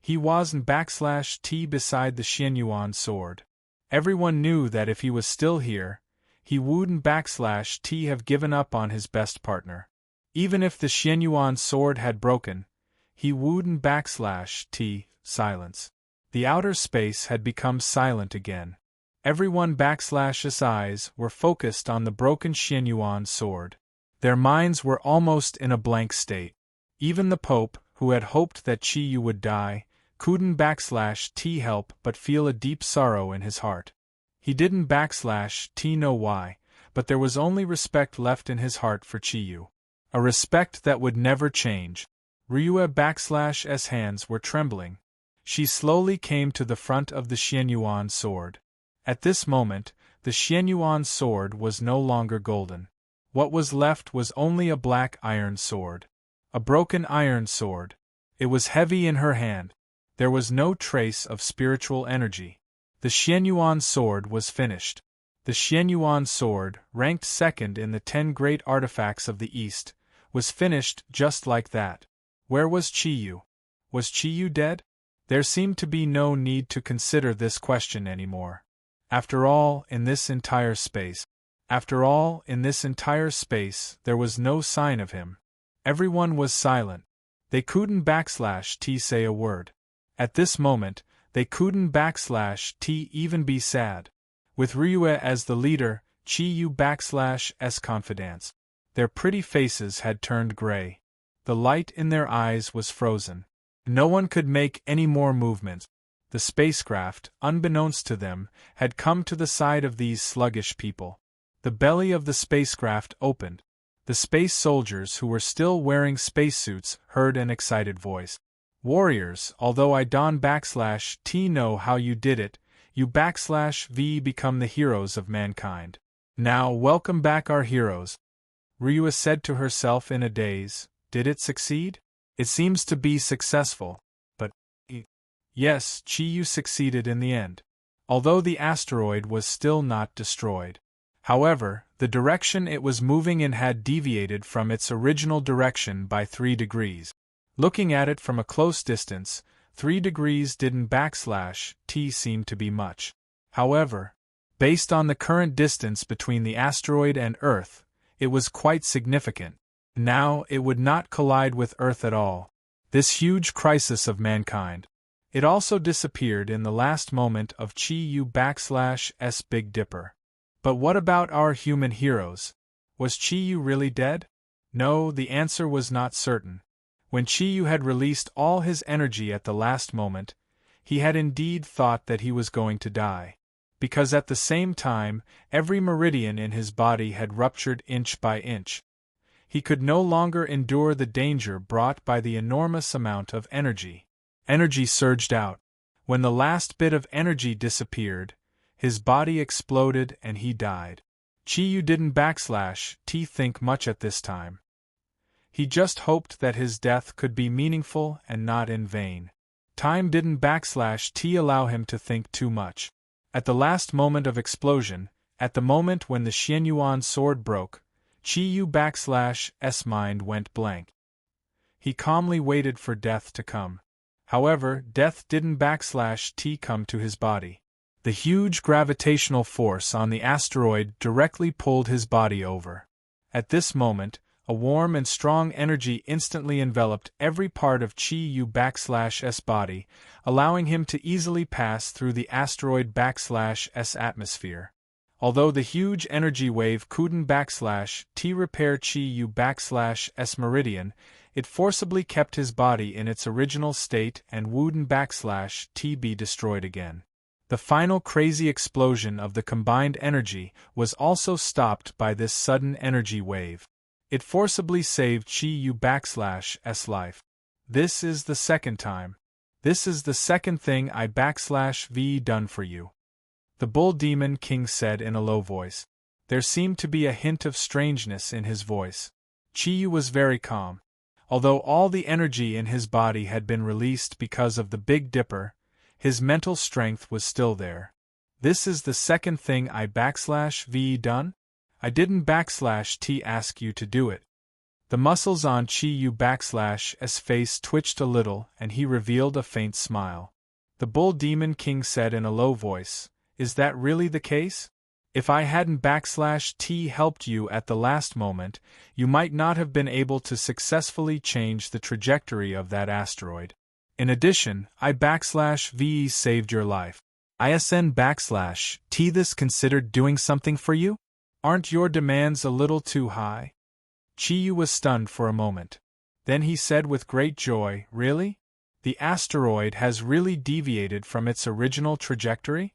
A: He wasn't /T beside the Xianyuan sword. Everyone knew that if he was still here, he wouldn't /T have given up on his best partner. Even if the Xianyuan sword had broken, he wouldn't /T. Silence. The outer space had become silent again. Everyone /'s eyes were focused on the broken Xianyuan sword. Their minds were almost in a blank state. Even the Pope, who had hoped that Chi-Yu would die, couldn't help but feel a deep sorrow in his heart. He didn't know why, but there was only respect left in his heart for Chi-Yu. A respect that would never change. Ryua's hands were trembling. She slowly came to the front of the Xianyuan sword. At this moment, the Xianyuan sword was no longer golden. What was left was only a black iron sword. A broken iron sword. It was heavy in her hand. There was no trace of spiritual energy. The Xianyuan sword was finished. The Xianyuan sword, ranked second in the 10 great artifacts of the East, was finished just like that. Where was Chi-Yu? Was Chi-Yu dead? There seemed to be no need to consider this question anymore. After all, in this entire space, there was no sign of him. Everyone was silent. They couldn't say a word. At this moment, they couldn't even be sad. With Ryue as the leader, Chi-Yu's confidants. Their pretty faces had turned gray. The light in their eyes was frozen. No one could make any more movements. The spacecraft, unbeknownst to them, had come to the side of these sluggish people. The belly of the spacecraft opened. The space soldiers who were still wearing spacesuits heard an excited voice. Warriors, although I don't know how you did it, you become the heroes of mankind. Now welcome back our heroes. Ryua said to herself in a daze. Did it succeed? It seems to be successful. But yes, Chi-Yu succeeded in the end. Although the asteroid was still not destroyed. However, the direction it was moving in had deviated from its original direction by 3 degrees. Looking at it from a close distance, 3 degrees didn't seem to be much. However, based on the current distance between the asteroid and Earth, it was quite significant. Now it would not collide with Earth at all. This huge crisis of mankind. It also disappeared in the last moment of Chi-Yu's Big Dipper. But what about our human heroes? Was Chi-Yu really dead? No, the answer was not certain. When Chi-Yu had released all his energy at the last moment, he had indeed thought that he was going to die. Because at the same time, every meridian in his body had ruptured inch by inch. He could no longer endure the danger brought by the enormous amount of energy. Energy surged out. When the last bit of energy disappeared, his body exploded and he died. Chi-Yu didn't think much at this time. He just hoped that his death could be meaningful and not in vain. Time didn't allow him to think too much. At the last moment of explosion, at the moment when the Xianyuan sword broke, Chi-Yu's mind went blank. He calmly waited for death to come. However, death didn't come to his body. The huge gravitational force on the asteroid directly pulled his body over. At this moment, a warm and strong energy instantly enveloped every part of Chi-Yu's body, allowing him to easily pass through the asteroid-s atmosphere. Although the huge energy wave couldn't repair Chi-Yu's meridian, it forcibly kept his body in its original state and wouldn't be destroyed again. The final crazy explosion of the combined energy was also stopped by this sudden energy wave. It forcibly saved Chi-Yu's life. This is the second time. This is the second thing I done for you. The Bull Demon King said in a low voice. There seemed to be a hint of strangeness in his voice. Chi-Yu was very calm. Although all the energy in his body had been released because of the Big Dipper, his mental strength was still there. This is the second thing I done? I didn't ask you to do it. The muscles on Chi-Yu's face twitched a little and he revealed a faint smile. The Bull Demon King said in a low voice, Is that really the case? If I hadn't helped you at the last moment, you might not have been able to successfully change the trajectory of that asteroid. In addition, I saved your life. ISN this considered doing something for you? Aren't your demands a little too high? Chiyu was stunned for a moment. Then he said with great joy, "Really? The asteroid has really deviated from its original trajectory?"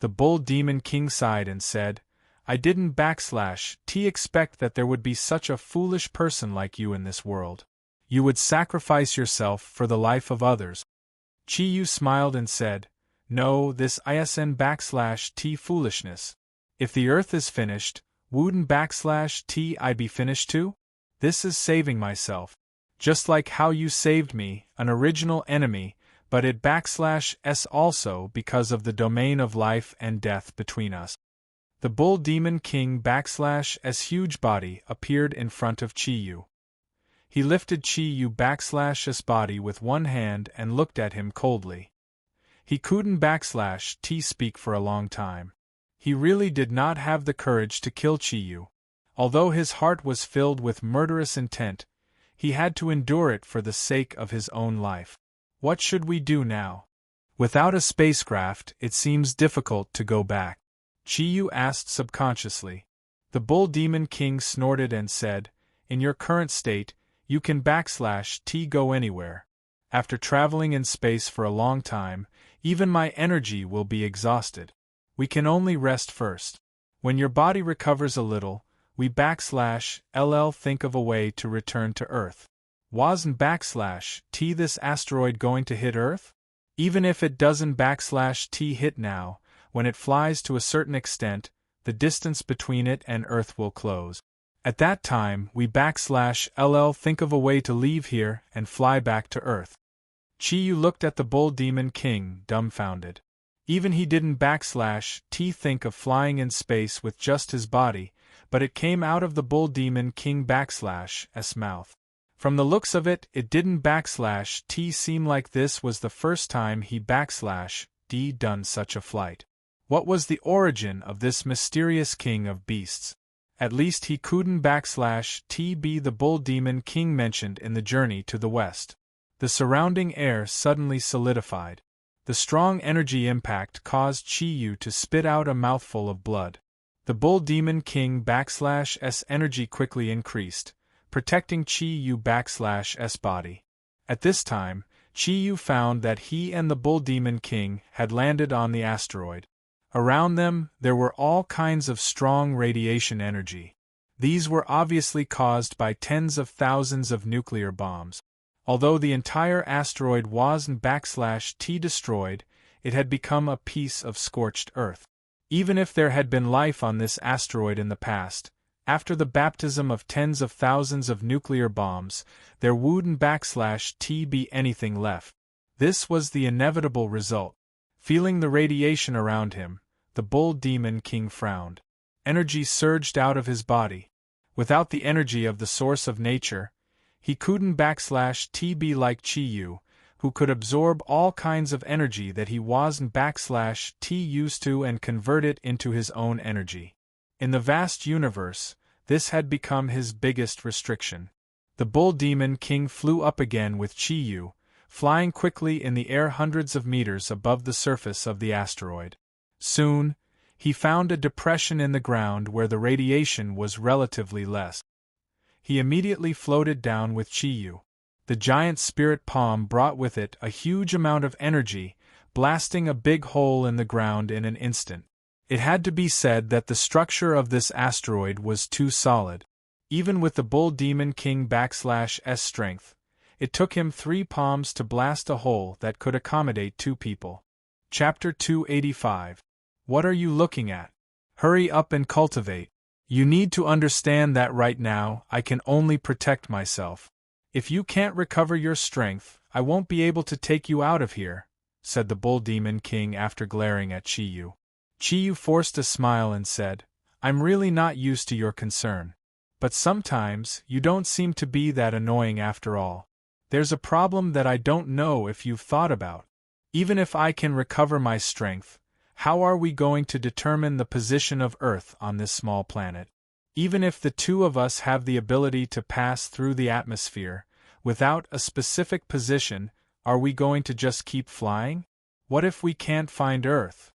A: The Bull Demon King sighed and said, "I didn't expect that there would be such a foolish person like you in this world. You would sacrifice yourself for the life of others." Chiyu smiled and said, "No, this isn /t foolishness. If the Earth is finished, wouldn't /t I be finished too? This is saving myself. Just like how you saved me, an original enemy, but it /s also because of the domain of life and death between us." The Bull Demon King /s huge body appeared in front of Chiyu. He lifted Chiyu /s body with one hand and looked at him coldly. He couldn't /t speak for a long time. He really did not have the courage to kill Chiyu. Although his heart was filled with murderous intent, he had to endure it for the sake of his own life. What should we do now? Without a spacecraft, it seems difficult to go back. Chiyu asked subconsciously. The Bull Demon King snorted and said, "In your current state, you can /t go anywhere. After traveling in space for a long time, even my energy will be exhausted. We can only rest first. When your body recovers a little, we ll think of a way to return to Earth." Wasn't /t this asteroid going to hit Earth? Even if it doesn't /t hit now, when it flies to a certain extent, the distance between it and Earth will close. At that time, we ll think of a way to leave here and fly back to Earth. Chiyu looked at the Bull Demon King, dumbfounded. Even he didn't /t think of flying in space with just his body, but it came out of the Bull Demon King /s mouth. From the looks of it, it didn't /t seem like this was the first time he /d done such a flight. What was the origin of this mysterious king of beasts? At least he couldn't /t be the Bull Demon King mentioned in the journey to the west. The surrounding air suddenly solidified. The strong energy impact caused Chiyu to spit out a mouthful of blood. The Bull Demon King /s energy quickly increased, protecting Chiyu /s body. At this time, Chiyu found that he and the Bull Demon King had landed on the asteroid. Around them, there were all kinds of strong radiation energy. These were obviously caused by tens of thousands of nuclear bombs. Although the entire asteroid wasn't /t destroyed, it had become a piece of scorched earth. Even if there had been life on this asteroid in the past, after the baptism of tens of thousands of nuclear bombs, there wouldn't /t be anything left. This was the inevitable result. Feeling the radiation around him, the Bull Demon King frowned. Energy surged out of his body. Without the energy of the source of nature, he couldn't /t be like Chiyu, who could absorb all kinds of energy that he wasn't /t used to and convert it into his own energy. In the vast universe, this had become his biggest restriction. The Bull Demon King flew up again with Chiyu, flying quickly in the air hundreds of meters above the surface of the asteroid. Soon, he found a depression in the ground where the radiation was relatively less. He immediately floated down with Chiyu. The giant spirit palm brought with it a huge amount of energy, blasting a big hole in the ground in an instant. It had to be said that the structure of this asteroid was too solid. Even with the Bull Demon King /s strength, it took him 3 palms to blast a hole that could accommodate 2 people. Chapter 285. What are you looking at? Hurry up and cultivate. You need to understand that right now I can only protect myself. If you can't recover your strength, I won't be able to take you out of here, said the Bull Demon King after glaring at Chiyu. Chiyu forced a smile and said, I'm really not used to your concern. But sometimes, you don't seem to be that annoying after all. There's a problem that I don't know if you've thought about. Even if I can recover my strength, how are we going to determine the position of Earth on this small planet? Even if the 2 of us have the ability to pass through the atmosphere, without a specific position, are we going to just keep flying? What if we can't find Earth?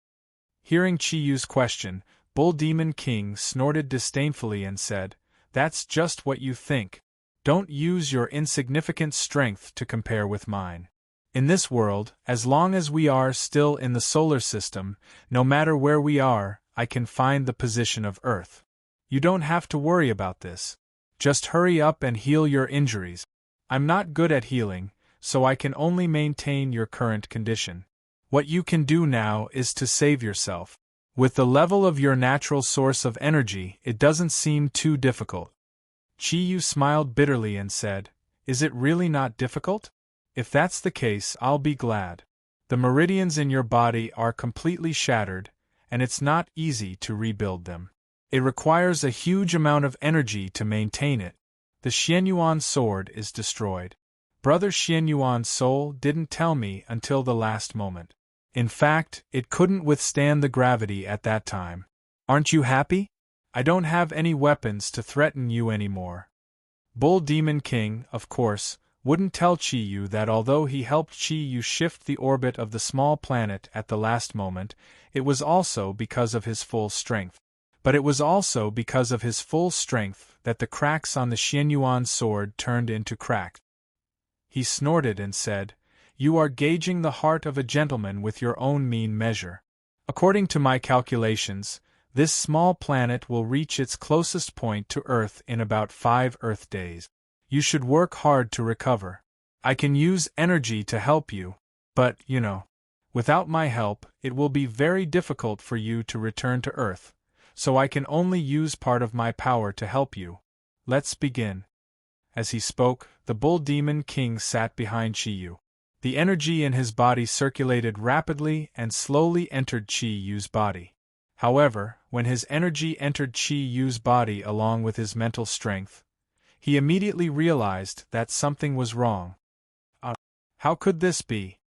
A: Hearing Chiyu's question, Bull Demon King snorted disdainfully and said, That's just what you think. Don't use your insignificant strength to compare with mine. In this world, as long as we are still in the solar system, no matter where we are, I can find the position of Earth. You don't have to worry about this. Just hurry up and heal your injuries. I'm not good at healing, so I can only maintain your current condition. What you can do now is to save yourself. With the level of your natural source of energy, it doesn't seem too difficult. Chi-Yu smiled bitterly and said, "Is it really not difficult? If that's the case, I'll be glad. The meridians in your body are completely shattered, and it's not easy to rebuild them. It requires a huge amount of energy to maintain it. The Xianyuan sword is destroyed. Brother Xianyuan's soul didn't tell me until the last moment. In fact, it couldn't withstand the gravity at that time. Aren't you happy? I don't have any weapons to threaten you anymore." Bull Demon King, of course, wouldn't tell Chi-Yu that although he helped Chi-Yu shift the orbit of the small planet at the last moment, it was also because of his full strength. But it was also because of his full strength that the cracks on the Xianyuan sword turned into cracks. He snorted and said, "You are gauging the heart of a gentleman with your own mean measure. According to my calculations, this small planet will reach its closest point to Earth in about 5 Earth days. You should work hard to recover. I can use energy to help you, but, without my help, it will be very difficult for you to return to Earth, so I can only use part of my power to help you. Let's begin." As he spoke, the Bull Demon King sat behind Chi-Yu. The energy in his body circulated rapidly and slowly entered Chi-Yu's body. However, when his energy entered Chi-Yu's body along with his mental strength, he immediately realized that something was wrong. How could this be?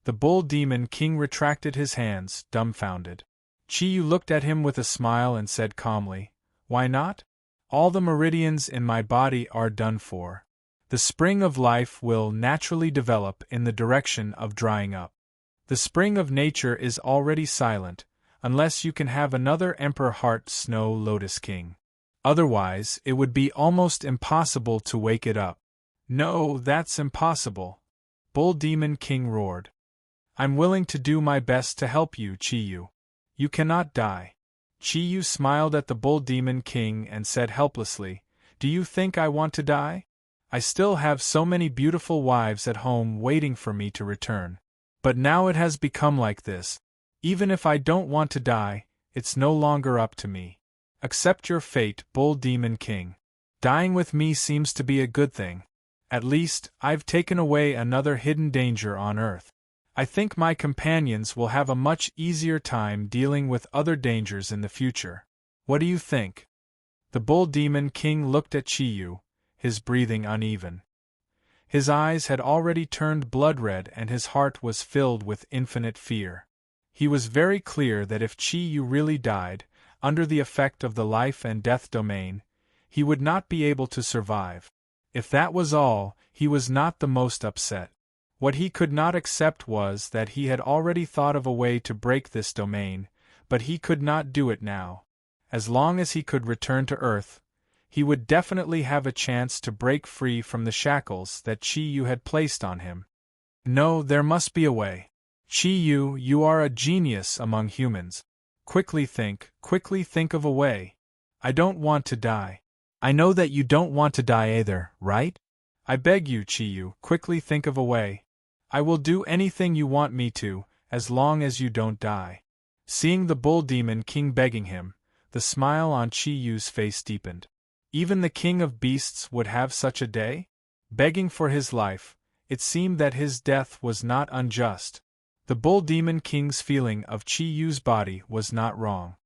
A: The Bull Demon King retracted his hands, dumbfounded. Chi-Yu looked at him with a smile and said calmly, "Why not? All the meridians in my body are done for. The spring of life will naturally develop in the direction of drying up. The spring of nature is already silent, unless you can have another Emperor Heart Snow Lotus King. Otherwise, it would be almost impossible to wake it up." "No, that's impossible," Bull Demon King roared. "I'm willing to do my best to help you, Chi-Yu. You cannot die." Chi-Yu smiled at the Bull Demon King and said helplessly, "Do you think I want to die? I still have so many beautiful wives at home waiting for me to return. But now it has become like this. Even if I don't want to die, it's no longer up to me. Accept your fate, Bull Demon King. Dying with me seems to be a good thing. At least, I've taken away another hidden danger on Earth. I think my companions will have a much easier time dealing with other dangers in the future. What do you think?" The Bull Demon King looked at Chi-Yu, his breathing uneven. His eyes had already turned blood-red and his heart was filled with infinite fear. He was very clear that if Chi-Yu really died, under the effect of the life and death domain, he would not be able to survive. If that was all, he was not the most upset. What he could not accept was that he had already thought of a way to break this domain, but he could not do it now. As long as he could return to Earth, he would definitely have a chance to break free from the shackles that Chi-Yu had placed on him. No, there must be a way. Chi-Yu, you are a genius among humans. Quickly think of a way. I don't want to die. I know that you don't want to die either, right? I beg you, Chi-Yu, quickly think of a way. I will do anything you want me to, as long as you don't die." Seeing the Bull Demon King begging him, the smile on Chi-Yu's face deepened. Even the King of Beasts would have such a day? Begging for his life, it seemed that his death was not unjust. The Bull Demon King's feeling of Chi-Yu's body was not wrong.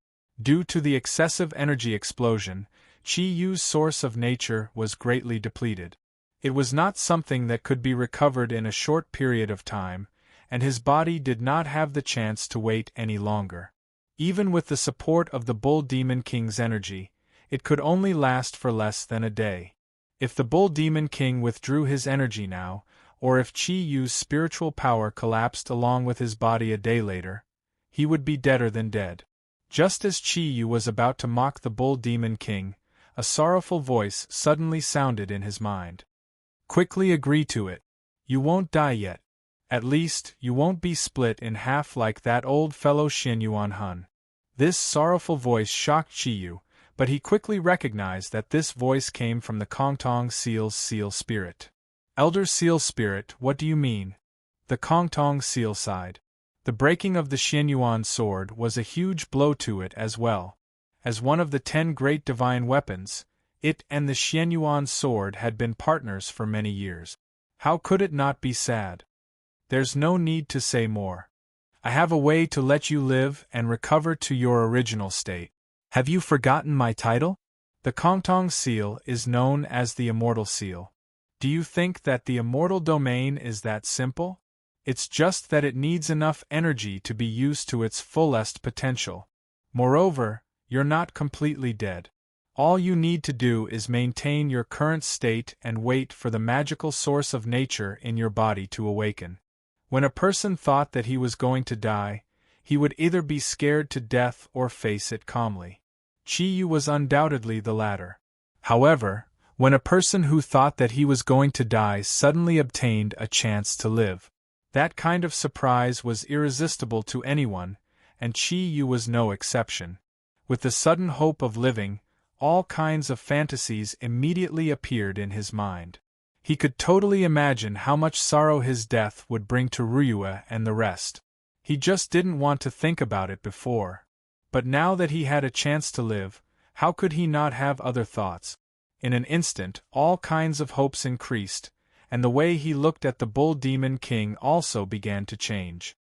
A: Due to the excessive energy explosion, Chi-Yu's source of nature was greatly depleted. It was not something that could be recovered in a short period of time, and his body did not have the chance to wait any longer. Even with the support of the Bull Demon King's energy, it could only last for less than a day. If the Bull Demon King withdrew his energy now, or if Chi-Yu's spiritual power collapsed along with his body a day later, he would be deader than dead. Just as Chi-Yu was about to mock the Bull Demon King, a sorrowful voice suddenly sounded in his mind. Quickly agree to it. You won't die yet. At least, you won't be split in half like that old fellow Xin Yuan Hun. This sorrowful voice shocked Qiyu, but he quickly recognized that this voice came from the Kongtong Seal's seal spirit. Elder Seal Spirit, what do you mean? The Kongtong Seal sighed. The breaking of the Xin Yuan sword was a huge blow to it as well. As one of the 10 great divine weapons, it and the Xin Yuan sword had been partners for many years. How could it not be sad? There's no need to say more. I have a way to let you live and recover to your original state. Have you forgotten my title? The Kongtong Seal is known as the Immortal Seal. Do you think that the immortal domain is that simple? It's just that it needs enough energy to be used to its fullest potential. Moreover, you're not completely dead. All you need to do is maintain your current state and wait for the magical source of nature in your body to awaken. When a person thought that he was going to die, he would either be scared to death or face it calmly. Qiyu was undoubtedly the latter. However, when a person who thought that he was going to die suddenly obtained a chance to live, that kind of surprise was irresistible to anyone, and Qiyu was no exception. With the sudden hope of living, all kinds of fantasies immediately appeared in his mind. He could totally imagine how much sorrow his death would bring to Ryue and the rest. He just didn't want to think about it before. But now that he had a chance to live, how could he not have other thoughts? In an instant, all kinds of hopes increased, and the way he looked at the Bull Demon King also began to change.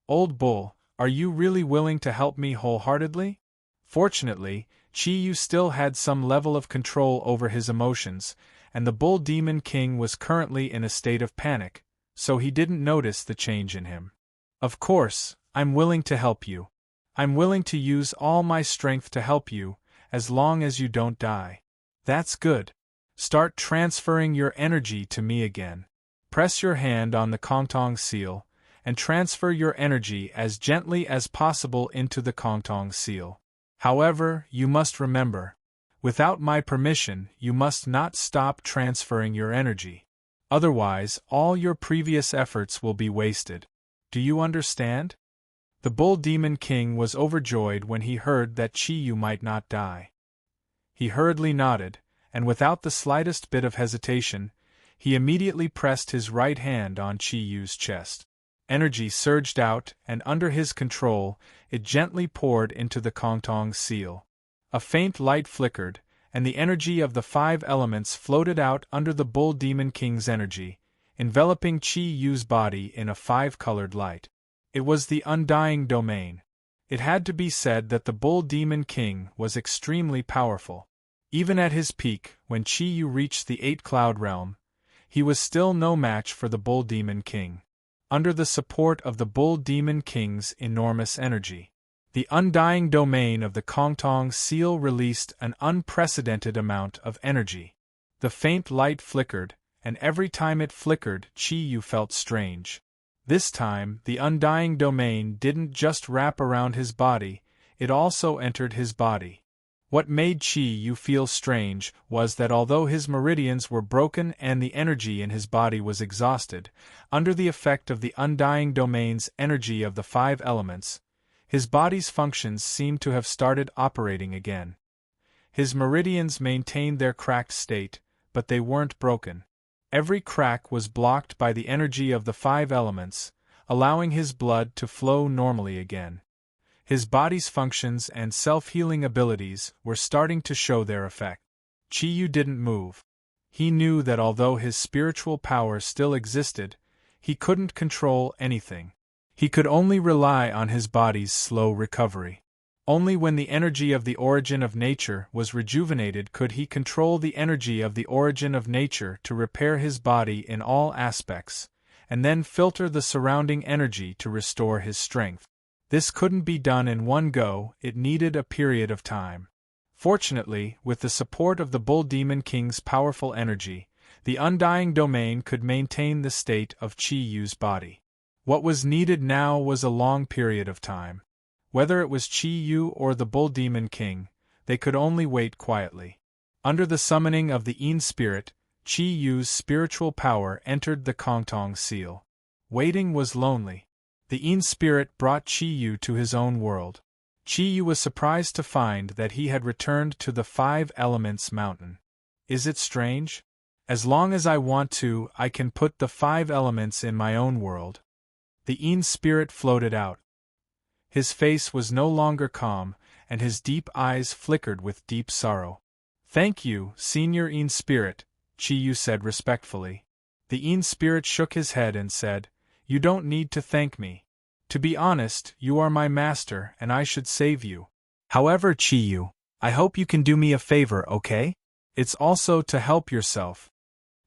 A: Old Bull, are you really willing to help me wholeheartedly? Fortunately, Qiyu still had some level of control over his emotions, and the Bull Demon King was currently in a state of panic, so he didn't notice the change in him. Of course, I'm willing to help you. I'm willing to use all my strength to help you, as long as you don't die. That's good. Start transferring your energy to me again. Press your hand on the Kongtong Seal, and transfer your energy as gently as possible into the Kongtong Seal. However, you must remember, without my permission, you must not stop transferring your energy. Otherwise, all your previous efforts will be wasted. Do you understand? The Bull Demon King was overjoyed when he heard that Qiyu might not die. He hurriedly nodded, and without the slightest bit of hesitation, he immediately pressed his right hand on Qiyu's chest. Energy surged out, and under his control, it gently poured into the Kongtong Seal. A faint light flickered, and the energy of the 5 elements floated out under the Bull Demon King's energy, enveloping Qiyu's body in a 5-colored light. It was the undying domain. It had to be said that the Bull Demon King was extremely powerful. Even at his peak, when Qiyu reached the 8-cloud realm, he was still no match for the Bull Demon King. Under the support of the Bull Demon King's enormous energy, the undying domain of the Kongtong Seal released an unprecedented amount of energy. The faint light flickered, and every time it flickered, Qiyu felt strange. This time, the undying domain didn't just wrap around his body, it also entered his body. What made Qiyu feel strange was that although his meridians were broken and the energy in his body was exhausted, under the effect of the undying domain's energy of the 5 elements, his body's functions seemed to have started operating again. His meridians maintained their cracked state, but they weren't broken. Every crack was blocked by the energy of the 5 elements, allowing his blood to flow normally again. His body's functions and self-healing abilities were starting to show their effect. Qiyu didn't move. He knew that although his spiritual power still existed, he couldn't control anything. He could only rely on his body's slow recovery. Only when the energy of the origin of nature was rejuvenated could he control the energy of the origin of nature to repair his body in all aspects, and then filter the surrounding energy to restore his strength. This couldn't be done in one go, it needed a period of time. Fortunately, with the support of the Bull Demon King's powerful energy, the undying domain could maintain the state of Qiyu's body. What was needed now was a long period of time. Whether it was Qiyu or the Bull Demon King, they could only wait quietly. Under the summoning of the Yin spirit, Chi Yu's spiritual power entered the Kongtong seal. Waiting was lonely. The Yin spirit brought Chi Yu to his own world. Chi Yu was surprised to find that he had returned to the Five Elements mountain. Is it strange? As long as I want to, I can put the 5 elements in my own world. The Yin spirit floated out. His face was no longer calm, and his deep eyes flickered with deep sorrow. Thank you, Senior Yin spirit, Chi Yu said respectfully. The Yin spirit shook his head and said, You don't need to thank me. To be honest, you are my master and I should save you. However, Chi Yu, I hope you can do me a favor, okay? It's also to help yourself.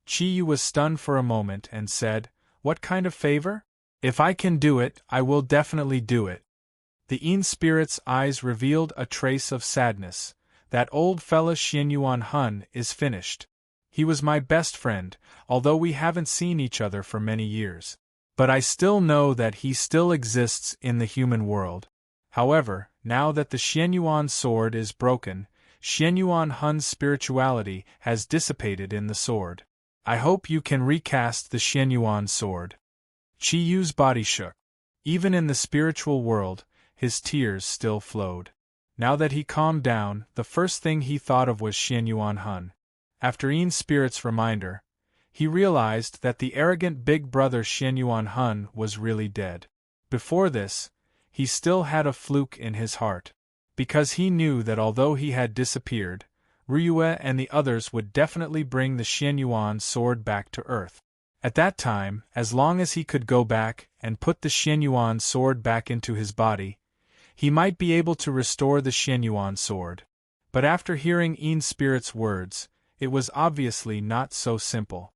A: Chi Yu was stunned for a moment and said, What kind of favor? If I can do it, I will definitely do it. The Yin spirit's eyes revealed a trace of sadness. That old fella Xianyuan Hun is finished. He was my best friend, although we haven't seen each other for many years. But I still know that he still exists in the human world. However, now that the Xianyuan sword is broken, Xianyuan Hun's spirituality has dissipated in the sword. I hope you can recast the Xianyuan sword. Chi Yu's body shook. Even in the spiritual world, his tears still flowed. Now that he calmed down, the first thing he thought of was Xianyuan Hun. After Yin Spirit's reminder, he realized that the arrogant big brother Xianyuan Hun was really dead. Before this, he still had a fluke in his heart. Because he knew that although he had disappeared, Ryue and the others would definitely bring the Xianyuan sword back to Earth. At that time, as long as he could go back and put the Xianyuan sword back into his body, he might be able to restore the Xianyuan sword. But after hearing Yin Spirit's words, it was obviously not so simple.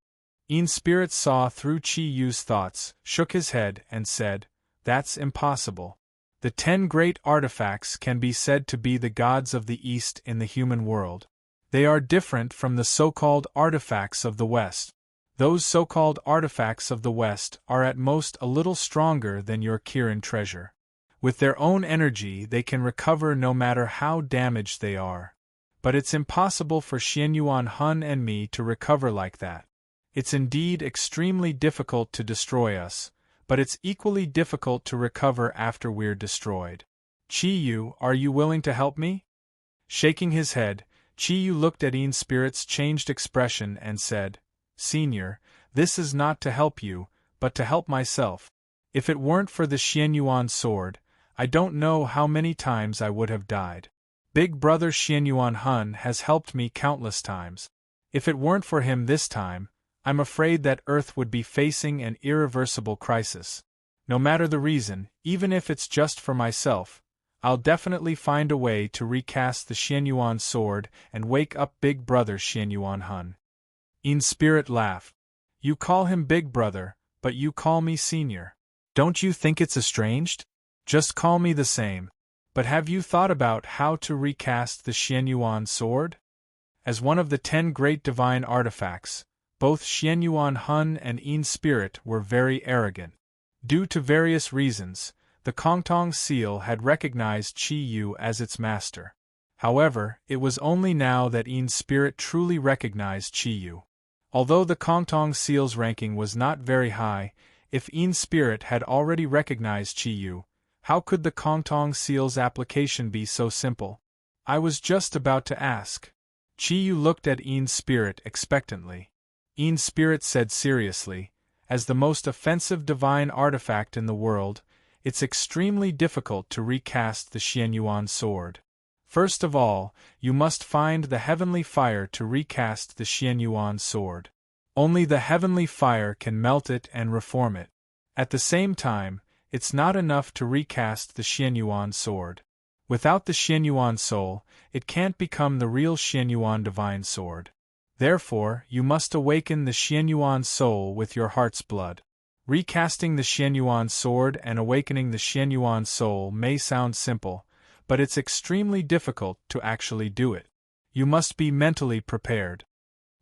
A: Yin Spirit saw through Chi Yu's thoughts, shook his head, and said, That's impossible. The 10 great artifacts can be said to be the gods of the East in the human world. They are different from the so-called artifacts of the West. Those so-called artifacts of the West are at most a little stronger than your Kirin treasure. With their own energy they can recover no matter how damaged they are. But it's impossible for Xianyuan Hun and me to recover like that. It's indeed extremely difficult to destroy us, but it's equally difficult to recover after we're destroyed. Chi Yu, are you willing to help me? Shaking his head, Chi Yu looked at Yin Spirit's changed expression and said, Senior, this is not to help you, but to help myself. If it weren't for the Xianyuan sword, I don't know how many times I would have died. Big brother Xianyuan Hun has helped me countless times. If it weren't for him this time, I'm afraid that Earth would be facing an irreversible crisis. No matter the reason, even if it's just for myself, I'll definitely find a way to recast the Xianyuan sword and wake up Big Brother Xianyuan Hun. Yin Spirit laughed. You call him Big Brother, but you call me Senior. Don't you think it's estranged? Just call me the same. But have you thought about how to recast the Xianyuan sword? As one of the 10 great divine artifacts, both Xianyuan Hun and Yin Spirit were very arrogant. Due to various reasons, the Kongtong seal had recognized Chi Yu as its master. However, it was only now that Yin Spirit truly recognized Chi Yu. Although the Kongtong seal's ranking was not very high, if Yin Spirit had already recognized Chi Yu, how could the Kongtong seal's application be so simple? I was just about to ask. Chi Yu looked at Yin Spirit expectantly. Yin Spirit said seriously, as the most offensive divine artifact in the world, it's extremely difficult to recast the Xianyuan sword. First of all, you must find the heavenly fire to recast the Xianyuan sword. Only the heavenly fire can melt it and reform it. At the same time, it's not enough to recast the Xianyuan sword. Without the Xianyuan soul, it can't become the real Xianyuan divine sword. Therefore, you must awaken the Xianyuan soul with your heart's blood. Recasting the Xianyuan sword and awakening the Xianyuan soul may sound simple, but it's extremely difficult to actually do it. You must be mentally prepared.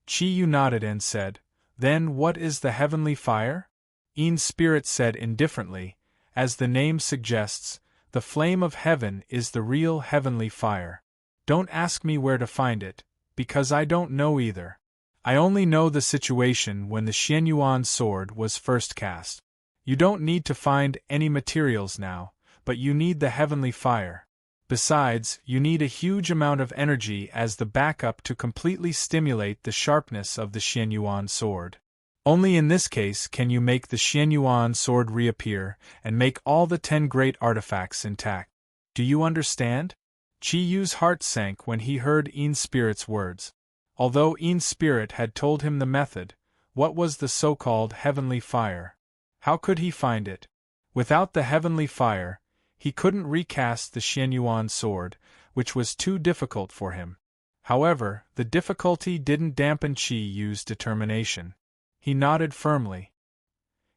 A: Chi Yu nodded and said, Then what is the heavenly fire? Yin Spirit said indifferently, as the name suggests, the flame of heaven is the real heavenly fire. Don't ask me where to find it, because I don't know either. I only know the situation when the Xianyuan sword was first cast. You don't need to find any materials now, but you need the heavenly fire. Besides, you need a huge amount of energy as the backup to completely stimulate the sharpness of the Xianyuan sword. Only in this case can you make the Xianyuan sword reappear and make all the 10 great artifacts intact. Do you understand? Chi Yu's heart sank when he heard Yin Spirit's words. Although Yin Spirit had told him the method, what was the so-called heavenly fire? How could he find it? Without the heavenly fire, he couldn't recast the Xianyuan sword, which was too difficult for him. However, the difficulty didn't dampen Chi Yu's determination. He nodded firmly.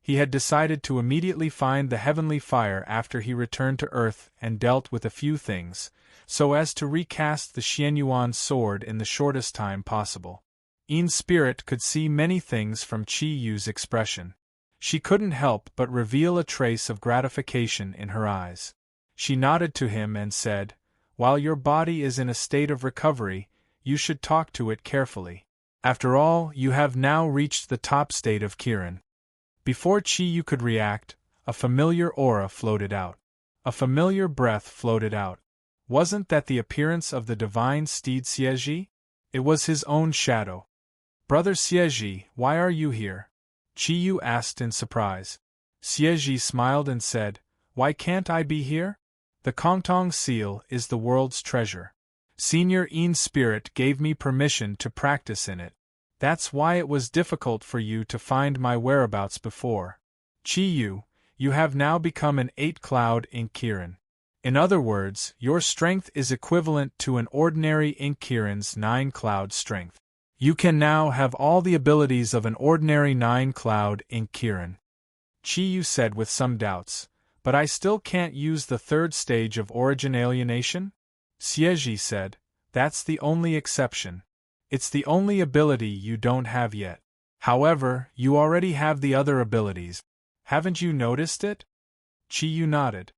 A: He had decided to immediately find the heavenly fire after he returned to Earth and dealt with a few things, so as to recast the Xianyuan sword in the shortest time possible. Yin Spirit could see many things from Chi Yu's expression. She couldn't help but reveal a trace of gratification in her eyes. She nodded to him and said, "While your body is in a state of recovery, you should talk to it carefully. After all, you have now reached the top state of Kirin." Before Chi Yu could react, a familiar aura floated out. A familiar breath floated out. Wasn't that the appearance of the divine steed Xieji? It was his own shadow. "Brother Xieji, why are you here?" Chi Yu asked in surprise. Xieji smiled and said, "Why can't I be here? The Kongtong seal is the world's treasure. Senior Yin Spirit gave me permission to practice in it. That's why it was difficult for you to find my whereabouts before. Chi Yu, you have now become an 8-cloud Ink Kirin. In other words, your strength is equivalent to an ordinary Ink Kirin's 9-cloud strength. You can now have all the abilities of an ordinary 9-cloud Ink Kirin." Chi Yu said with some doubts, "But I still can't use the 3rd stage of origin alienation?" Xieji said, "That's the only exception. It's the only ability you don't have yet. However, you already have the other abilities. Haven't you noticed it?" Chi Yu nodded.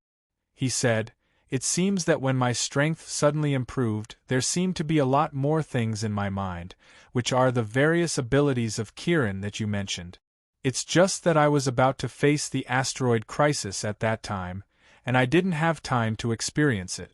A: He said, "It seems that when my strength suddenly improved, there seemed to be a lot more things in my mind, which are the various abilities of Kirin that you mentioned. It's just that I was about to face the asteroid crisis at that time, and I didn't have time to experience it."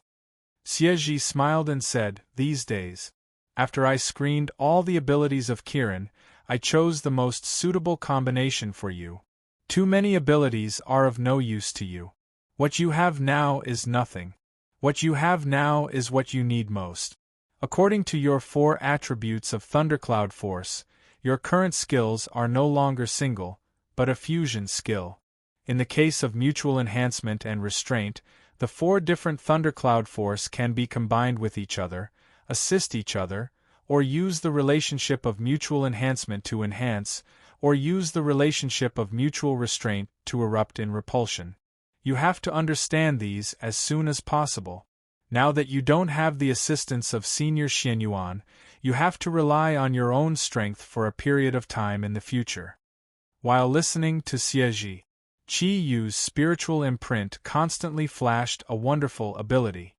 A: Xieji smiled and said, "These days, after I screened all the abilities of Kirin, I chose the most suitable combination for you. Too many abilities are of no use to you. What you have now is nothing. What you have now is what you need most. According to your 4 attributes of Thundercloud Force, your current skills are no longer single, but a fusion skill. In the case of mutual enhancement and restraint, the 4 different Thundercloud Force can be combined with each other, assist each other, or use the relationship of mutual enhancement to enhance, or use the relationship of mutual restraint to erupt in repulsion. You have to understand these as soon as possible. Now that you don't have the assistance of Senior Xianyuan, you have to rely on your own strength for a period of time in the future." While listening to Xieji, Chi Yu's spiritual imprint constantly flashed a wonderful ability.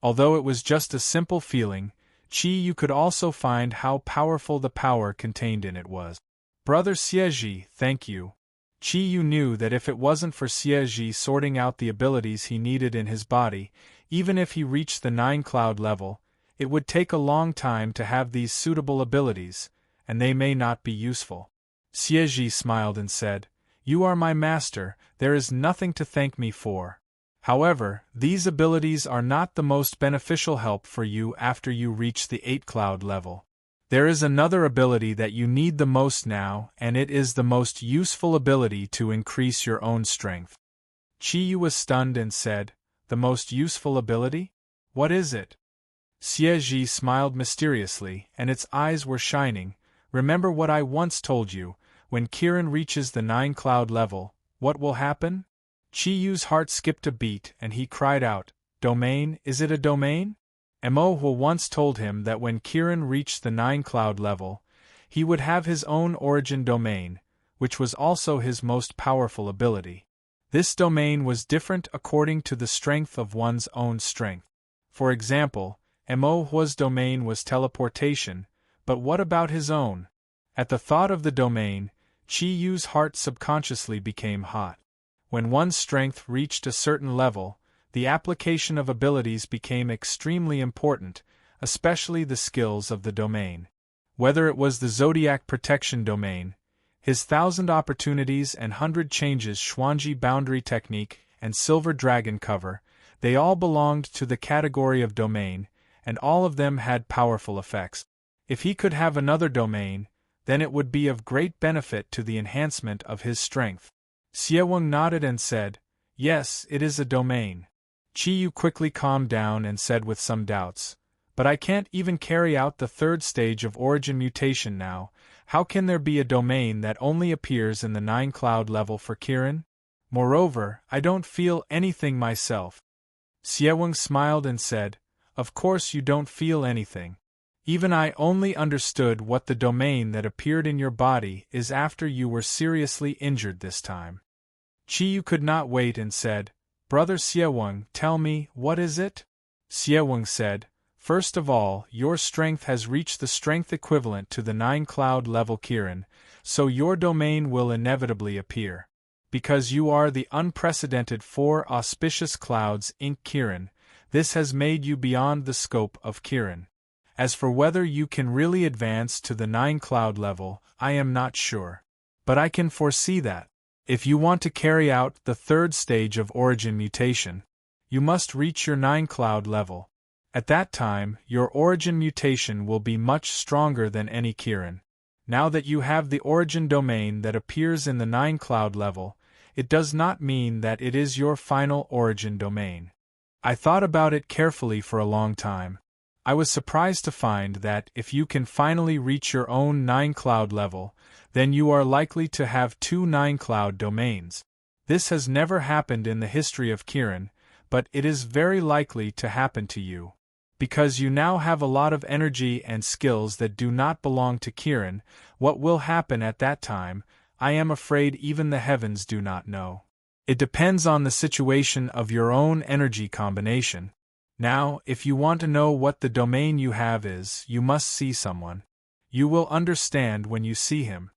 A: Although it was just a simple feeling, Chi Yu could also find how powerful the power contained in it was. "Brother Xieji, thank you." Chi Yu knew that if it wasn't for Xieji sorting out the abilities he needed in his body, even if he reached the 9-cloud level, it would take a long time to have these suitable abilities, and they may not be useful. Xieji smiled and said, "You are my master, there is nothing to thank me for. However, these abilities are not the most beneficial help for you after you reach the 8-cloud level. There is another ability that you need the most now, and it is the most useful ability to increase your own strength." Chi Yu was stunned and said, "The most useful ability? What is it?" Xieji smiled mysteriously, and its eyes were shining. "Remember what I once told you, when Kirin reaches the 9-cloud level, what will happen?" Chi Yu's heart skipped a beat and he cried out, "Domain, is it a domain?" Mo once told him that when Kirin reached the 9-cloud level, he would have his own origin domain, which was also his most powerful ability. This domain was different according to the strength of one's own strength. For example, Mo's domain was teleportation, But what about his own? At the thought of the domain, Chi Yu's heart subconsciously became hot. When one's strength reached a certain level, the application of abilities became extremely important, especially the skills of the domain. Whether it was the Zodiac protection domain, his 1,000 opportunities and 100 changes Xuanji boundary technique, and silver dragon cover, they all belonged to the category of domain, and all of them had powerful effects. If he could have another domain, then it would be of great benefit to the enhancement of his strength. Xieweng nodded and said, "Yes, it is a domain." Chi Yu quickly calmed down and said with some doubts, "But I can't even carry out the third stage of origin mutation now. How can there be a domain that only appears in the 9-cloud level for Kirin? Moreover, I don't feel anything myself." Xieweng smiled and said, "Of course you don't feel anything. Even I only understood what the domain that appeared in your body is after you were seriously injured this time." Chi Yu could not wait and said, "Brother Xieweng, tell me, what is it?" Xieweng said, "First of all, your strength has reached the strength equivalent to the 9-cloud level Kirin, so your domain will inevitably appear. Because you are the unprecedented 4 auspicious clouds ink Kirin, this has made you beyond the scope of Kirin. As for whether you can really advance to the 9-cloud level, I am not sure. But I can foresee that. If you want to carry out the third stage of origin mutation, you must reach your 9-cloud level. At that time, your origin mutation will be much stronger than any Kirin. Now that you have the origin domain that appears in the 9-cloud level, it does not mean that it is your final origin domain." I thought about it carefully for a long time. I was surprised to find that if you can finally reach your own 9-cloud level, then you are likely to have 2 9-cloud domains. This has never happened in the history of Kirin, but it is very likely to happen to you. Because you now have a lot of energy and skills that do not belong to Kirin, what will happen at that time, I am afraid even the heavens do not know. It depends on the situation of your own energy combination. Now, if you want to know what the domain you have is, you must see someone. You will understand when you see him.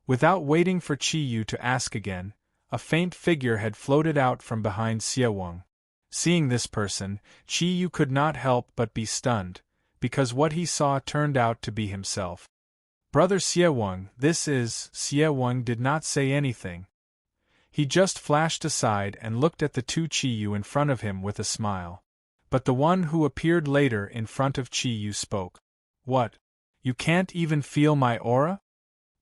A: Without waiting for Chi Yu to ask again, a faint figure had floated out from behind Xieweng. Seeing this person, Chi Yu could not help but be stunned, because what he saw turned out to be himself. "Brother Xieweng, this is..." Xieweng did not say anything. He just flashed aside and looked at the 2 Chi Yu in front of him with a smile. But the one who appeared later in front of Chi Yu spoke. "What? You can't even feel my aura?"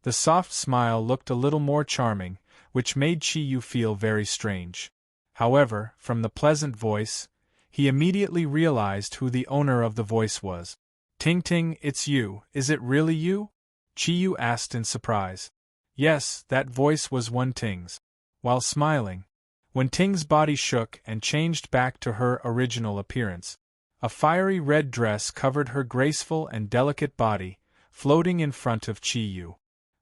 A: The soft smile looked a little more charming, which made Chi Yu feel very strange. However, from the pleasant voice, he immediately realized who the owner of the voice was. "Ting Ting, it's you, is it really you?" Chi Yu asked in surprise. Yes, that voice was Wen Ting's. While smiling, Wen Ting's body shook and changed back to her original appearance. A fiery red dress covered her graceful and delicate body, floating in front of Chi Yu.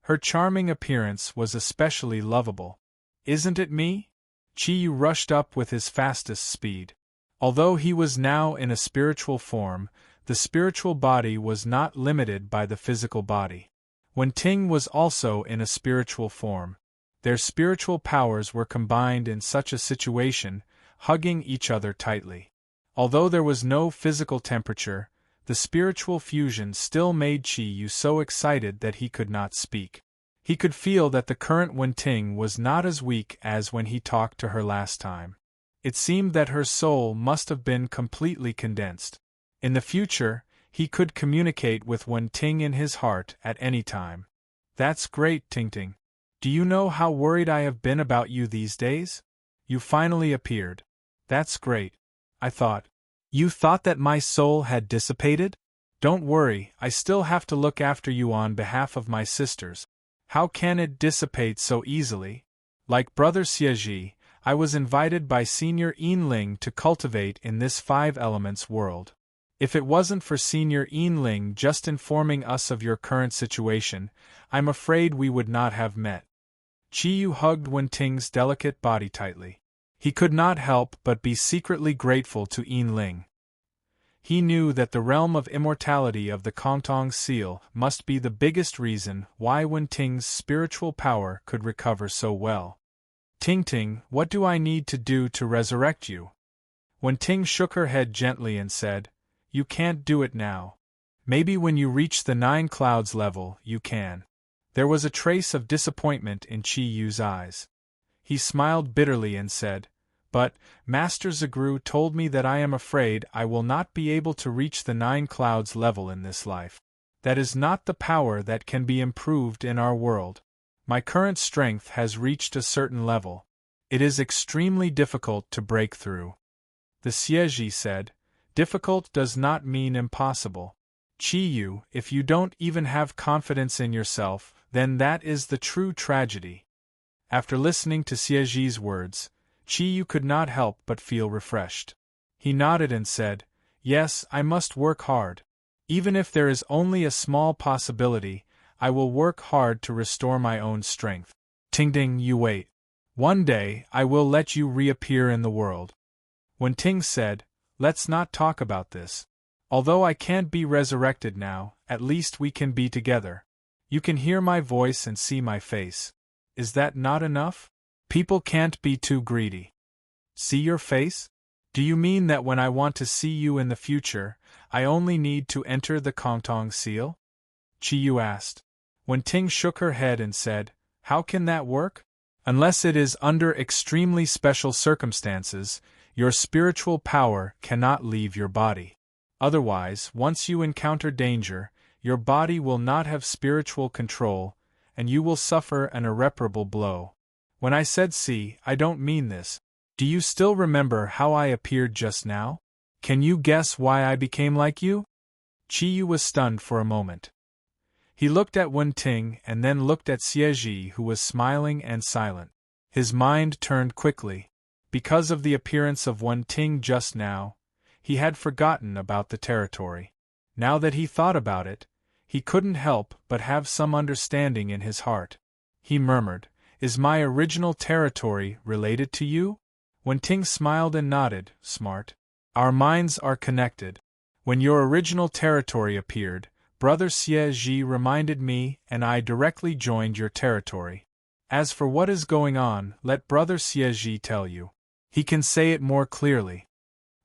A: Her charming appearance was especially lovable. "Isn't it me?" Chi Yu rushed up with his fastest speed. Although he was now in a spiritual form, the spiritual body was not limited by the physical body. Wen Ting was also in a spiritual form. Their spiritual powers were combined in such a situation, hugging each other tightly. Although there was no physical temperature, the spiritual fusion still made Chi Yu so excited that he could not speak. He could feel that the current Wen Ting was not as weak as when he talked to her last time. It seemed that her soul must have been completely condensed. In the future, he could communicate with Wen Ting in his heart at any time. "That's great, Ting Ting. Do you know how worried I have been about you these days? You finally appeared. That's great. I thought. You thought that my soul had dissipated? Don't worry, I still have to look after you on behalf of my sisters. How can it dissipate so easily? Like Brother Xieji, I was invited by Senior Yinling to cultivate in this 5 elements world. If it wasn't for Senior Yinling just informing us of your current situation, I'm afraid we would not have met." Chi Yu hugged Wen Ting's delicate body tightly. He could not help but be secretly grateful to Yinling. He knew that the realm of immortality of the Kongtong seal must be the biggest reason why Wen Ting's spiritual power could recover so well. Ting Ting, what do I need to do to resurrect you? Wen Ting shook her head gently and said, You can't do it now. Maybe when you reach the 9 clouds level, you can. There was a trace of disappointment in Qi Yu's eyes. He smiled bitterly and said, But, Master Zagru told me that I am afraid I will not be able to reach the 9 clouds level in this life. That is not the power that can be improved in our world. My current strength has reached a certain level. It is extremely difficult to break through. The Xieji said, Difficult does not mean impossible. Qi Yu, if you don't even have confidence in yourself, then that is the true tragedy. After listening to Xieji's words, Qi Yu could not help but feel refreshed. He nodded and said, Yes, I must work hard. Even if there is only a small possibility, I will work hard to restore my own strength. Ting Ting, you wait. One day, I will let you reappear in the world. Wen Ting said, Let's not talk about this. Although I can't be resurrected now, at least we can be together. You can hear my voice and see my face. Is that not enough? People can't be too greedy. See your face? Do you mean that when I want to see you in the future, I only need to enter the Kongtong seal? Qi Yu asked. Wen Ting shook her head and said, How can that work? Unless it is under extremely special circumstances, your spiritual power cannot leave your body. Otherwise, once you encounter danger, your body will not have spiritual control, and you will suffer an irreparable blow. When I said see, I don't mean this. Do you still remember how I appeared just now? Can you guess why I became like you? Qi Yu was stunned for a moment. He looked at Wen Ting and then looked at Xieji, who was smiling and silent. His mind turned quickly. Because of the appearance of Wen Ting just now, he had forgotten about the territory. Now that he thought about it, he couldn't help but have some understanding in his heart. He murmured, Is my original territory related to you? Wen Ting smiled and nodded, smart. Our minds are connected. When your original territory appeared, Brother Xie reminded me and I directly joined your territory. As for what is going on, let Brother Xie tell you. He can say it more clearly.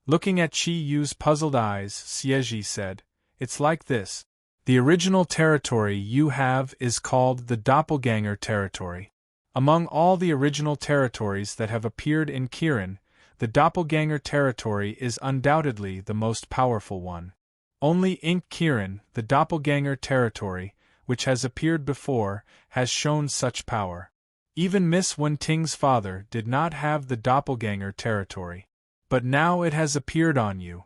A: Looking at Qi Yu's puzzled eyes, Xie said, It's like this. The original territory you have is called the Doppelganger territory. Among all the original territories that have appeared in Kirin, the Doppelganger territory is undoubtedly the most powerful one. Only in Kirin, the Doppelganger territory, which has appeared before, has shown such power. Even Miss Wen Ting's father did not have the Doppelganger territory. But now it has appeared on you.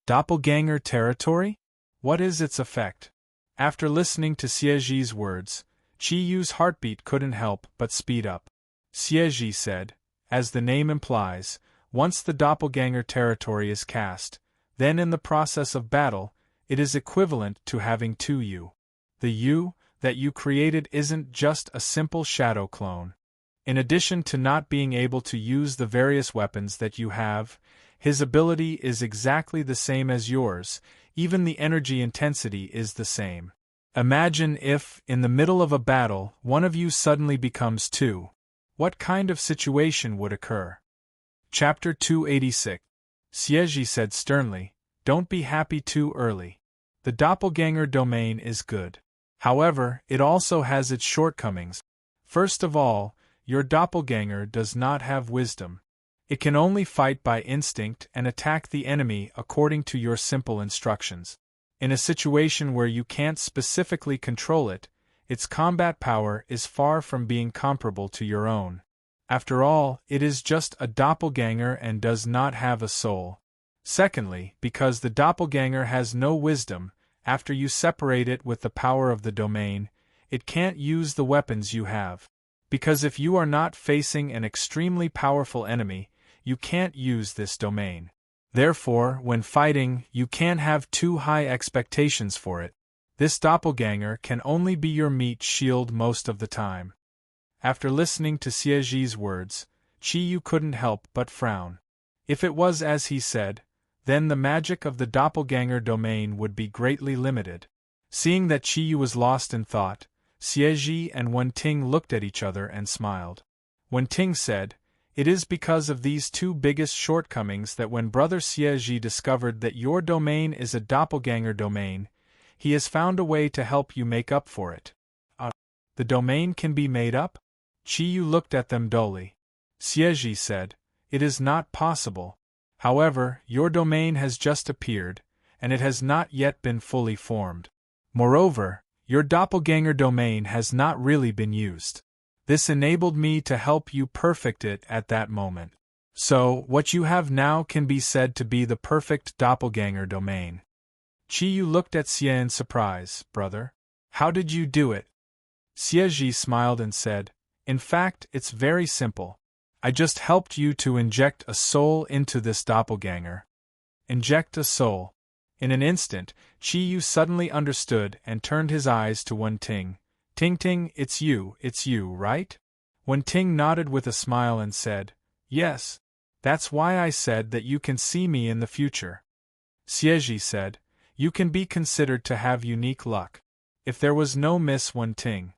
A: Doppelganger territory? What is its effect? After listening to Xieji's words, Qi Yu's heartbeat couldn't help but speed up. Xieji said, As the name implies, once the Doppelganger territory is cast, then in the process of battle, it is equivalent to having 2 you. The you that you created isn't just a simple shadow clone. In addition to not being able to use the various weapons that you have, his ability is exactly the same as yours, even the energy intensity is the same. Imagine if, in the middle of a battle, one of you suddenly becomes 2. What kind of situation would occur? Chapter 286. Xieji said sternly, Don't be happy too early. The doppelganger domain is good. However, it also has its shortcomings. First of all, your doppelganger does not have wisdom. It can only fight by instinct and attack the enemy according to your simple instructions. In a situation where you can't specifically control it, its combat power is far from being comparable to your own. After all, it is just a doppelganger and does not have a soul. Secondly, because the doppelganger has no wisdom, after you separate it with the power of the domain, it can't use the weapons you have. Because if you are not facing an extremely powerful enemy, you can't use this domain. Therefore, when fighting, you can't have too high expectations for it. This doppelganger can only be your meat shield most of the time. After listening to Xieji's words, Qi Yu couldn't help but frown. If it was as he said, then the magic of the doppelganger domain would be greatly limited. Seeing that Qiyu was lost in thought, Xieji and Wenting looked at each other and smiled. Wenting said, "It is because of these two biggest shortcomings that when Brother Xieji discovered that your domain is a doppelganger domain, he has found a way to help you make up for it." The domain can be made up? Qiyu looked at them dully. Xieji said, "It is not possible. However, your domain has just appeared, and it has not yet been fully formed. Moreover, your doppelganger domain has not really been used. This enabled me to help you perfect it at that moment. So, what you have now can be said to be the perfect doppelganger domain." Qiyu looked at Xie in surprise. "Brother, how did you do it?" Xieji smiled and said, "In fact, it's very simple. I just helped you to inject a soul into this doppelganger." Inject a soul. In an instant, Qiyu suddenly understood and turned his eyes to Wenting. "Ting, it's you, right?" Wenting nodded with a smile and said, "Yes. That's why I said that you can see me in the future." Xieji said, "You can be considered to have unique luck. If there was no Miss Wenting.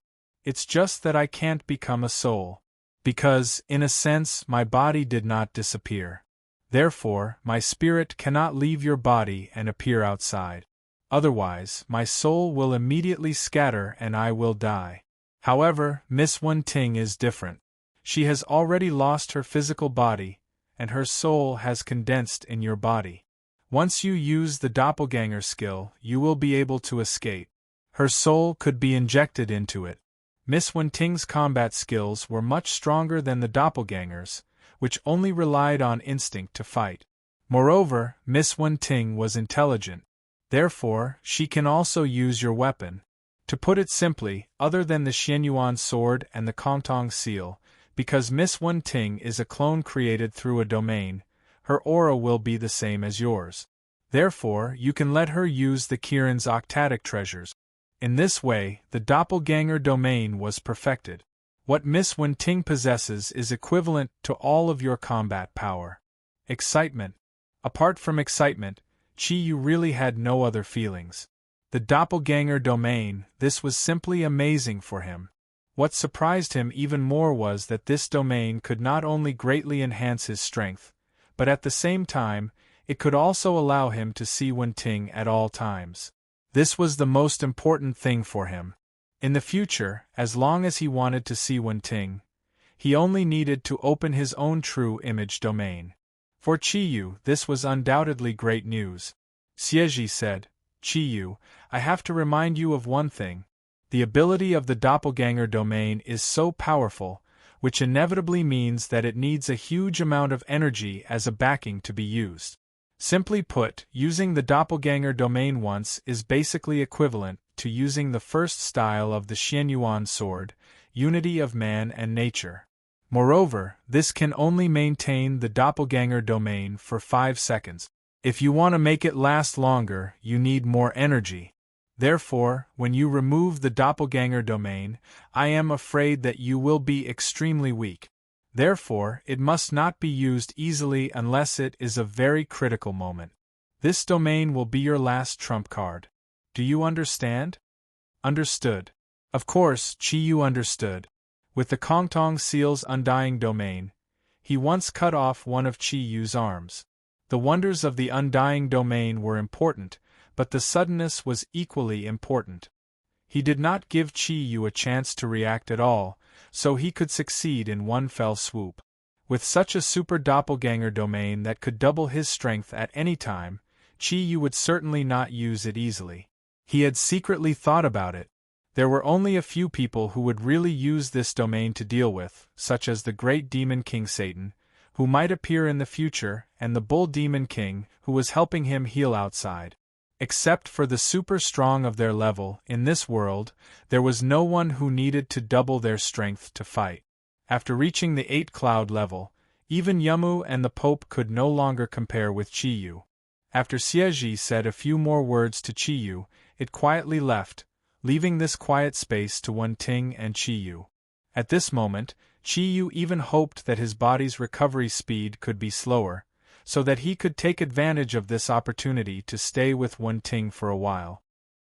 A: It's just that I can't become a soul. Because, in a sense, my body did not disappear. Therefore, my spirit cannot leave your body and appear outside. Otherwise, my soul will immediately scatter and I will die. However, Miss Wenting is different. She has already lost her physical body, and her soul has condensed in your body. Once you use the doppelganger skill, you will be able to escape. Her soul could be injected into it." Miss Wenting's combat skills were much stronger than the doppelgangers, which only relied on instinct to fight. Moreover, Miss Wenting was intelligent. Therefore, she can also use your weapon. To put it simply, other than the Xianyuan sword and the Kongtong seal, because Miss Wenting is a clone created through a domain, her aura will be the same as yours. Therefore, you can let her use the Kirin's octatic treasures. In this way, the doppelganger domain was perfected. What Miss Wenting possesses is equivalent to all of your combat power. Excitement. Apart from excitement, Qiyu really had no other feelings. The doppelganger domain, this was simply amazing for him. What surprised him even more was that this domain could not only greatly enhance his strength, but at the same time, it could also allow him to see Wenting at all times. This was the most important thing for him. In the future, as long as he wanted to see Wenting, he only needed to open his own true image domain. For Qiyu, this was undoubtedly great news. Xieji said, "Qiyu, I have to remind you of one thing. The ability of the doppelganger domain is so powerful, which inevitably means that it needs a huge amount of energy as a backing to be used. Simply put, using the doppelganger domain once is basically equivalent to using the first style of the Xianyuan sword, unity of man and nature. Moreover, this can only maintain the doppelganger domain for 5 seconds. If you want to make it last longer, you need more energy. Therefore, when you remove the doppelganger domain, I am afraid that you will be extremely weak. Therefore, it must not be used easily unless it is a very critical moment. This domain will be your last trump card. Do you understand?" Understood. Of course, Qiyu understood. With the Kongtong seal's undying domain, he once cut off one of Qiyu's arms. The wonders of the undying domain were important, but the suddenness was equally important. He did not give Qiyu a chance to react at all, so he could succeed in one fell swoop. With such a super doppelganger domain that could double his strength at any time, Qiyu would certainly not use it easily. He had secretly thought about it. There were only a few people who would really use this domain to deal with, such as the great demon king Satan, who might appear in the future, and the bull demon king, who was helping him heal outside. Except for the super strong of their level, in this world, there was no one who needed to double their strength to fight. After reaching the 8 cloud level, even Yamu and the Pope could no longer compare with Qiyu. After Xieji said a few more words to Qiyu, it quietly left, leaving this quiet space to Wenting and Qiyu. At this moment, Qiyu even hoped that his body's recovery speed could be slower, so that he could take advantage of this opportunity to stay with Wen Ting for a while.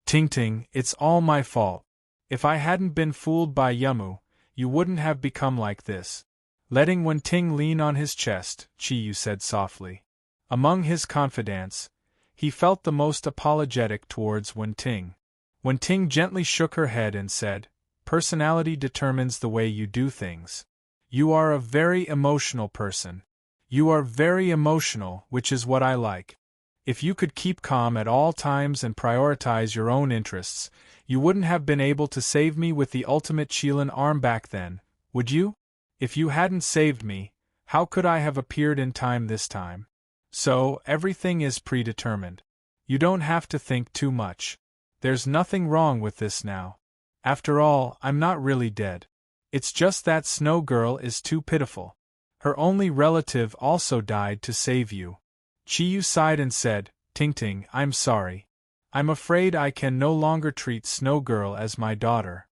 A: Ting Ting, it's all my fault. If I hadn't been fooled by Yamu, you wouldn't have become like this. Letting Wen Ting lean on his chest, Chi Yu said softly. Among his confidants, he felt the most apologetic towards Wen Ting. Wen Ting gently shook her head and said, "Personality determines the way you do things. You are a very emotional person. You are very emotional, which is what I like. If you could keep calm at all times and prioritize your own interests, you wouldn't have been able to save me with the ultimate Qilin arm back then, would you? If you hadn't saved me, how could I have appeared in time this time? So, everything is predetermined. You don't have to think too much. There's nothing wrong with this now. After all, I'm not really dead. It's just that Snow Girl is too pitiful. Her only relative also died to save you." Chi Yu sighed and said, "Ting Ting, I'm sorry. I'm afraid I can no longer treat Snow Girl as my daughter."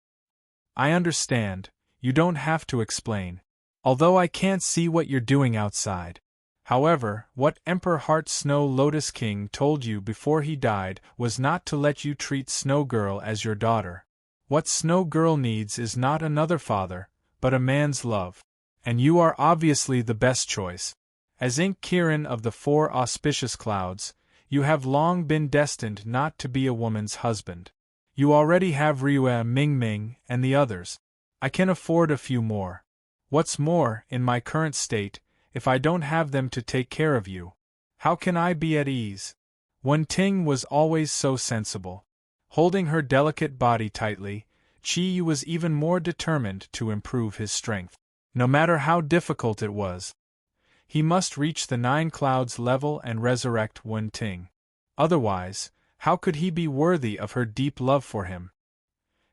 A: "I understand, you don't have to explain. Although I can't see what you're doing outside. However, what Emperor Heart Snow Lotus King told you before he died was not to let you treat Snow Girl as your daughter. What Snow Girl needs is not another father, but a man's love. And you are obviously the best choice. As Ink Kirin of the Four Auspicious Clouds, you have long been destined not to be a woman's husband. You already have Ryue, Ming Ming, and the others. I can afford a few more. What's more, in my current state, if I don't have them to take care of you, how can I be at ease?" Wen Ting was always so sensible. Holding her delicate body tightly, Chi Yu was even more determined to improve his strength. No matter how difficult it was, he must reach the 9 Clouds level and resurrect Wen Ting. Otherwise, how could he be worthy of her deep love for him?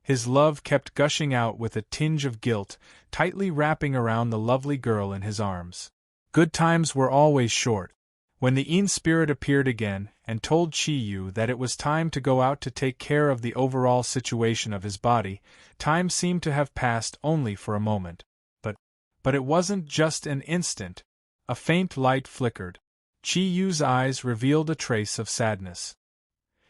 A: His love kept gushing out with a tinge of guilt, tightly wrapping around the lovely girl in his arms. Good times were always short. When the Yin spirit appeared again and told Chi Yu that it was time to go out to take care of the overall situation of his body, time seemed to have passed only for a moment. But it wasn't just an instant. A faint light flickered. Chi Yu's eyes revealed a trace of sadness.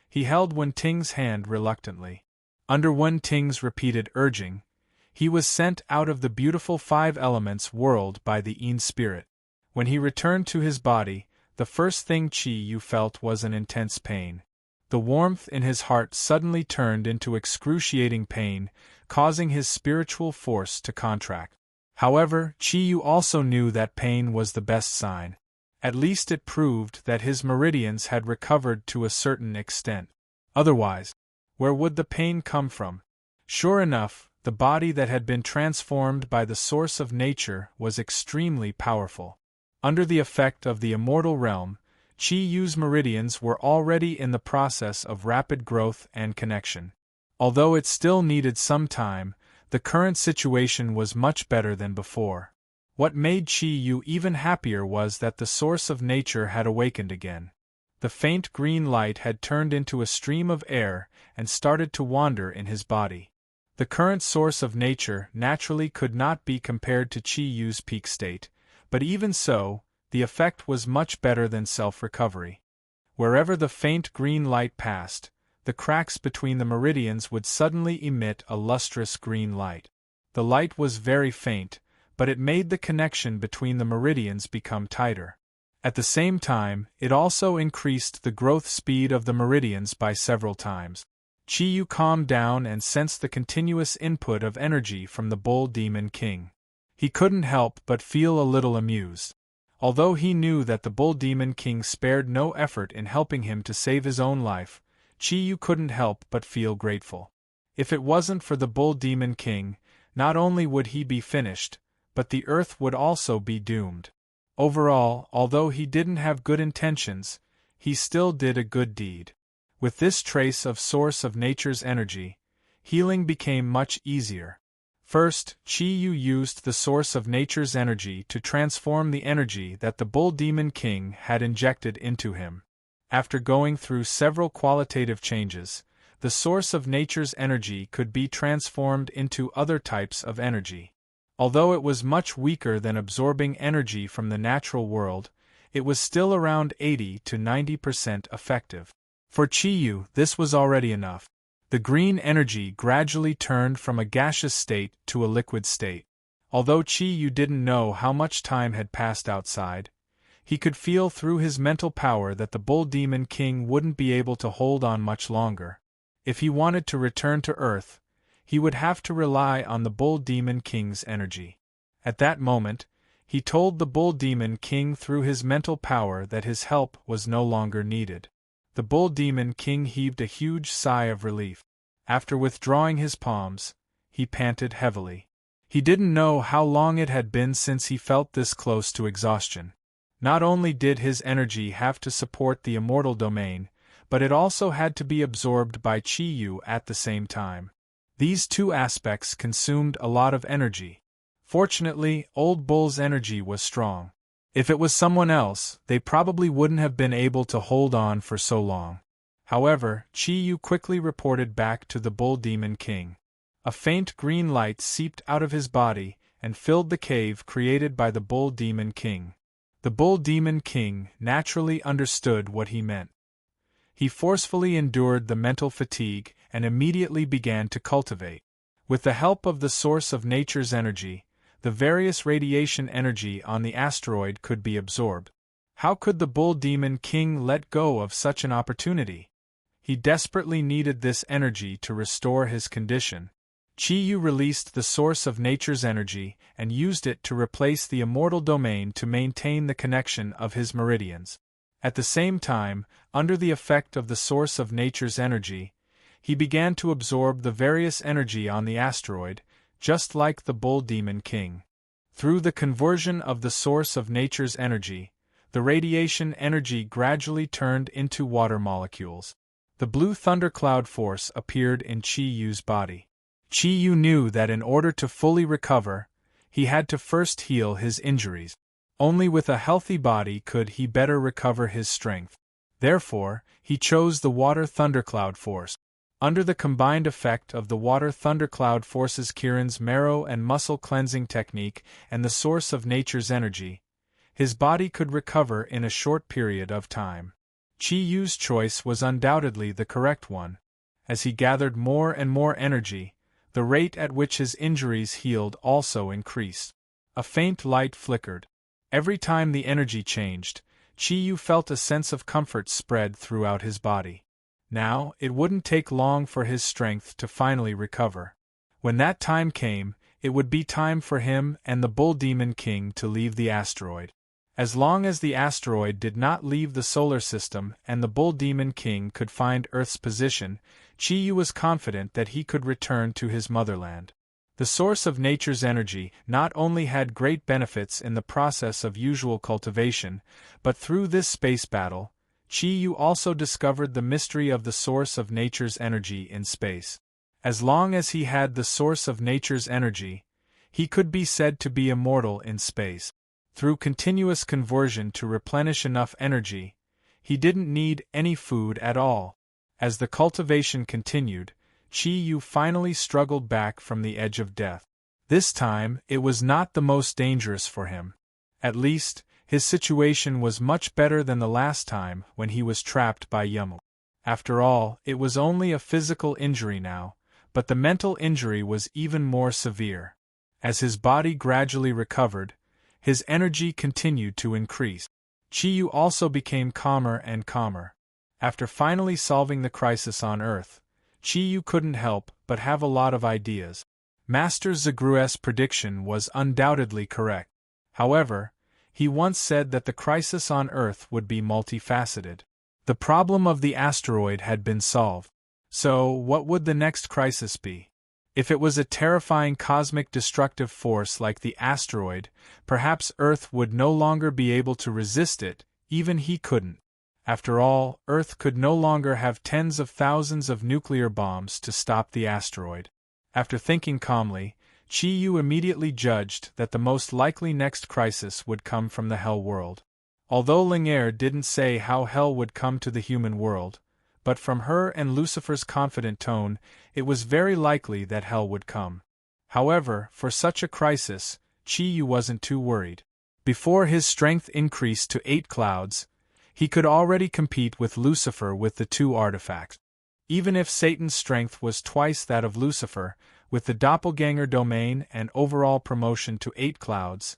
A: He held Wen Ting's hand reluctantly. Under Wen Ting's repeated urging, he was sent out of the beautiful 5 elements world by the Yin spirit. When he returned to his body, the first thing Chi Yu felt was an intense pain. The warmth in his heart suddenly turned into excruciating pain, causing his spiritual force to contract. However, Chi Yu also knew that pain was the best sign. At least it proved that his meridians had recovered to a certain extent. Otherwise, where would the pain come from? Sure enough, the body that had been transformed by the source of nature was extremely powerful. Under the effect of the immortal realm, Chi Yu's meridians were already in the process of rapid growth and connection. Although it still needed some time, the current situation was much better than before. What made Chi Yu even happier was that the source of nature had awakened again. The faint green light had turned into a stream of air and started to wander in his body. The current source of nature naturally could not be compared to Chi Yu's peak state, but even so, the effect was much better than self-recovery. Wherever the faint green light passed, the cracks between the meridians would suddenly emit a lustrous green light. The light was very faint, but it made the connection between the meridians become tighter. At the same time, it also increased the growth speed of the meridians by several times. Chi Yu calmed down and sensed the continuous input of energy from the Bull Demon King. He couldn't help but feel a little amused. Although he knew that the Bull Demon King spared no effort in helping him to save his own life, Chi Yu couldn't help but feel grateful. If it wasn't for the Bull Demon King, not only would he be finished, but the earth would also be doomed. Overall, although he didn't have good intentions, he still did a good deed. With this trace of source of nature's energy, healing became much easier. First, Chi Yu used the source of nature's energy to transform the energy that the Bull Demon King had injected into him. After going through several qualitative changes, the source of nature's energy could be transformed into other types of energy. Although it was much weaker than absorbing energy from the natural world, it was still around 80 to 90% effective. For Chi-Yu, this was already enough. The green energy gradually turned from a gaseous state to a liquid state. Although Chi-Yu didn't know how much time had passed outside, he could feel through his mental power that the Bull Demon King wouldn't be able to hold on much longer. If he wanted to return to Earth, he would have to rely on the Bull Demon King's energy. At that moment, he told the Bull Demon King through his mental power that his help was no longer needed. The Bull Demon King heaved a huge sigh of relief. After withdrawing his palms, he panted heavily. He didn't know how long it had been since he felt this close to exhaustion. Not only did his energy have to support the immortal domain, but it also had to be absorbed by Chi-Yu at the same time. These two aspects consumed a lot of energy. Fortunately, Old Bull's energy was strong. If it was someone else, they probably wouldn't have been able to hold on for so long. However, Chi-Yu quickly reported back to the Bull Demon King. A faint green light seeped out of his body and filled the cave created by the Bull Demon King. The Bull Demon King naturally understood what he meant. He forcefully endured the mental fatigue and immediately began to cultivate. With the help of the source of nature's energy, the various radiation energy on the asteroid could be absorbed. How could the Bull Demon King let go of such an opportunity? He desperately needed this energy to restore his condition. Chi-Yu released the source of nature's energy and used it to replace the immortal domain to maintain the connection of his meridians. At the same time, under the effect of the source of nature's energy, he began to absorb the various energy on the asteroid, just like the Bull Demon King. Through the conversion of the source of nature's energy, the radiation energy gradually turned into water molecules. The blue thundercloud force appeared in Chi-Yu's body. Chi-Yu knew that in order to fully recover, he had to first heal his injuries. Only with a healthy body could he better recover his strength. Therefore, he chose the water thundercloud force. Under the combined effect of the water thundercloud force's Kirin's marrow and muscle cleansing technique and the source of nature's energy, his body could recover in a short period of time. Chi-Yu's choice was undoubtedly the correct one. As he gathered more and more energy, the rate at which his injuries healed also increased. A faint light flickered. Every time the energy changed, Chi-Yu felt a sense of comfort spread throughout his body. Now, it wouldn't take long for his strength to finally recover. When that time came, it would be time for him and the Bull Demon King to leave the asteroid. As long as the asteroid did not leave the solar system and the Bull Demon King could find Earth's position, Chi-Yu was confident that he could return to his motherland. The source of nature's energy not only had great benefits in the process of usual cultivation, but through this space battle, Chi-Yu also discovered the mystery of the source of nature's energy in space. As long as he had the source of nature's energy, he could be said to be immortal in space. Through continuous conversion to replenish enough energy, he didn't need any food at all. As the cultivation continued, Chi-Yu finally struggled back from the edge of death. This time, it was not the most dangerous for him. At least, his situation was much better than the last time when he was trapped by Yamu. After all, it was only a physical injury now, but the mental injury was even more severe. As his body gradually recovered, his energy continued to increase. Chi-Yu also became calmer and calmer. After finally solving the crisis on Earth, Chi-Yu couldn't help but have a lot of ideas. Master Zagru's prediction was undoubtedly correct. However, he once said that the crisis on Earth would be multifaceted. The problem of the asteroid had been solved. So, what would the next crisis be? If it was a terrifying cosmic destructive force like the asteroid, perhaps Earth would no longer be able to resist it, even he couldn't. After all, Earth could no longer have tens of thousands of nuclear bombs to stop the asteroid. After thinking calmly, Chi-Yu immediately judged that the most likely next crisis would come from the Hell world. Although Ling'er didn't say how Hell would come to the human world, but from her and Lucifer's confident tone, it was very likely that Hell would come. However, for such a crisis, Chi-Yu wasn't too worried. Before his strength increased to 8 clouds, he could already compete with Lucifer with the 2 artifacts. Even if Satan's strength was twice that of Lucifer, with the doppelganger domain and overall promotion to 8 clouds,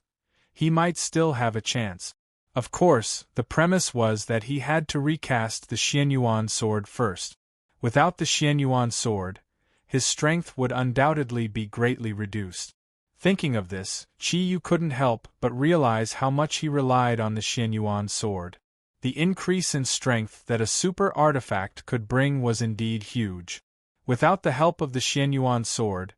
A: he might still have a chance. Of course, the premise was that he had to recast the Xianyuan sword first. Without the Xianyuan sword, his strength would undoubtedly be greatly reduced. Thinking of this, Qi Yu couldn't help but realize how much he relied on the Xianyuan sword. The increase in strength that a super artifact could bring was indeed huge. Without the help of the Xianyuan sword,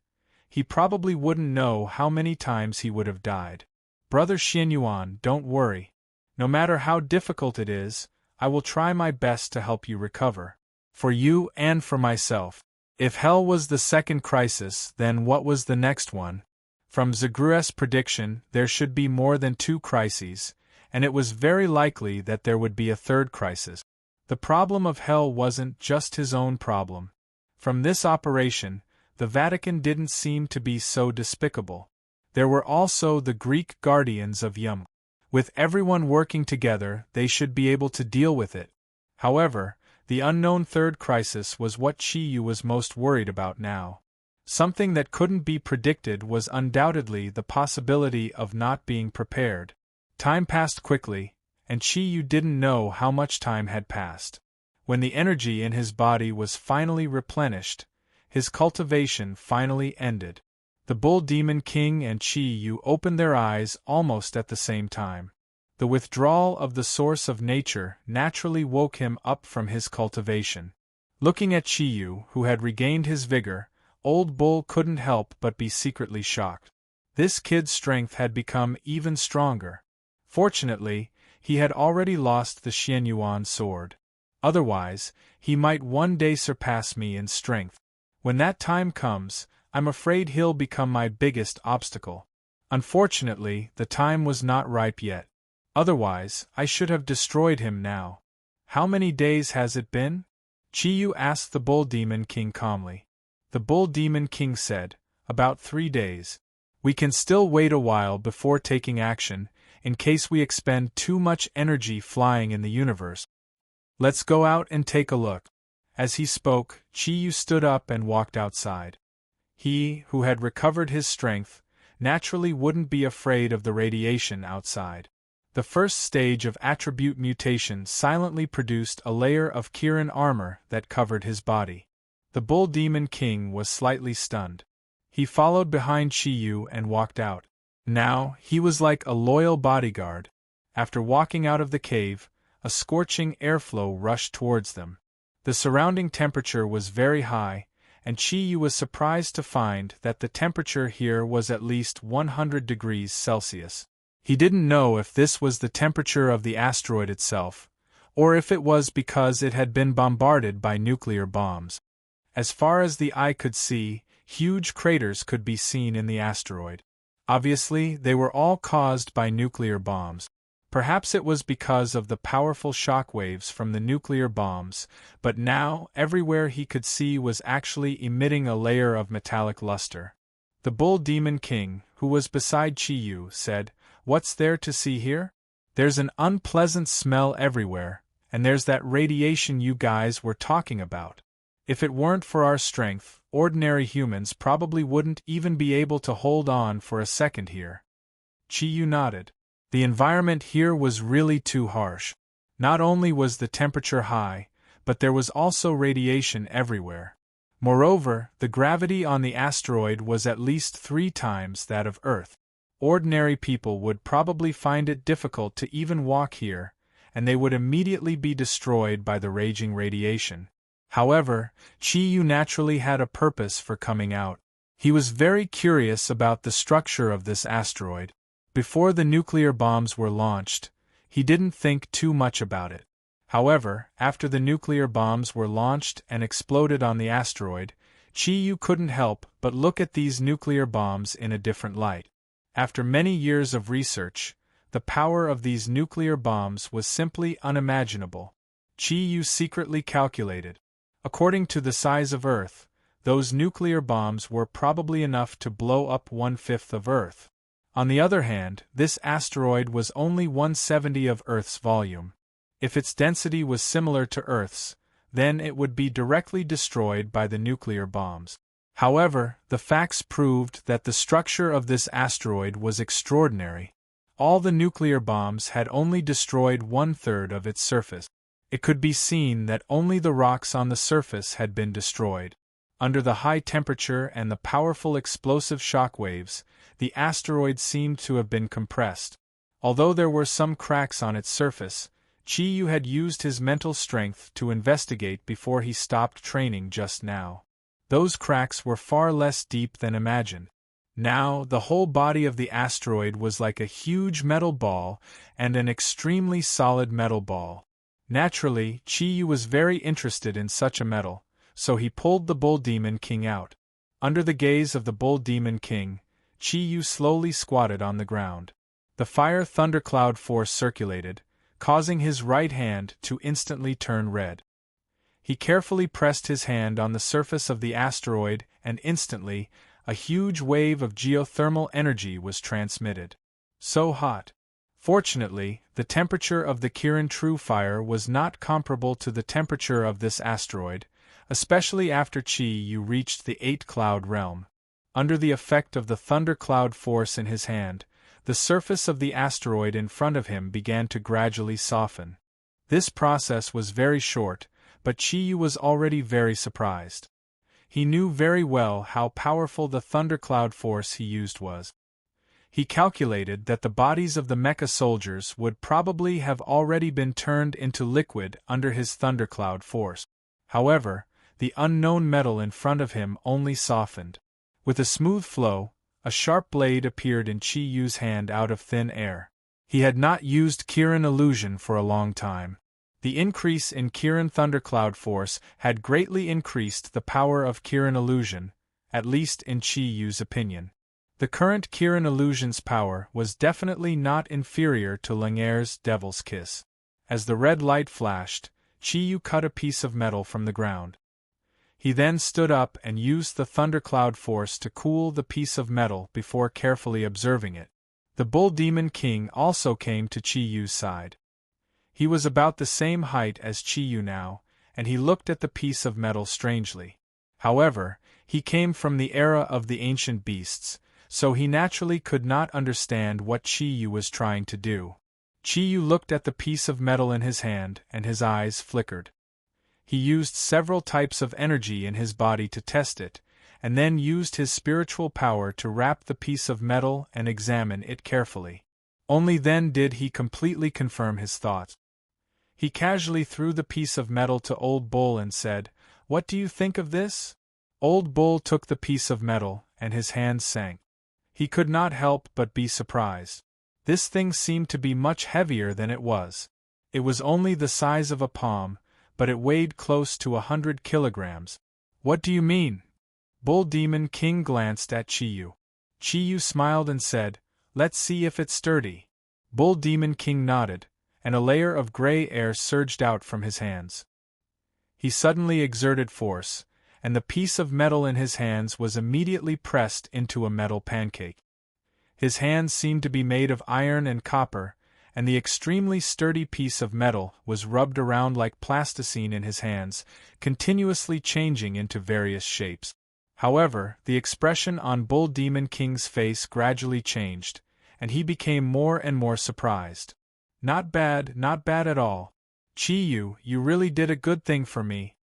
A: he probably wouldn't know how many times he would have died. Brother Xianyuan, don't worry. No matter how difficult it is, I will try my best to help you recover. For you and for myself. If hell was the second crisis, then what was the next one? From Zagru's prediction, there should be more than 2 crises, and it was very likely that there would be a third crisis. The problem of hell wasn't just his own problem. From this operation, the Vatican didn't seem to be so despicable. There were also the Greek guardians of Yum. With everyone working together, they should be able to deal with it. However, the unknown third crisis was what Qi Yu was most worried about now. Something that couldn't be predicted was undoubtedly the possibility of not being prepared. Time passed quickly, and Qi Yu didn't know how much time had passed. When the energy in his body was finally replenished, his cultivation finally ended. The Bull Demon King and Qi Yu opened their eyes almost at the same time. The withdrawal of the source of nature naturally woke him up from his cultivation. Looking at Qi Yu, who had regained his vigor, Old Bull couldn't help but be secretly shocked. This kid's strength had become even stronger. Fortunately, he had already lost the Xianyuan sword. Otherwise, he might one day surpass me in strength. When that time comes, I'm afraid he'll become my biggest obstacle. Unfortunately, the time was not ripe yet. Otherwise, I should have destroyed him now. How many days has it been? Qi Yu asked the Bull Demon King calmly. The Bull Demon King said, about 3 days. We can still wait a while before taking action, in case we expend too much energy flying in the universe. Let's go out and take a look. As he spoke, Qi Yu stood up and walked outside. He, who had recovered his strength, naturally wouldn't be afraid of the radiation outside. The first stage of attribute mutation silently produced a layer of Kirin armor that covered his body. The Bull Demon King was slightly stunned. He followed behind Qi Yu and walked out. Now, he was like a loyal bodyguard. After walking out of the cave, a scorching airflow rushed towards them. The surrounding temperature was very high, and Qi Yu was surprised to find that the temperature here was at least 100 degrees Celsius. He didn't know if this was the temperature of the asteroid itself, or if it was because it had been bombarded by nuclear bombs. As far as the eye could see, huge craters could be seen in the asteroid. Obviously, they were all caused by nuclear bombs. Perhaps it was because of the powerful shock waves from the nuclear bombs, but now everywhere he could see was actually emitting a layer of metallic luster. The Bull Demon King, who was beside Qi Yu, said, "What's there to see here? There's an unpleasant smell everywhere, and there's that radiation you guys were talking about. If it weren't for our strength, ordinary humans probably wouldn't even be able to hold on for a second here." Qi Yu nodded. The environment here was really too harsh. Not only was the temperature high, but there was also radiation everywhere. Moreover, the gravity on the asteroid was at least 3 times that of Earth. Ordinary people would probably find it difficult to even walk here, and they would immediately be destroyed by the raging radiation. However, Qi Yu naturally had a purpose for coming out. He was very curious about the structure of this asteroid. Before the nuclear bombs were launched, he didn't think too much about it. However, after the nuclear bombs were launched and exploded on the asteroid, Qi Yu couldn't help but look at these nuclear bombs in a different light. After many years of research, the power of these nuclear bombs was simply unimaginable. Qi Yu secretly calculated. According to the size of Earth, those nuclear bombs were probably enough to blow up 1/5 of Earth. On the other hand, this asteroid was only 1/70 of Earth's volume. If its density was similar to Earth's, then it would be directly destroyed by the nuclear bombs. However, the facts proved that the structure of this asteroid was extraordinary. All the nuclear bombs had only destroyed 1/3 of its surface. It could be seen that only the rocks on the surface had been destroyed. Under the high temperature and the powerful explosive shock waves, the asteroid seemed to have been compressed. Although there were some cracks on its surface, Chi-Yu had used his mental strength to investigate before he stopped training just now. Those cracks were far less deep than imagined. Now, the whole body of the asteroid was like a huge metal ball, and an extremely solid metal ball. Naturally, Chi-Yu was very interested in such a metal, so he pulled the Bull Demon King out. Under the gaze of the Bull Demon King, Chi-Yu slowly squatted on the ground. The fire thundercloud force circulated, causing his right hand to instantly turn red. He carefully pressed his hand on the surface of the asteroid, and instantly, a huge wave of geothermal energy was transmitted. So hot. Fortunately, the temperature of the Kirin True Fire was not comparable to the temperature of this asteroid, especially after Chi-Yu reached the 8-cloud realm. Under the effect of the thundercloud force in his hand, the surface of the asteroid in front of him began to gradually soften. This process was very short, but Chi-Yu was already very surprised. He knew very well how powerful the thundercloud force he used was. He calculated that the bodies of the mecha soldiers would probably have already been turned into liquid under his thundercloud force. However, the unknown metal in front of him only softened. With a smooth flow, a sharp blade appeared in Chi-Yu's hand out of thin air. He had not used Kirin illusion for a long time. The increase in Kirin thundercloud force had greatly increased the power of Kirin illusion, at least in Chi-Yu's opinion. The current Kirin illusion's power was definitely not inferior to Langaire's Devil's Kiss. As the red light flashed, Chi-Yu cut a piece of metal from the ground. He then stood up and used the thundercloud force to cool the piece of metal before carefully observing it. The Bull Demon King also came to Chi-Yu's side. He was about the same height as Chi-Yu now, and he looked at the piece of metal strangely. However, he came from the era of the ancient beasts, so he naturally could not understand what Chi-Yu was trying to do. Chi-Yu looked at the piece of metal in his hand, and his eyes flickered. He used several types of energy in his body to test it, and then used his spiritual power to wrap the piece of metal and examine it carefully. Only then did he completely confirm his thoughts. He casually threw the piece of metal to Old Bull and said, "What do you think of this?" Old Bull took the piece of metal, and his hands sank. He could not help but be surprised. This thing seemed to be much heavier than it was. It was only the size of a palm, but it weighed close to 100 kilograms. "What do you mean?" Bull Demon King glanced at Chi-Yu. Chi-Yu smiled and said, "Let's see if it's sturdy." Bull Demon King nodded, and a layer of gray air surged out from his hands. He suddenly exerted force, and the piece of metal in his hands was immediately pressed into a metal pancake. His hands seemed to be made of iron and copper, and the extremely sturdy piece of metal was rubbed around like plasticine in his hands, continuously changing into various shapes. However, the expression on Bull Demon King's face gradually changed, and he became more and more surprised. Not bad at all. Chi-Yu, you really did a good thing for me."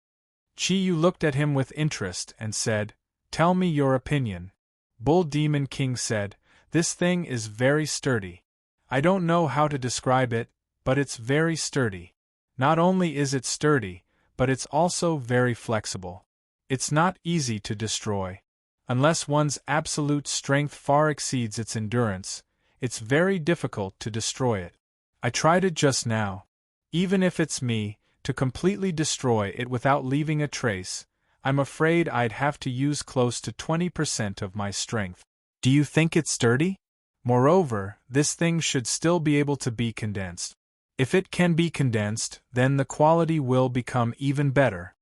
A: Chi-Yu looked at him with interest and said, "Tell me your opinion." Bull Demon King said, "This thing is very sturdy. I don't know how to describe it, but it's very sturdy. Not only is it sturdy, but it's also very flexible. It's not easy to destroy. Unless one's absolute strength far exceeds its endurance, it's very difficult to destroy it. I tried it just now. Even if it's me, to completely destroy it without leaving a trace, I'm afraid I'd have to use close to 20% of my strength. Do you think it's sturdy? Moreover, this thing should still be able to be condensed. If it can be condensed, then the quality will become even better.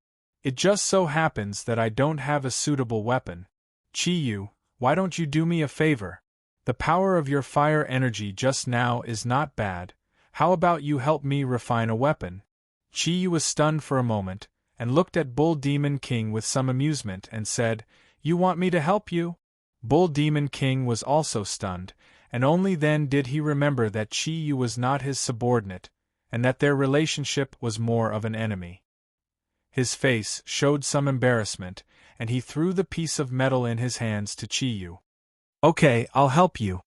A: It just so happens that I don't have a suitable weapon. Chi-Yu, why don't you do me a favor? The power of your fire energy just now is not bad. How about you help me refine a weapon? Chi Yu was stunned for a moment, and looked at Bull Demon King with some amusement and said, "You want me to help you?" Bull Demon King was also stunned, and only then did he remember that Chi Yu was not his subordinate, and that their relationship was more of an enemy. His face showed some embarrassment, and he threw the piece of metal in his hands to Chi Yu. "Okay, I'll help you."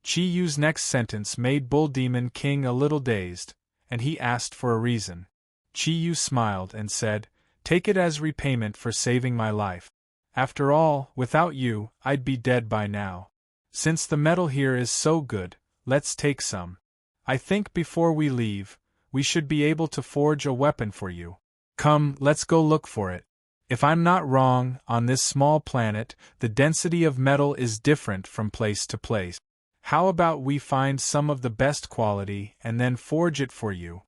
A: Chi Yu's next sentence made Bull Demon King a little dazed, and he asked for a reason. Chi Yu smiled and said, "Take it as repayment for saving my life. After all, without you, I'd be dead by now. Since the metal here is so good, let's take some. I think before we leave, we should be able to forge a weapon for you. Come, let's go look for it. If I'm not wrong, on this small planet, the density of metal is different from place to place. How about we find some of the best quality and then forge it for you?"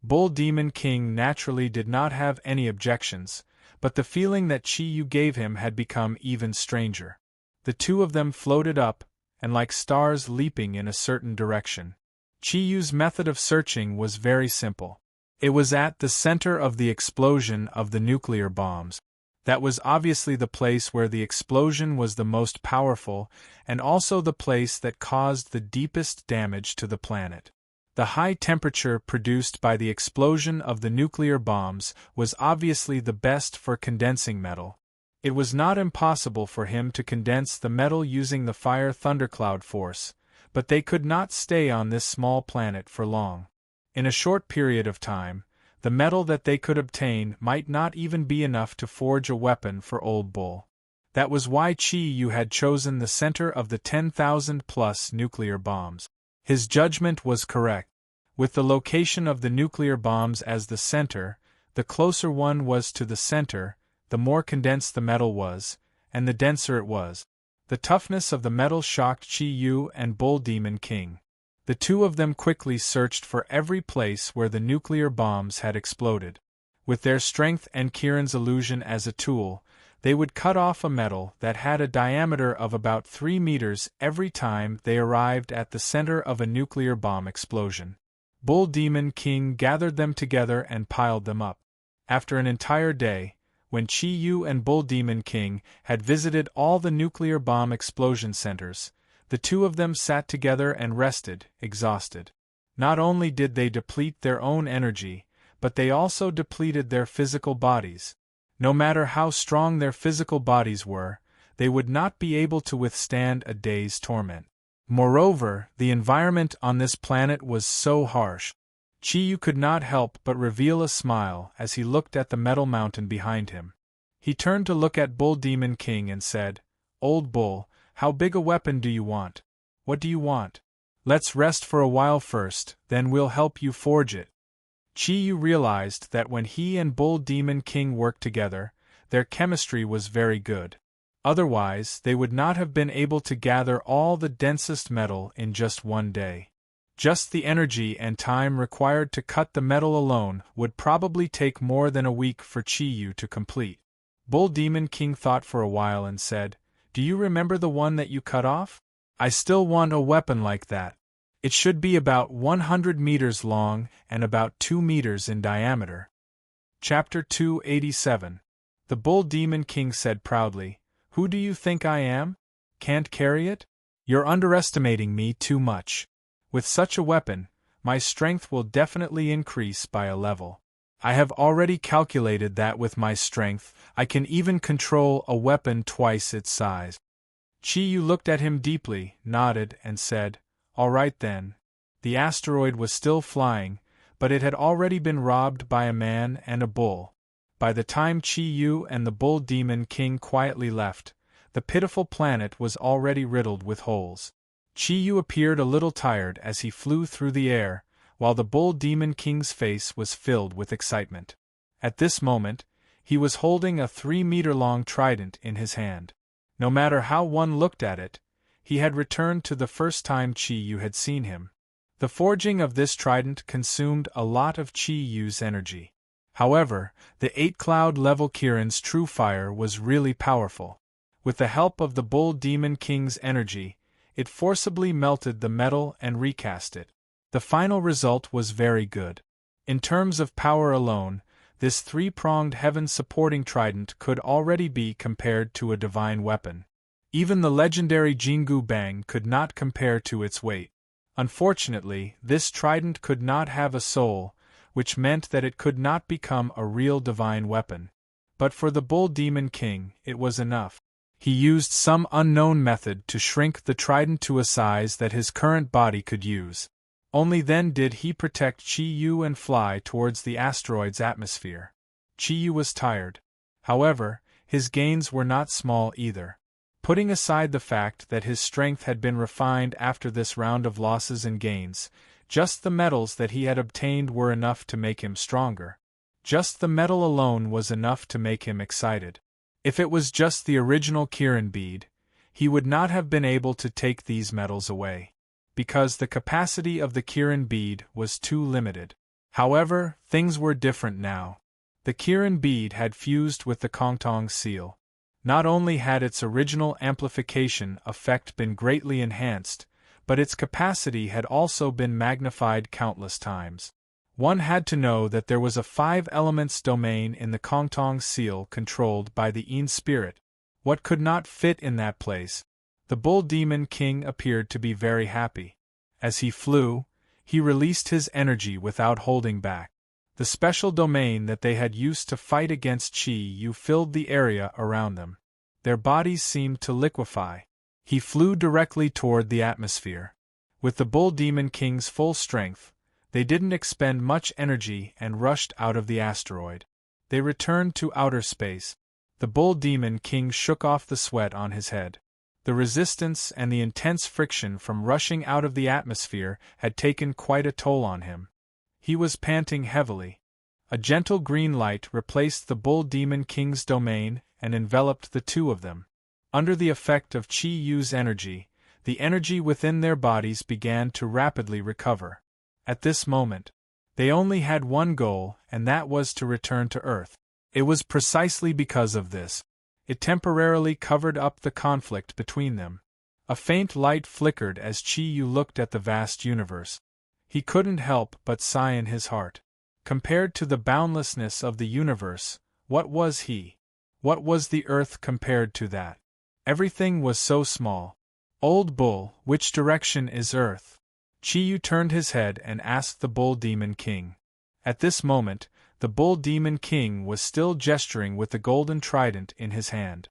A: Bull Demon King naturally did not have any objections, but the feeling that Chi Yu gave him had become even stranger. The two of them floated up, and like stars leaping in a certain direction. Chi Yu's method of searching was very simple. It was at the center of the explosion of the nuclear bombs. That was obviously the place where the explosion was the most powerful, and also the place that caused the deepest damage to the planet. The high temperature produced by the explosion of the nuclear bombs was obviously the best for condensing metal. It was not impossible for him to condense the metal using the fire thundercloud force, but they could not stay on this small planet for long. In a short period of time, the metal that they could obtain might not even be enough to forge a weapon for Old Bull. That was why Chi Yu had chosen the center of the 10,000-plus nuclear bombs. His judgment was correct. With the location of the nuclear bombs as the center, the closer one was to the center, the more condensed the metal was, and the denser it was. The toughness of the metal shocked Chi Yu and Bull Demon King. The two of them quickly searched for every place where the nuclear bombs had exploded. With their strength and Kirin's illusion as a tool, they would cut off a metal that had a diameter of about 3 meters every time they arrived at the center of a nuclear bomb explosion. Bull Demon King gathered them together and piled them up. After an entire day, when Chi Yu and Bull Demon King had visited all the nuclear bomb explosion centers, the two of them sat together and rested, exhausted. Not only did they deplete their own energy, but they also depleted their physical bodies. No matter how strong their physical bodies were, they would not be able to withstand a day's torment. Moreover, the environment on this planet was so harsh. Chi Yu could not help but reveal a smile as he looked at the metal mountain behind him. He turned to look at Bull Demon King and said, "Old Bull, how big a weapon do you want? What do you want? Let's rest for a while first, then we'll help you forge it." Chi Yu realized that when he and Bull Demon King worked together, their chemistry was very good. Otherwise, they would not have been able to gather all the densest metal in just one day. Just the energy and time required to cut the metal alone would probably take more than a week for Chi Yu to complete. Bull Demon King thought for a while and said, "Do you remember the one that you cut off? I still want a weapon like that. It should be about 100 meters long and about 2 meters in diameter." Chapter 287. The Bull Demon King said proudly, "Who do you think I am? Can't carry it? You're underestimating me too much. With such a weapon, my strength will definitely increase by a level. I have already calculated that with my strength, I can even control a weapon twice its size." Chi Yu looked at him deeply, nodded, and said, "All right then." The asteroid was still flying, but it had already been robbed by a man and a bull. By the time Chi Yu and the Bull Demon King quietly left, the pitiful planet was already riddled with holes. Chi Yu appeared a little tired as he flew through the air, while the Bull Demon King's face was filled with excitement. At this moment, he was holding a 3-meter-long trident in his hand. No matter how one looked at it, he had returned to the first time Chi Yu had seen him. The forging of this trident consumed a lot of Chi Yu's energy. However, the 8-cloud-level Kirin's true fire was really powerful. With the help of the Bull Demon King's energy, it forcibly melted the metal and recast it. The final result was very good. In terms of power alone, this three-pronged heaven-supporting trident could already be compared to a divine weapon. Even the legendary Jingu Bang could not compare to its weight. Unfortunately, this trident could not have a soul, which meant that it could not become a real divine weapon. But for the Bull Demon King, it was enough. He used some unknown method to shrink the trident to a size that his current body could use. Only then did he protect Chi-Yu and fly towards the asteroid's atmosphere. Chi-Yu was tired. However, his gains were not small either. Putting aside the fact that his strength had been refined after this round of losses and gains, just the metals that he had obtained were enough to make him stronger. Just the metal alone was enough to make him excited. If it was just the original Kirin bead, he would not have been able to take these metals away, because the capacity of the Kirin bead was too limited. However, things were different now. The Kirin bead had fused with the Kongtong seal. Not only had its original amplification effect been greatly enhanced, but its capacity had also been magnified countless times. One had to know that there was a 5-elements domain in the Kongtong seal controlled by the Yin spirit. What could not fit in that place? The Bull Demon King appeared to be very happy. As he flew, he released his energy without holding back. The special domain that they had used to fight against Chi-Yu filled the area around them. Their bodies seemed to liquefy. He flew directly toward the atmosphere. With the Bull Demon King's full strength, they didn't expend much energy and rushed out of the asteroid. They returned to outer space. The Bull Demon King shook off the sweat on his head. The resistance and the intense friction from rushing out of the atmosphere had taken quite a toll on him. He was panting heavily. A gentle green light replaced the Bull Demon King's domain and enveloped the two of them. Under the effect of Chi-Yu's energy, the energy within their bodies began to rapidly recover. At this moment, they only had one goal, and that was to return to Earth. It was precisely because of this. It temporarily covered up the conflict between them. A faint light flickered as Chi-Yu looked at the vast universe. He couldn't help but sigh in his heart. Compared to the boundlessness of the universe, what was he? What was the Earth compared to that? Everything was so small. Old Bull, which direction is Earth? Chi-Yu turned his head and asked the Bull Demon King. At this moment, the Bull Demon King was still gesturing with the golden trident in his hand.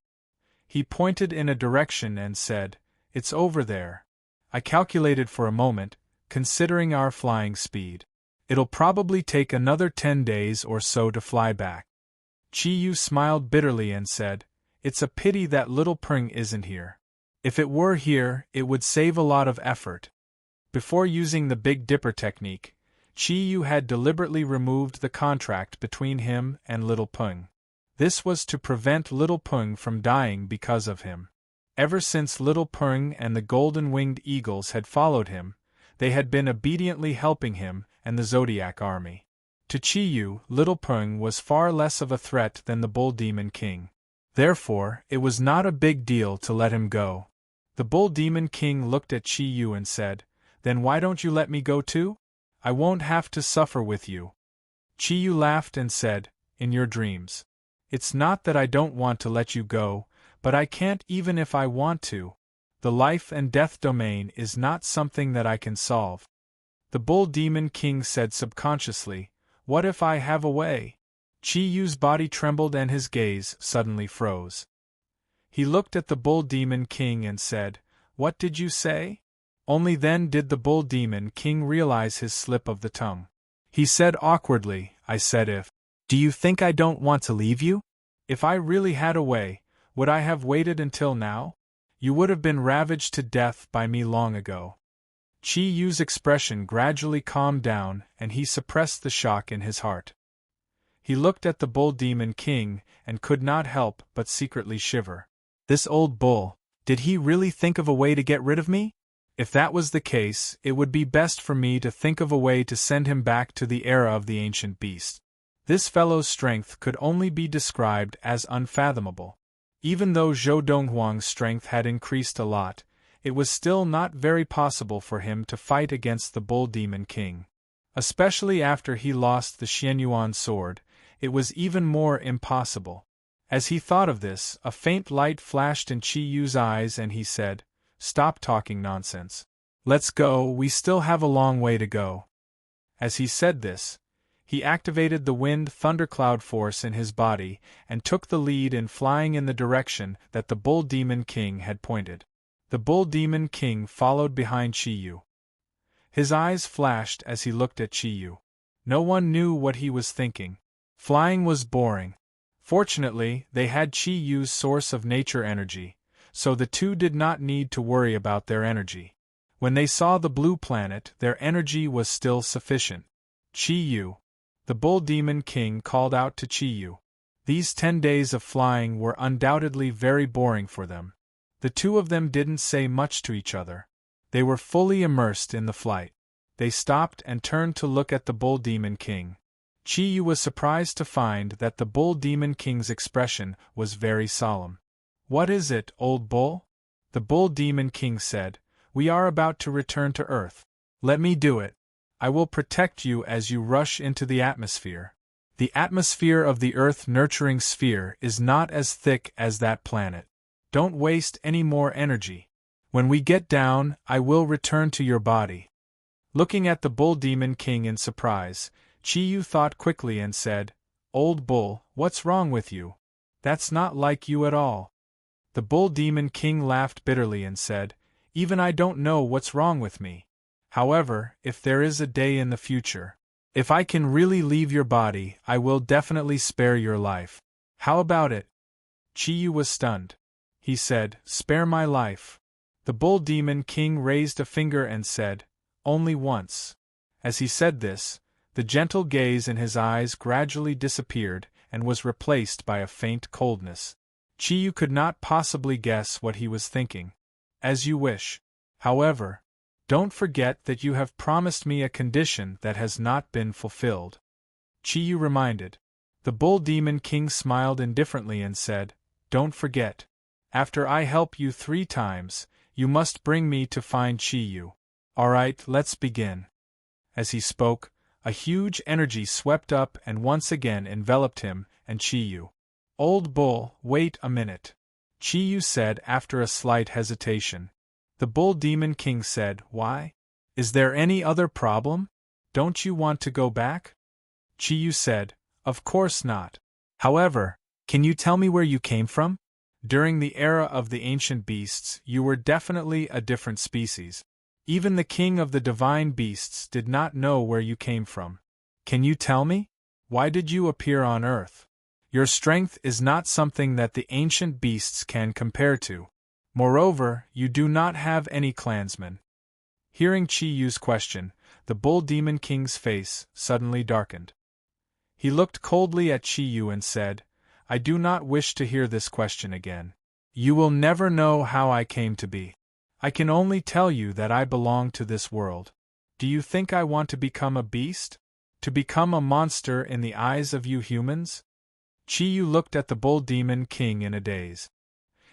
A: He pointed in a direction and said, "It's over there." I calculated for a moment, considering our flying speed. It'll probably take another 10 days or so to fly back. Chi-Yu smiled bitterly and said, "It's a pity that little Pring isn't here. If it were here, it would save a lot of effort." Before using the Big Dipper technique, Chi-Yu had deliberately removed the contract between him and Little Pung. This was to prevent Little Pung from dying because of him. Ever since Little Pung and the golden-winged eagles had followed him, they had been obediently helping him and the Zodiac army. To Chi-Yu, Little Pung was far less of a threat than the Bull Demon King. Therefore, it was not a big deal to let him go. The Bull Demon King looked at Chi-Yu and said, "Then why don't you let me go too? I won't have to suffer with you." Chi-Yu laughed and said, "In your dreams. It's not that I don't want to let you go, but I can't even if I want to. The life and death domain is not something that I can solve." The Bull Demon King said subconsciously, "What if I have a way?" Chi-Yu's body trembled and his gaze suddenly froze. He looked at the Bull Demon King and said, "What did you say?" Only then did the Bull Demon King realize his slip of the tongue. He said awkwardly, "I said if. Do you think I don't want to leave you? If I really had a way, would I have waited until now? You would have been ravaged to death by me long ago." Chi-Yu's expression gradually calmed down and he suppressed the shock in his heart. He looked at the Bull Demon King and could not help but secretly shiver. This old bull, did he really think of a way to get rid of me? If that was the case, it would be best for me to think of a way to send him back to the era of the ancient beast. This fellow's strength could only be described as unfathomable. Even though Zhou Donghuang's strength had increased a lot, it was still not very possible for him to fight against the Bull Demon King. Especially after he lost the Xianyuan sword, it was even more impossible. As he thought of this, a faint light flashed in Qi Yu's eyes and he said, "Stop talking nonsense. Let's go, we still have a long way to go." As he said this, he activated the wind thundercloud force in his body and took the lead in flying in the direction that the Bull Demon King had pointed. The Bull Demon King followed behind Qi Yu. His eyes flashed as he looked at Qi Yu. No one knew what he was thinking. Flying was boring. Fortunately, they had Qi Yu's source of nature energy, so the two did not need to worry about their energy. When they saw the blue planet, their energy was still sufficient. "Qi Yu," the Bull Demon King called out to Qi Yu. These 10 days of flying were undoubtedly very boring for them. The two of them didn't say much to each other. They were fully immersed in the flight. They stopped and turned to look at the Bull Demon King. Qi Yu was surprised to find that the Bull Demon King's expression was very solemn. "What is it, old bull?" The Bull Demon King said. "We are about to return to Earth. Let me do it. I will protect you as you rush into the atmosphere. The atmosphere of the Earth-nurturing sphere is not as thick as that planet. Don't waste any more energy. When we get down, I will return to your body." Looking at the Bull Demon King in surprise, Qi Yu thought quickly and said, "Old bull, what's wrong with you? That's not like you at all." The Bull Demon King laughed bitterly and said, "Even I don't know what's wrong with me. However, if there is a day in the future, if I can really leave your body, I will definitely spare your life. How about it?" Qi Yu was stunned. He said, "Spare my life." The Bull Demon King raised a finger and said, "Only once." As he said this, the gentle gaze in his eyes gradually disappeared and was replaced by a faint coldness. Qi Yu could not possibly guess what he was thinking. "As you wish. However, don't forget that you have promised me a condition that has not been fulfilled." Qi Yu reminded. The Bull Demon King smiled indifferently and said, "Don't forget. After I help you 3 times, you must bring me to find Qi Yu. Alright, let's begin." As he spoke, a huge energy swept up and once again enveloped him and Qi Yu. "Old bull, wait a minute," Qi Yu said after a slight hesitation. The Bull Demon King said, "Why? Is there any other problem? Don't you want to go back?" Qi Yu said, "Of course not. However, can you tell me where you came from? During the era of the ancient beasts, you were definitely a different species. Even the king of the divine beasts did not know where you came from. Can you tell me? Why did you appear on Earth? Your strength is not something that the ancient beasts can compare to. Moreover, you do not have any clansmen." Hearing Qi Yu's question, the Bull Demon King's face suddenly darkened. He looked coldly at Qi Yu and said, "I do not wish to hear this question again. You will never know how I came to be. I can only tell you that I belong to this world. Do you think I want to become a beast? To become a monster in the eyes of you humans?" Qi Yu looked at the Bull Demon King in a daze.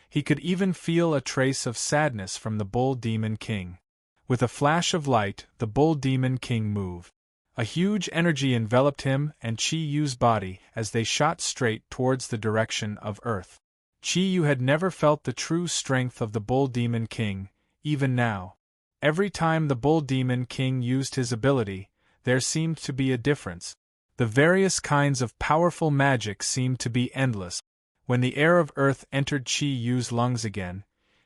A: He could even feel a trace of sadness from the Bull Demon King. With a flash of light, the Bull Demon King moved. A huge energy enveloped him and Qi Yu's body as they shot straight towards the direction of Earth. Qi Yu had never felt the true strength of the Bull Demon King, even now. Every time the Bull Demon King used his ability, there seemed to be a difference. The various kinds of powerful magic seemed to be endless. When the air of Earth entered Qi Yu's lungs again,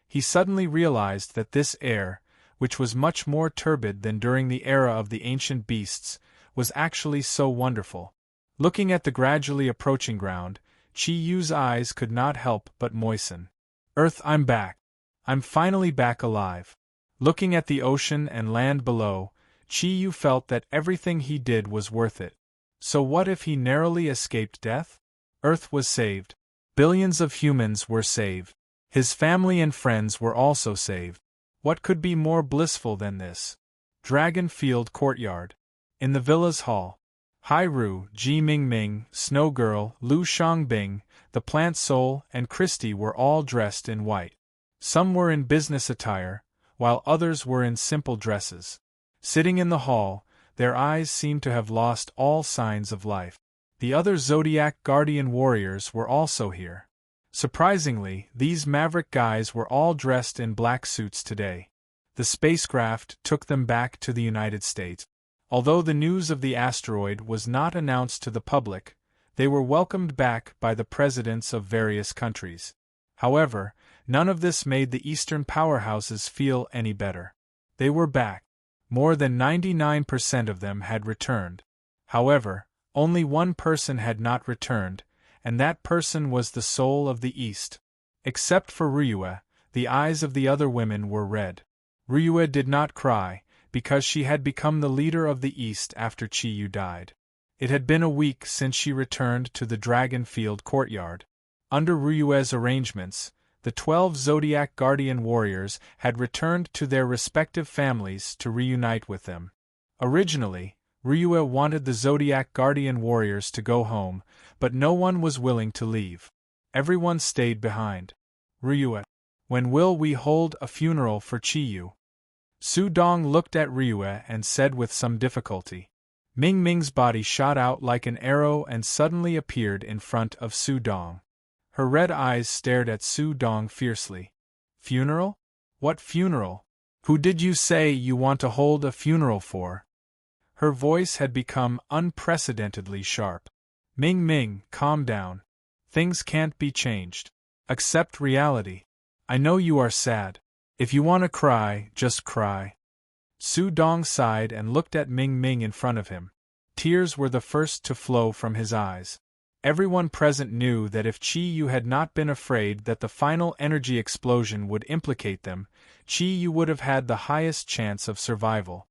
A: he suddenly realized that this air, which was much more turbid than during the era of the ancient beasts, was actually so wonderful. Looking at the gradually approaching ground, Qi Yu's eyes could not help but moisten. "Earth, I'm back. I'm finally back alive." Looking at the ocean and land below, Qi Yu felt that everything he did was worth it. So what if he narrowly escaped death? Earth was saved. Billions of humans were saved. His family and friends were also saved. What could be more blissful than this? Dragon Field Courtyard. In the villa's hall, Hairu, Ji Mingming, Snow Girl, Lu Xiangbing, the Plant Soul, and Christy were all dressed in white. Some were in business attire, while others were in simple dresses. Sitting in the hall, their eyes seemed to have lost all signs of life. The other Zodiac Guardian warriors were also here. Surprisingly, these maverick guys were all dressed in black suits today. The spacecraft took them back to the United States. Although the news of the asteroid was not announced to the public, they were welcomed back by the presidents of various countries. However, none of this made the Eastern powerhouses feel any better. They were back. More than 99% of them had returned. However, only one person had not returned, and that person was the soul of the East. Except for Ryue, the eyes of the other women were red. Ryue did not cry, because she had become the leader of the East after Chiyu died. It had been a week since she returned to the Dragon Field courtyard. Under Ryue's arrangements, the 12 Zodiac Guardian warriors had returned to their respective families to reunite with them. Originally, Ryue wanted the Zodiac Guardian warriors to go home, but no one was willing to leave. Everyone stayed behind. Ryue, when will we hold a funeral for Chiyu? Su Dong looked at Ryue and said with some difficulty. Ming Ming's body shot out like an arrow and suddenly appeared in front of Su Dong. Her red eyes stared at Su Dong fiercely. Funeral? What funeral? Who did you say you want to hold a funeral for? Her voice had become unprecedentedly sharp. Ming Ming, calm down. Things can't be changed. Accept reality. I know you are sad. If you want to cry, just cry. Su Dong sighed and looked at Ming Ming in front of him. Tears were the first to flow from his eyes. Everyone present knew that if Chi-Yu had not been afraid that the final energy explosion would implicate them, Chi-Yu would have had the highest chance of survival.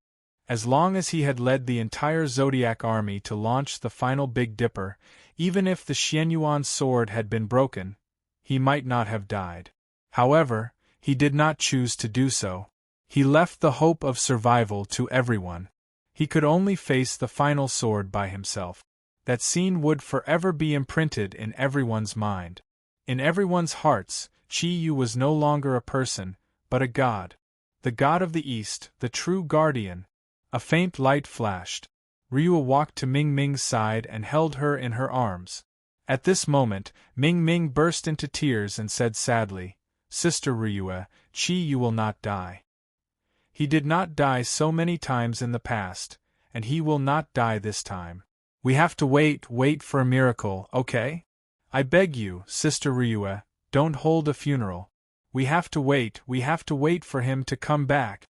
A: As long as he had led the entire Zodiac army to launch the final Big Dipper, even if the Xianyuan sword had been broken, he might not have died. However, he did not choose to do so. He left the hope of survival to everyone. He could only face the final sword by himself. That scene would forever be imprinted in everyone's mind. In everyone's hearts, Chi-Yu was no longer a person, but a god. The god of the East, the true guardian. A faint light flashed. Ryue walked to Ming Ming's side and held her in her arms. At this moment, Ming Ming burst into tears and said sadly, "Sister Ryue, Chi-Yu will not die. He did not die so many times in the past, and he will not die this time. We have to wait for a miracle, okay? I beg you, Sister Ryue, don't hold a funeral. We have to wait for him to come back."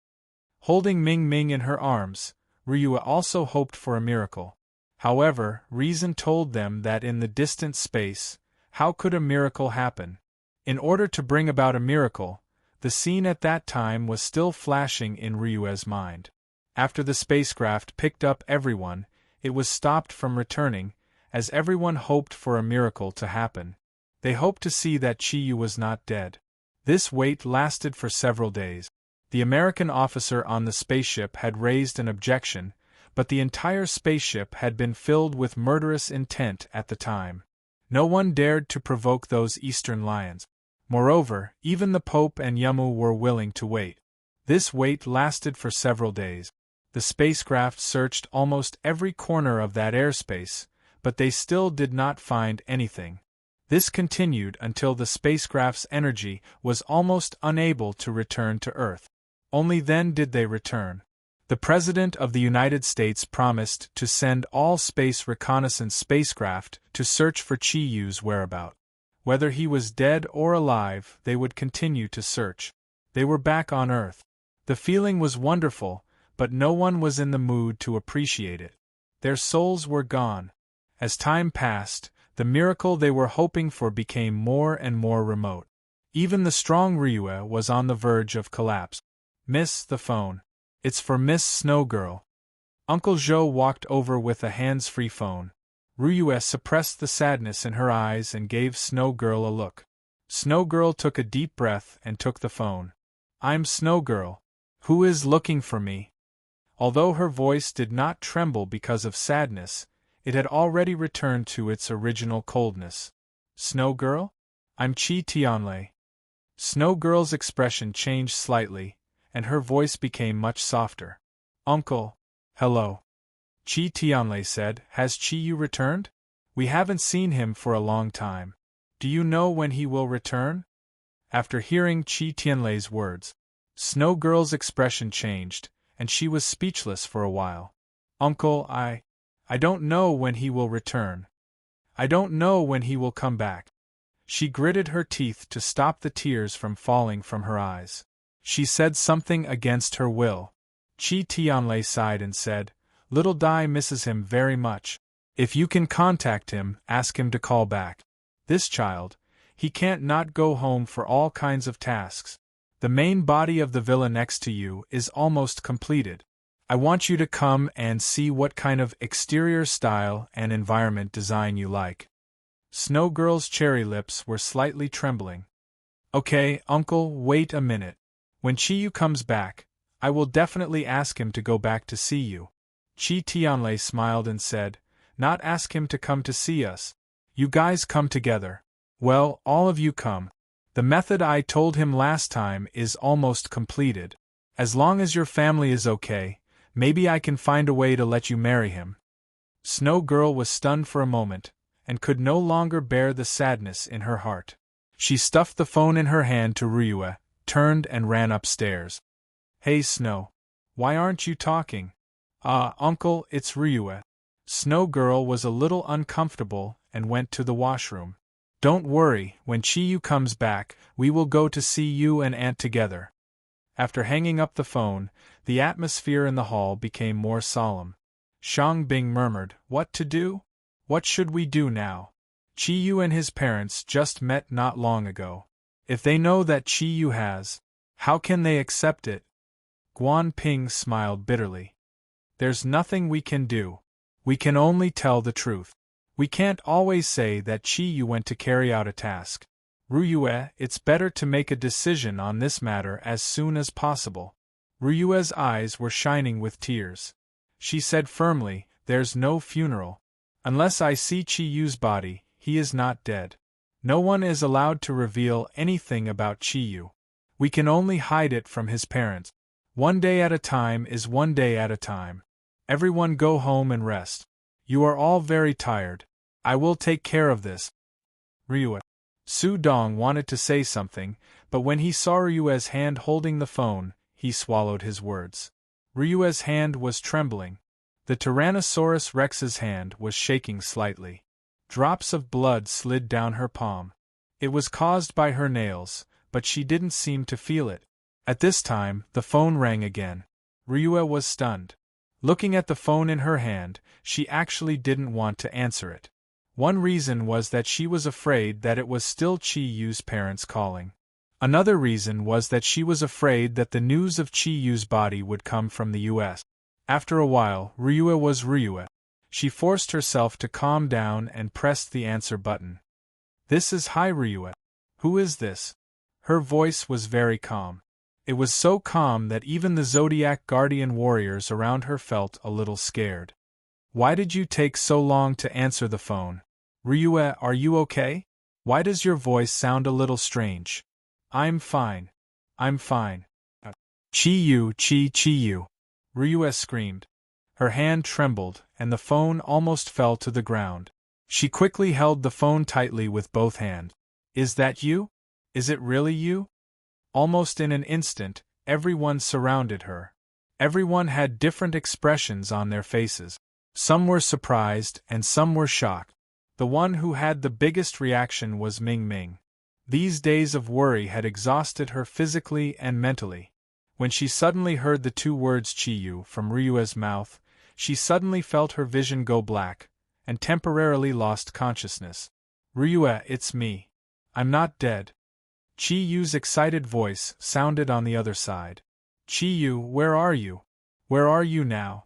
A: Holding Ming Ming in her arms, Ryue also hoped for a miracle. However, reason told them that in the distant space, how could a miracle happen? In order to bring about a miracle, the scene at that time was still flashing in Ryue's mind. After the spacecraft picked up everyone, it was stopped from returning, as everyone hoped for a miracle to happen. They hoped to see that Chi-Yu was not dead. This wait lasted for several days. The American officer on the spaceship had raised an objection, but the entire spaceship had been filled with murderous intent at the time. No one dared to provoke those Eastern lions. Moreover, even the Pope and Yamu were willing to wait. This wait lasted for several days. The spacecraft searched almost every corner of that airspace, but they still did not find anything. This continued until the spacecraft's energy was almost unable to return to Earth. Only then did they return. The President of the United States promised to send all space reconnaissance spacecraft to search for Chi-Yu's whereabouts. Whether he was dead or alive, they would continue to search. They were back on Earth. The feeling was wonderful, but no one was in the mood to appreciate it. Their souls were gone. As time passed, the miracle they were hoping for became more and more remote. Even the strong Ryue was on the verge of collapse. "Miss, the phone. It's for Miss Snowgirl." Uncle Zhou walked over with a hands-free phone. Ryue suppressed the sadness in her eyes and gave Snowgirl a look. Snowgirl took a deep breath and took the phone. "I'm Snowgirl. Who is looking for me?" Although her voice did not tremble because of sadness, it had already returned to its original coldness. "Snowgirl? I'm Chi Tianlei." Snowgirl's expression changed slightly, and her voice became much softer. Uncle. Hello. Chi Tianlei said, has Chi Yu returned? We haven't seen him for a long time. Do you know when he will return? After hearing Chi Tianlei's words, Snow Girl's expression changed, and she was speechless for a while. Uncle, I don't know when he will return. I don't know when he will come back. She gritted her teeth to stop the tears from falling from her eyes. She said something against her will. Chi Tianlei sighed and said, Little Dai misses him very much. If you can contact him, ask him to call back. This child, he can't not go home for all kinds of tasks. The main body of the villa next to you is almost completed. I want you to come and see what kind of exterior style and environment design you like. Snow Girl's cherry lips were slightly trembling. Okay, Uncle, wait a minute. When Chi Yu comes back, I will definitely ask him to go back to see you. Chi Tianlei smiled and said, Not ask him to come to see us. You guys come together. Well, all of you come. The method I told him last time is almost completed. As long as your family is okay, maybe I can find a way to let you marry him. Snow Girl was stunned for a moment, and could no longer bear the sadness in her heart. She stuffed the phone in her hand to Ryue, turned and ran upstairs. Hey Snow. Why aren't you talking? Uncle, it's Ryue. Snow Girl was a little uncomfortable and went to the washroom. Don't worry, when Chi Yu comes back, we will go to see you and Aunt together. After hanging up the phone, the atmosphere in the hall became more solemn. Shang Bing murmured, What to do? What should we do now? Chi Yu and his parents just met not long ago. If they know that Chi Yu has, how can they accept it? Guan Ping smiled bitterly. There's nothing we can do. We can only tell the truth. We can't always say that Chi Yu went to carry out a task. Ryue, it's better to make a decision on this matter as soon as possible. Ryue's eyes were shining with tears. She said firmly, There's no funeral. Unless I see Chi Yu's body, he is not dead. No one is allowed to reveal anything about Chi Yu. We can only hide it from his parents. One day at a time is one day at a time. Everyone go home and rest. You are all very tired. I will take care of this. Ryue. Su Dong wanted to say something, but when he saw Ryue's hand holding the phone, he swallowed his words. Ryue's hand was trembling. The Tyrannosaurus Rex's hand was shaking slightly. Drops of blood slid down her palm. It was caused by her nails, but she didn't seem to feel it. At this time, the phone rang again. Ryue was stunned. Looking at the phone in her hand, she actually didn't want to answer it. One reason was that she was afraid that it was still Chi Yu's parents calling. Another reason was that she was afraid that the news of Chi Yu's body would come from the U.S. After a while, Ryue was Ryue. She forced herself to calm down and pressed the answer button. This is Hi Ryue. Who is this? Her voice was very calm. It was so calm that even the Zodiac guardian warriors around her felt a little scared. Why did you take so long to answer the phone? Ryue, are you okay? Why does your voice sound a little strange? I'm fine. I'm fine. Chi Yu, Chi Yu. Ryue screamed. Her hand trembled, and the phone almost fell to the ground. She quickly held the phone tightly with both hands. Is that you? Is it really you? Almost in an instant, everyone surrounded her. Everyone had different expressions on their faces. Some were surprised and some were shocked. The one who had the biggest reaction was Ming Ming. These days of worry had exhausted her physically and mentally. When she suddenly heard the two words Chi Yu from Ryue's mouth, she suddenly felt her vision go black, and temporarily lost consciousness. Ryue, it's me. I'm not dead. Chi Yu's excited voice sounded on the other side. Chi Yu, where are you? Where are you now?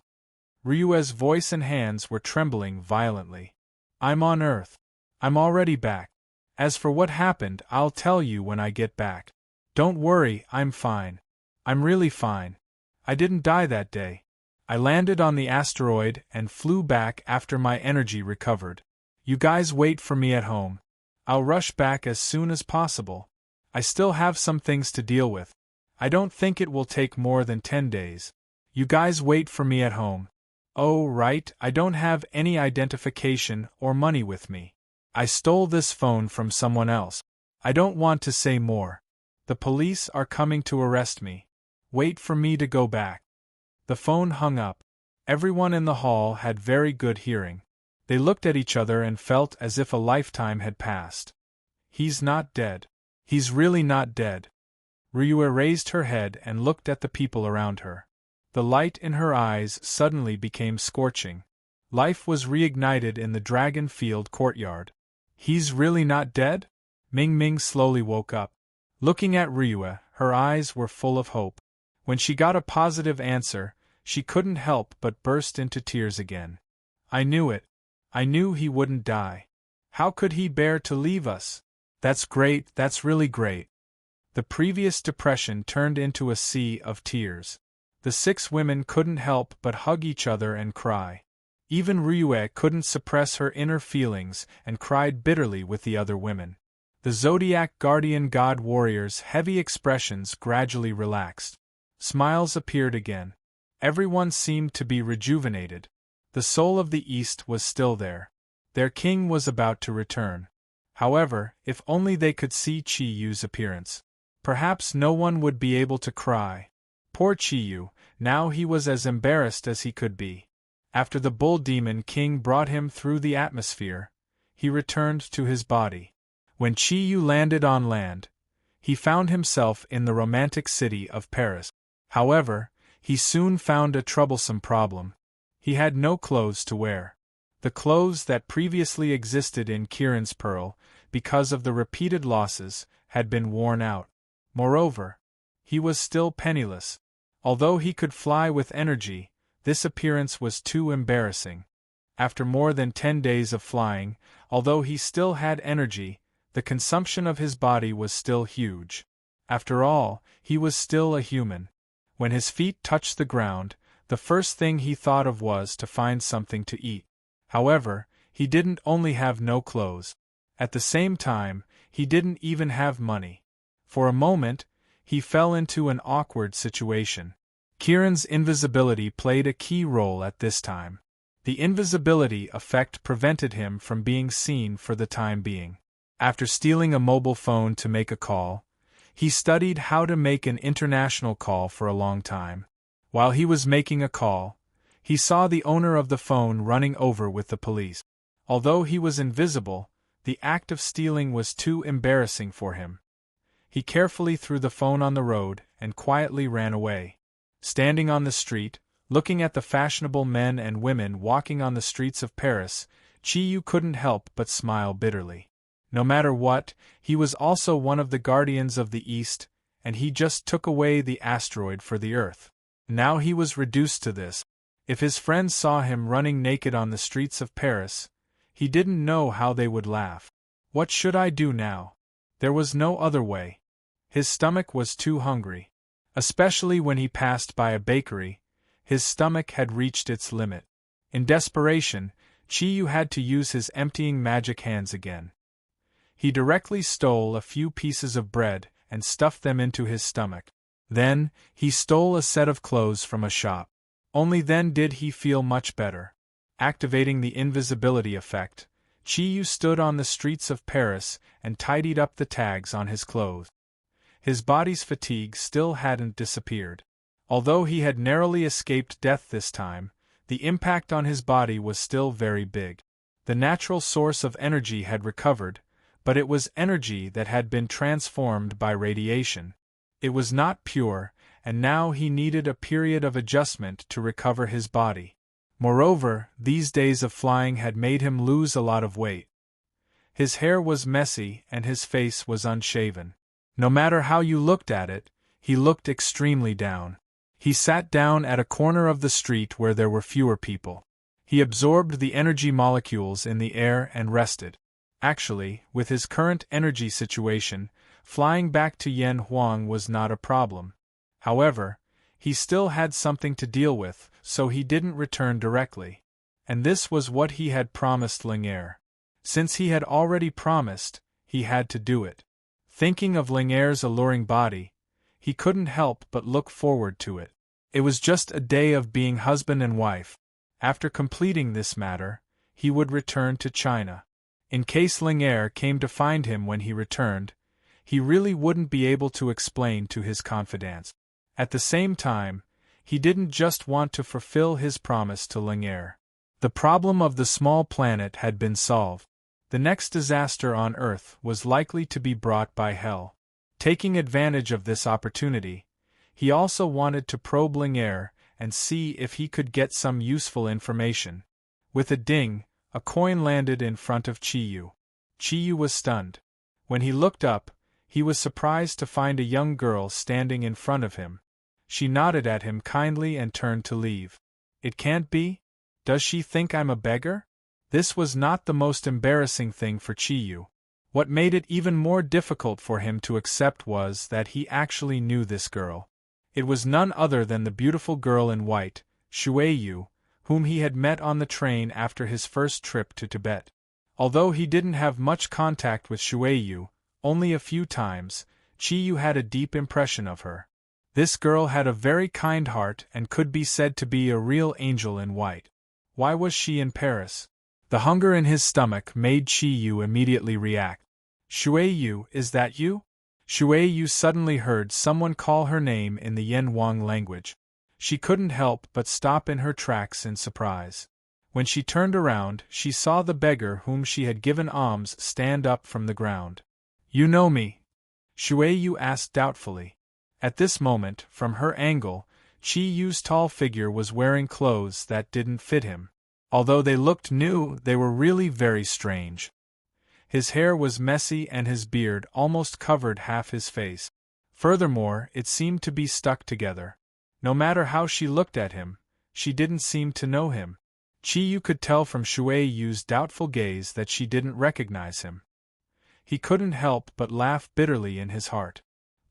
A: Ryue's voice and hands were trembling violently. I'm on Earth. I'm already back. As for what happened, I'll tell you when I get back. Don't worry, I'm fine. I'm really fine. I didn't die that day. I landed on the asteroid and flew back after my energy recovered. You guys wait for me at home. I'll rush back as soon as possible. I still have some things to deal with. I don't think it will take more than 10 days. You guys wait for me at home. Oh, right, I don't have any identification or money with me. I stole this phone from someone else. I don't want to say more. The police are coming to arrest me. Wait for me to go back. The phone hung up. Everyone in the hall had very good hearing. They looked at each other and felt as if a lifetime had passed. He's not dead. He's really not dead. Ryue raised her head and looked at the people around her. The light in her eyes suddenly became scorching. Life was reignited in the Dragon Field courtyard. He's really not dead? Ming Ming slowly woke up. Looking at Ryue, her eyes were full of hope. When she got a positive answer, she couldn't help but burst into tears again. I knew it. I knew he wouldn't die. How could he bear to leave us? That's great, that's really great. The previous depression turned into a sea of tears. The 6 women couldn't help but hug each other and cry. Even Ryue couldn't suppress her inner feelings and cried bitterly with the other women. The Zodiac guardian god warrior's heavy expressions gradually relaxed. Smiles appeared again. Everyone seemed to be rejuvenated. The soul of the East was still there. Their king was about to return. However, if only they could see Chi-Yu's appearance. Perhaps no one would be able to cry. Poor Chi-Yu, now he was as embarrassed as he could be. After the bull demon king brought him through the atmosphere, he returned to his body. When Chi-Yu landed on land, he found himself in the romantic city of Paris. However, he soon found a troublesome problem. He had no clothes to wear. The clothes that previously existed in Kirin's Pearl, because of the repeated losses, had been worn out. Moreover, he was still penniless. Although he could fly with energy, this appearance was too embarrassing. After more than 10 days of flying, although he still had energy, the consumption of his body was still huge. After all, he was still a human. When his feet touched the ground, the first thing he thought of was to find something to eat. However, he didn't only have no clothes. At the same time, he didn't even have money. For a moment, he fell into an awkward situation. Kirin's invisibility played a key role at this time. The invisibility effect prevented him from being seen for the time being. After stealing a mobile phone to make a call, he studied how to make an international call for a long time. While he was making a call, he saw the owner of the phone running over with the police. Although he was invisible, the act of stealing was too embarrassing for him. He carefully threw the phone on the road and quietly ran away. Standing on the street, looking at the fashionable men and women walking on the streets of Paris, Chi-Yu couldn't help but smile bitterly. No matter what, he was also one of the guardians of the East, and he just took away the asteroid for the Earth. Now he was reduced to this. If his friends saw him running naked on the streets of Paris, he didn't know how they would laugh. What should I do now? There was no other way. His stomach was too hungry. Especially when he passed by a bakery, his stomach had reached its limit. In desperation, Chi-Yu had to use his emptying magic hands again. He directly stole a few pieces of bread and stuffed them into his stomach. Then, he stole a set of clothes from a shop. Only then did he feel much better. Activating the invisibility effect, Chi-Yu stood on the streets of Paris and tidied up the tags on his clothes. His body's fatigue still hadn't disappeared. Although he had narrowly escaped death this time, the impact on his body was still very big. The natural source of energy had recovered, but it was energy that had been transformed by radiation. It was not pure, and now he needed a period of adjustment to recover his body. Moreover, these days of flying had made him lose a lot of weight. His hair was messy and his face was unshaven. No matter how you looked at it, he looked extremely down. He sat down at a corner of the street where there were fewer people. He absorbed the energy molecules in the air and rested. Actually, with his current energy situation, flying back to Yen Huang was not a problem. However, he still had something to deal with, so he didn't return directly. And this was what he had promised Ling-Er. Since he had already promised, he had to do it. Thinking of Ling-Er's alluring body, he couldn't help but look forward to it. It was just a day of being husband and wife. After completing this matter, he would return to China. In case Ling Er came to find him when he returned, he really wouldn't be able to explain to his confidants. At the same time, he didn't just want to fulfill his promise to Ling Er. The problem of the small planet had been solved. The next disaster on Earth was likely to be brought by Hell. Taking advantage of this opportunity, he also wanted to probe Ling Er and see if he could get some useful information. With a ding, a coin landed in front of Chiyu. Chiyu was stunned. When he looked up, he was surprised to find a young girl standing in front of him. She nodded at him kindly and turned to leave. It can't be? Does she think I'm a beggar? This was not the most embarrassing thing for Chiyu. What made it even more difficult for him to accept was that he actually knew this girl. It was none other than the beautiful girl in white, Xueyu, whom he had met on the train after his first trip to Tibet. Although he didn't have much contact with Xueyu, only a few times, Chiyu had a deep impression of her. This girl had a very kind heart and could be said to be a real angel in white. Why was she in Paris? The hunger in his stomach made Chiyu immediately react. Xueyu, is that you? Xueyu suddenly heard someone call her name in the Yanwang language. She couldn't help but stop in her tracks in surprise. When she turned around, she saw the beggar whom she had given alms stand up from the ground. You know me? Xueyu asked doubtfully. At this moment, from her angle, Chiyu's tall figure was wearing clothes that didn't fit him. Although they looked new, they were really very strange. His hair was messy and his beard almost covered half his face. Furthermore, it seemed to be stuck together. No matter how she looked at him, she didn't seem to know him. Chiyu could tell from Xueyu's doubtful gaze that she didn't recognize him. He couldn't help but laugh bitterly in his heart.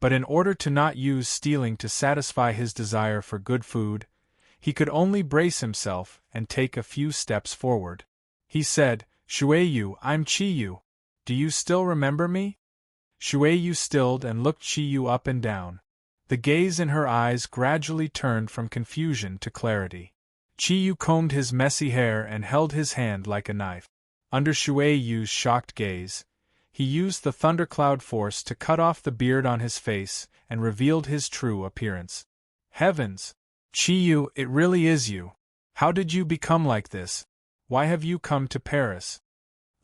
A: But in order to not use stealing to satisfy his desire for good food, he could only brace himself and take a few steps forward. He said, Xueyu, I'm Chiyu. Do you still remember me? Xueyu stilled and looked Chiyu up and down. The gaze in her eyes gradually turned from confusion to clarity. Chiyu combed his messy hair and held his hand like a knife. Under Xueyu's shocked gaze, he used the thundercloud force to cut off the beard on his face and revealed his true appearance. Heavens! Chiyu, it really is you. How did you become like this? Why have you come to Paris?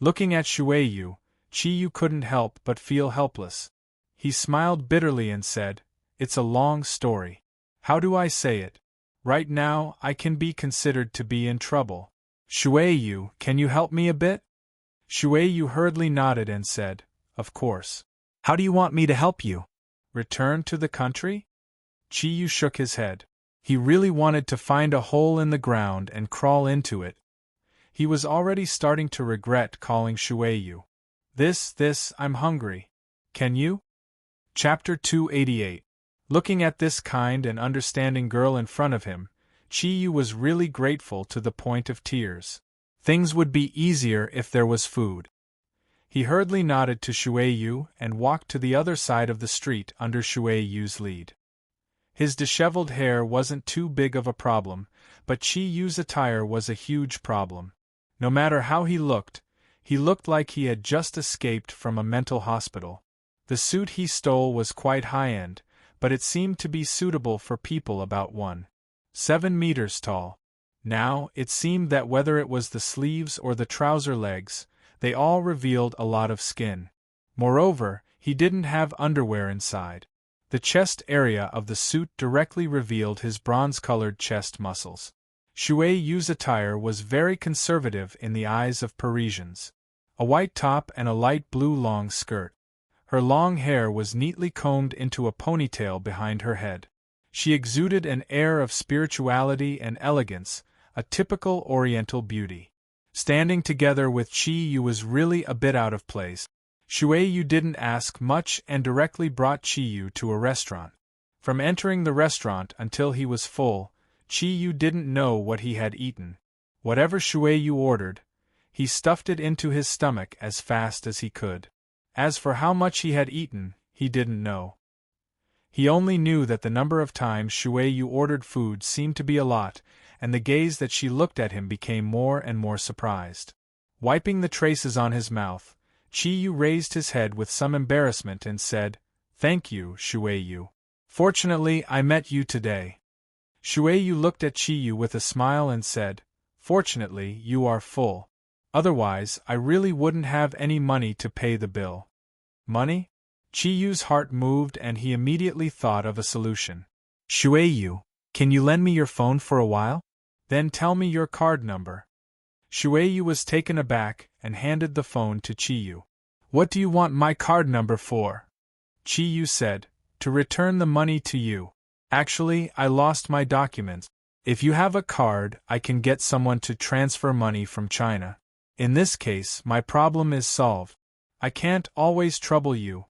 A: Looking at Xueyu, Chiyu couldn't help but feel helpless. He smiled bitterly and said, It's a long story. How do I say it? Right now, I can be considered to be in trouble. Xueyu, can you help me a bit? Xueyu hurriedly nodded and said, Of course. How do you want me to help you? Return to the country? Chiyu shook his head. He really wanted to find a hole in the ground and crawl into it. He was already starting to regret calling Xueyu. I'm hungry. Can you? Chapter 288. Looking at this kind and understanding girl in front of him, Chiyu was really grateful to the point of tears. Things would be easier if there was food. He hurriedly nodded to Xueyu and walked to the other side of the street under Xueyu's lead. His disheveled hair wasn't too big of a problem, but Chiyu's attire was a huge problem. No matter how he looked like he had just escaped from a mental hospital. The suit he stole was quite high-end, but it seemed to be suitable for people about 1.7 meters tall. Now, it seemed that whether it was the sleeves or the trouser legs, they all revealed a lot of skin. Moreover, he didn't have underwear inside. The chest area of the suit directly revealed his bronze-colored chest muscles. Xueyu's attire was very conservative in the eyes of Parisians. A white top and a light blue long skirt. Her long hair was neatly combed into a ponytail behind her head. She exuded an air of spirituality and elegance, a typical Oriental beauty. Standing together with Chiyu was really a bit out of place. Xueyu didn't ask much and directly brought Chiyu to a restaurant. From entering the restaurant until he was full, Chiyu didn't know what he had eaten. Whatever Xueyu ordered, he stuffed it into his stomach as fast as he could. As for how much he had eaten, he didn't know. He only knew that the number of times Shui Yu ordered food seemed to be a lot, and the gaze that she looked at him became more and more surprised. Wiping the traces on his mouth, Chi Yu raised his head with some embarrassment and said, "Thank you, Shui Yu. Fortunately, I met you today." Shui Yu looked at Chi Yu with a smile and said, "Fortunately, you are full. Otherwise, I really wouldn't have any money to pay the bill." Money? Chi Yu's heart moved and he immediately thought of a solution. "Shui Yu, can you lend me your phone for a while? Then tell me your card number." Shui Yu was taken aback and handed the phone to Chi Yu. "What do you want my card number for?" Chi Yu said, "To return the money to you. Actually, I lost my documents. If you have a card, I can get someone to transfer money from China. In this case, my problem is solved. I can't always trouble you."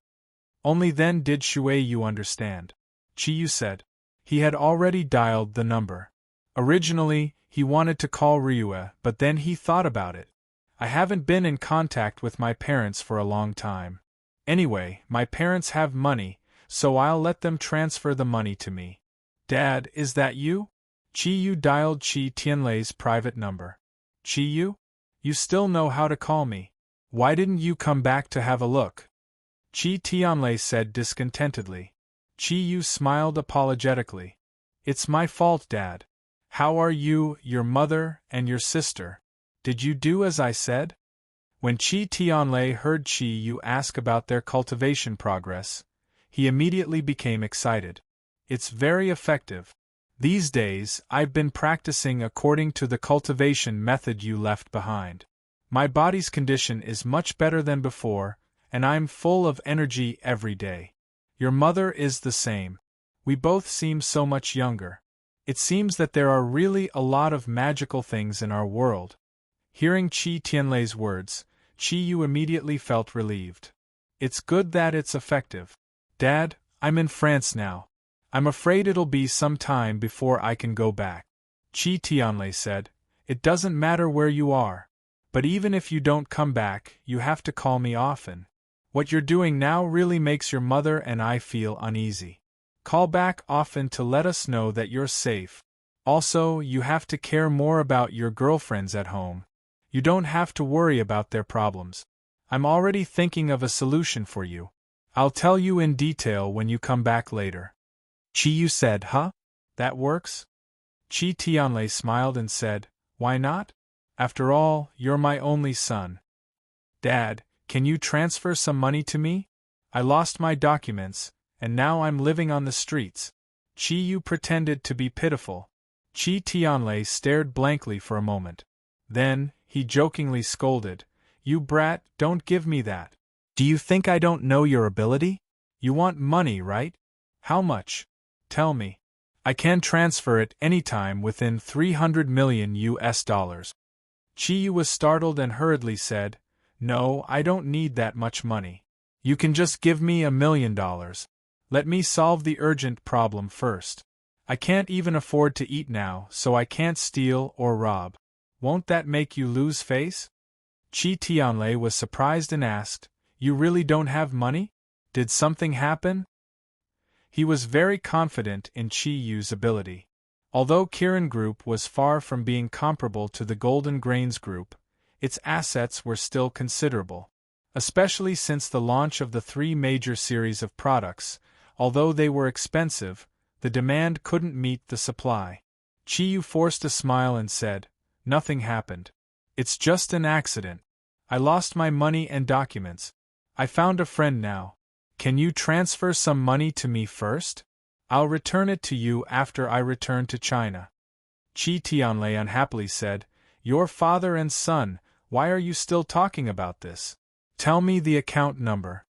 A: Only then did Shui Yu understand. Chi Yu said. He had already dialed the number. Originally, he wanted to call Ryue, but then he thought about it. "I haven't been in contact with my parents for a long time. Anyway, my parents have money, so I'll let them transfer the money to me." "Dad, is that you?" Chi Yu dialed Chi Tianlei's private number. "Chi Yu? You still know how to call me. Why didn't you come back to have a look?" Chi Tianlei said discontentedly. Chi Yu smiled apologetically. "It's my fault, Dad. How are you, your mother, and your sister? Did you do as I said?" When Chi Tianlei heard Chi Yu ask about their cultivation progress, he immediately became excited. "It's very effective. These days, I've been practicing according to the cultivation method you left behind. My body's condition is much better than before, and I'm full of energy every day. Your mother is the same. We both seem so much younger. It seems that there are really a lot of magical things in our world." Hearing Chi Tianlei's words, Chi Yu immediately felt relieved. "It's good that it's effective. Dad, I'm in France now. I'm afraid it'll be some time before I can go back." Chi Tianlei said, "It doesn't matter where you are. But even if you don't come back, you have to call me often. What you're doing now really makes your mother and I feel uneasy. Call back often to let us know that you're safe. Also, you have to care more about your girlfriends at home. You don't have to worry about their problems. I'm already thinking of a solution for you. I'll tell you in detail when you come back later." Chi Yu said, "Huh? That works?" Chi Tianlei smiled and said, "Why not? After all, you're my only son." "Dad, can you transfer some money to me? I lost my documents, and now I'm living on the streets." Chi Yu pretended to be pitiful. Chi Tianlei stared blankly for a moment. Then, he jokingly scolded, "You brat, don't give me that. Do you think I don't know your ability? You want money, right? How much? Tell me. I can transfer it anytime within 300 million US dollars. Chi Yu was startled and hurriedly said, "No, I don't need that much money. You can just give me $1 million. Let me solve the urgent problem first. I can't even afford to eat now, so I can't steal or rob. Won't that make you lose face?" Chi Tianlei was surprised and asked, "You really don't have money? Did something happen?" He was very confident in Chi Yu's ability. Although Kirin Group was far from being comparable to the Golden Grains Group, its assets were still considerable. Especially since the launch of the 3 major series of products, although they were expensive, the demand couldn't meet the supply. Chi Yu forced a smile and said, "Nothing happened. It's just an accident. I lost my money and documents. I found a friend now. Can you transfer some money to me first? I'll return it to you after I return to China." Chi Tianlei unhappily said, "Your father and son, why are you still talking about this? Tell me the account number."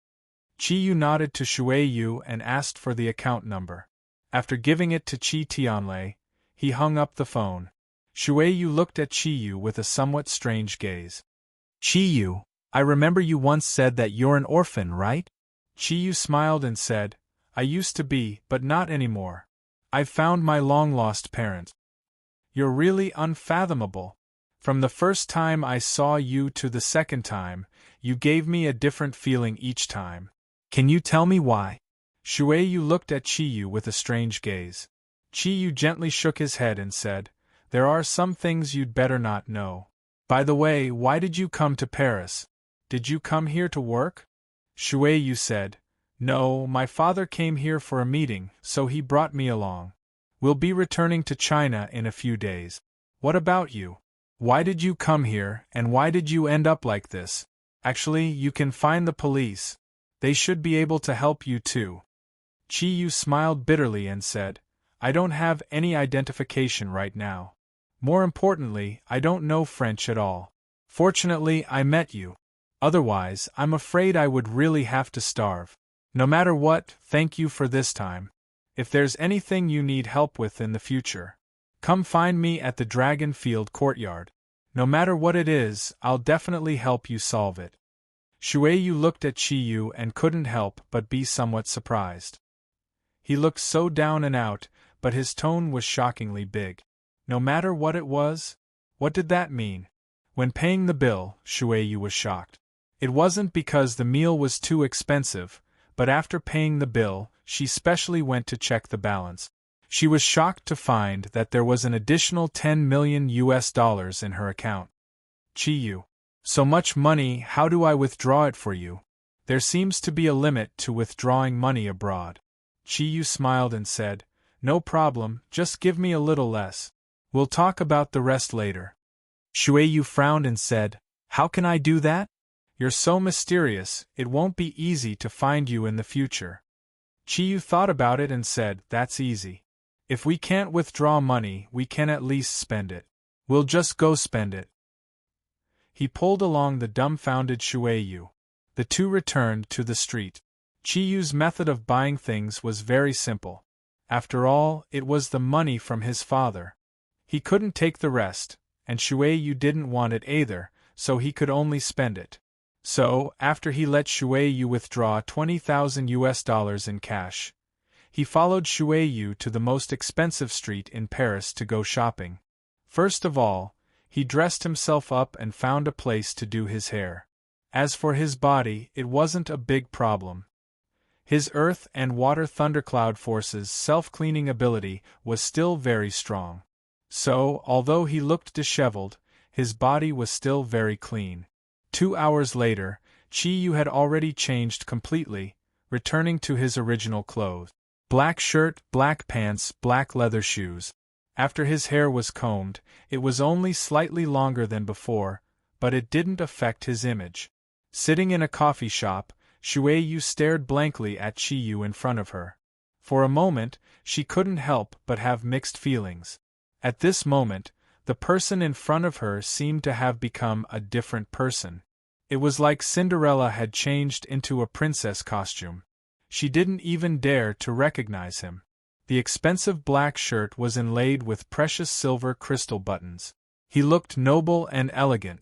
A: Chi Yu nodded to Shui Yu and asked for the account number. After giving it to Chi Tianlei, he hung up the phone. Shui Yu looked at Chi Yu with a somewhat strange gaze. "Chi Yu, I remember you once said that you're an orphan, right?" Chi Yu smiled and said, "I used to be, but not anymore. I've found my long-lost parents." "You're really unfathomable. From the first time I saw you to the second time, you gave me a different feeling each time. Can you tell me why?" Shui Yu looked at Chi Yu with a strange gaze. Chi Yu gently shook his head and said, "There are some things you'd better not know. By the way, why did you come to Paris? Did you come here to work?" Shui Yu said, "No, my father came here for a meeting, so he brought me along. We'll be returning to China in a few days. What about you? Why did you come here, and why did you end up like this? Actually, you can find the police. They should be able to help you too." Chi Yu smiled bitterly and said, "I don't have any identification right now. More importantly, I don't know French at all. Fortunately, I met you. Otherwise, I'm afraid I would really have to starve. No matter what, thank you for this time. If there's anything you need help with in the future, come find me at the Dragon Field courtyard. No matter what it is, I'll definitely help you solve it." Shui Yu looked at Chi Yu and couldn't help but be somewhat surprised. He looked so down and out, but his tone was shockingly big. No matter what it was? What did that mean? When paying the bill, Shui Yu was shocked. It wasn't because the meal was too expensive, but after paying the bill, she specially went to check the balance. She was shocked to find that there was an additional $10 million in her account. "Chi Yu, so much money, how do I withdraw it for you? There seems to be a limit to withdrawing money abroad." Chi Yu smiled and said, "No problem, just give me a little less. We'll talk about the rest later." Shui Yu frowned and said, "How can I do that? You're so mysterious, it won't be easy to find you in the future." Chi Yu thought about it and said, "That's easy. If we can't withdraw money, we can at least spend it. We'll just go spend it." He pulled along the dumbfounded Shui Yu. The two returned to the street. Chi Yu's method of buying things was very simple. After all, it was the money from his father. He couldn't take the rest, and Shui Yu didn't want it either, so he could only spend it. So, after he let Shui Yu withdraw $20,000 in cash, he followed Shui Yu to the most expensive street in Paris to go shopping. First of all, he dressed himself up and found a place to do his hair. As for his body, it wasn't a big problem. His earth and water thundercloud force's self-cleaning ability was still very strong. So, although he looked disheveled, his body was still very clean. 2 hours later, Chi Yu had already changed completely, returning to his original clothes. Black shirt, black pants, black leather shoes. After his hair was combed, it was only slightly longer than before, but it didn't affect his image. Sitting in a coffee shop, Shui Yu stared blankly at Chi Yu in front of her. For a moment, she couldn't help but have mixed feelings. At this moment, the person in front of her seemed to have become a different person. It was like Cinderella had changed into a princess costume. She didn't even dare to recognize him. The expensive black shirt was inlaid with precious silver crystal buttons. He looked noble and elegant.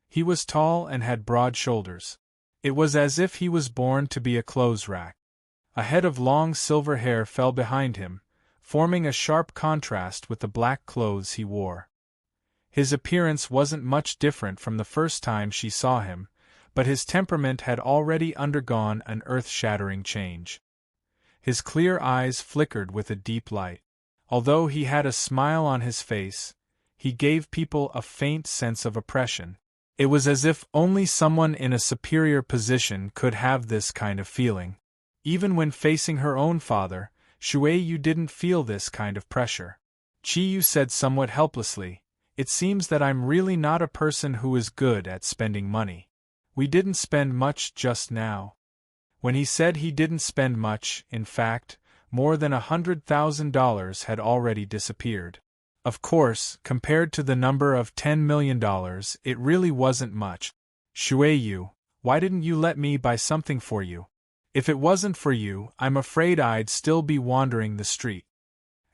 A: He was tall and had broad shoulders. It was as if he was born to be a clothes rack. A head of long silver hair fell behind him, forming a sharp contrast with the black clothes he wore. His appearance wasn't much different from the first time she saw him, but his temperament had already undergone an earth-shattering change. His clear eyes flickered with a deep light. Although he had a smile on his face, he gave people a faint sense of oppression. It was as if only someone in a superior position could have this kind of feeling. Even when facing her own father, Shui Yu didn't feel this kind of pressure. Chi Yu said somewhat helplessly, "It seems that I'm really not a person who is good at spending money. We didn't spend much just now." When he said he didn't spend much, in fact, more than $100,000 had already disappeared. Of course, compared to the number of $10 million, it really wasn't much. "Shui Yu, why didn't you let me buy something for you? If it wasn't for you, I'm afraid I'd still be wandering the street."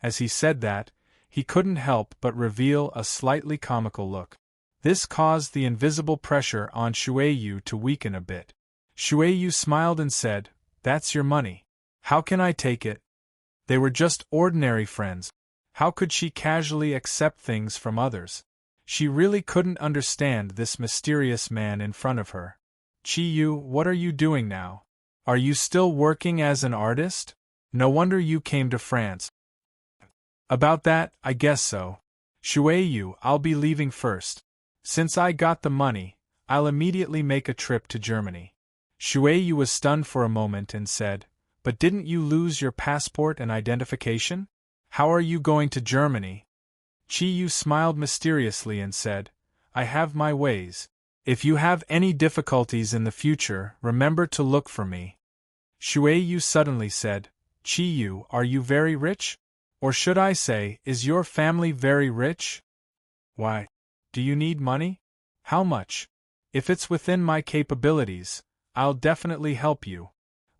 A: As he said that, he couldn't help but reveal a slightly comical look. This caused the invisible pressure on Shui Yu to weaken a bit. Shui Yu smiled and said, "That's your money. How can I take it?" They were just ordinary friends. How could she casually accept things from others? She really couldn't understand this mysterious man in front of her. "Chi Yu, what are you doing now? Are you still working as an artist? No wonder you came to France. About that, I guess so. Shuei, I'll be leaving first. Since I got the money, I'll immediately make a trip to Germany. Shuei was stunned for a moment and said, But didn't you lose your passport and identification? How are you going to Germany? Qiyu smiled mysteriously and said, I have my ways. If you have any difficulties in the future, remember to look for me. Shuei suddenly said, Qiyu, are you very rich? Or should I say, is your family very rich? Why? Do you need money? How much? If it's within my capabilities, I'll definitely help you.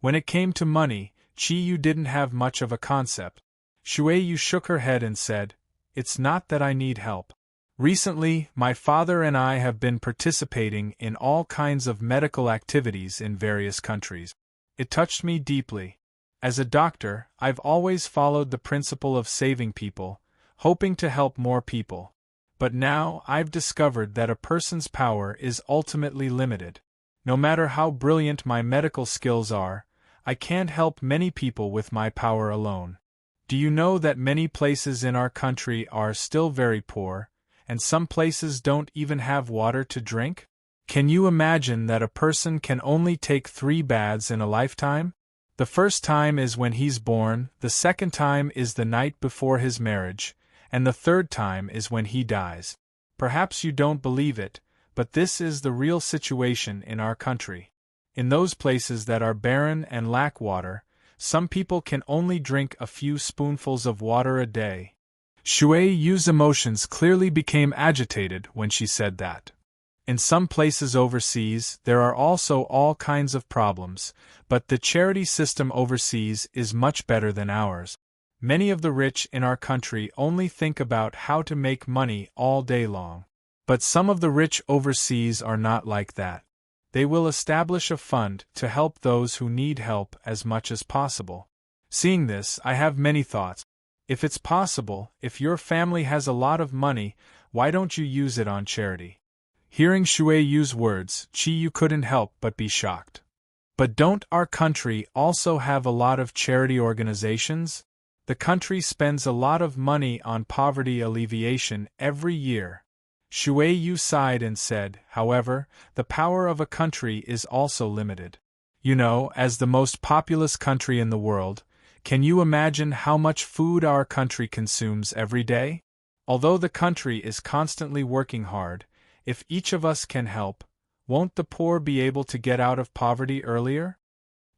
A: When it came to money, Qiyu didn't have much of a concept. Shuei shook her head and said, It's not that I need help. Recently, my father and I have been participating in all kinds of medical activities in various countries. It touched me deeply. As a doctor, I've always followed the principle of saving people, hoping to help more people. But now I've discovered that a person's power is ultimately limited. No matter how brilliant my medical skills are, I can't help many people with my power alone. Do you know that many places in our country are still very poor, and some places don't even have water to drink? Can you imagine that a person can only take 3 baths in a lifetime? The first time is when he's born, the second time is the night before his marriage, and the third time is when he dies. Perhaps you don't believe it, but this is the real situation in our country. In those places that are barren and lack water, some people can only drink a few spoonfuls of water a day. Shuei's emotions clearly became agitated when she said that. In some places overseas, there are also all kinds of problems, but the charity system overseas is much better than ours. Many of the rich in our country only think about how to make money all day long. But some of the rich overseas are not like that. They will establish a fund to help those who need help as much as possible. Seeing this, I have many thoughts. If it's possible, if your family has a lot of money, why don't you use it on charity? Hearing Shuei's words, Qiyu couldn't help but be shocked. But don't our country also have a lot of charity organizations? The country spends a lot of money on poverty alleviation every year. Shuei sighed and said, however, the power of a country is also limited. You know, as the most populous country in the world, can you imagine how much food our country consumes every day? Although the country is constantly working hard, if each of us can help, won't the poor be able to get out of poverty earlier?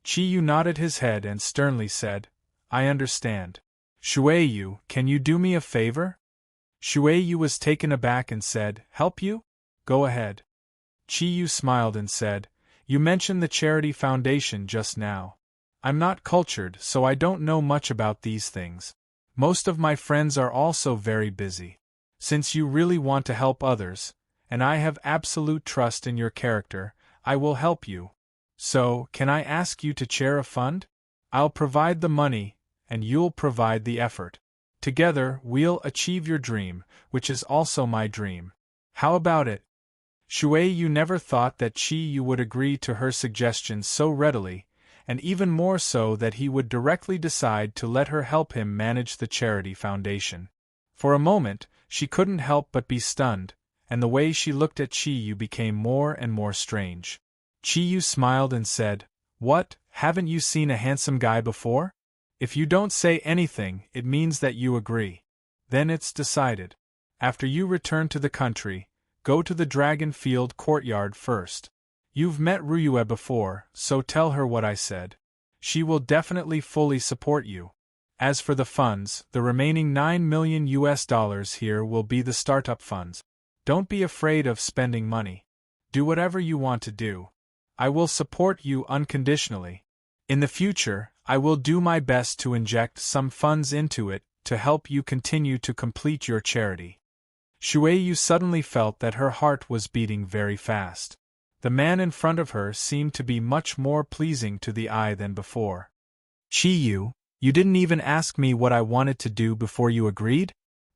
A: Qiyu nodded his head and sternly said, I understand. Shuei, can you do me a favor? Shuei was taken aback and said, Help you? Go ahead. Qiyu smiled and said, You mentioned the charity foundation just now. I'm not cultured, so I don't know much about these things. Most of my friends are also very busy. Since you really want to help others, and I have absolute trust in your character, I will help you. So, can I ask you to chair a fund? I'll provide the money, and you'll provide the effort. Together, we'll achieve your dream, which is also my dream. How about it? Shuei never thought that Qiyu would agree to her suggestion so readily, and even more so that he would directly decide to let her help him manage the charity foundation. For a moment, she couldn't help but be stunned, and the way she looked at Qiyu became more and more strange. Qiyu smiled and said, What, haven't you seen a handsome guy before? If you don't say anything, it means that you agree. Then it's decided. After you return to the country, go to the Dragon Field courtyard first. You've met Ryue before, so tell her what I said. She will definitely fully support you. As for the funds, the remaining $9 million here will be the startup funds. Don't be afraid of spending money. Do whatever you want to do. I will support you unconditionally. In the future, I will do my best to inject some funds into it to help you continue to complete your charity. Shuei suddenly felt that her heart was beating very fast. The man in front of her seemed to be much more pleasing to the eye than before. Qiyu, you didn't even ask me what I wanted to do before you agreed?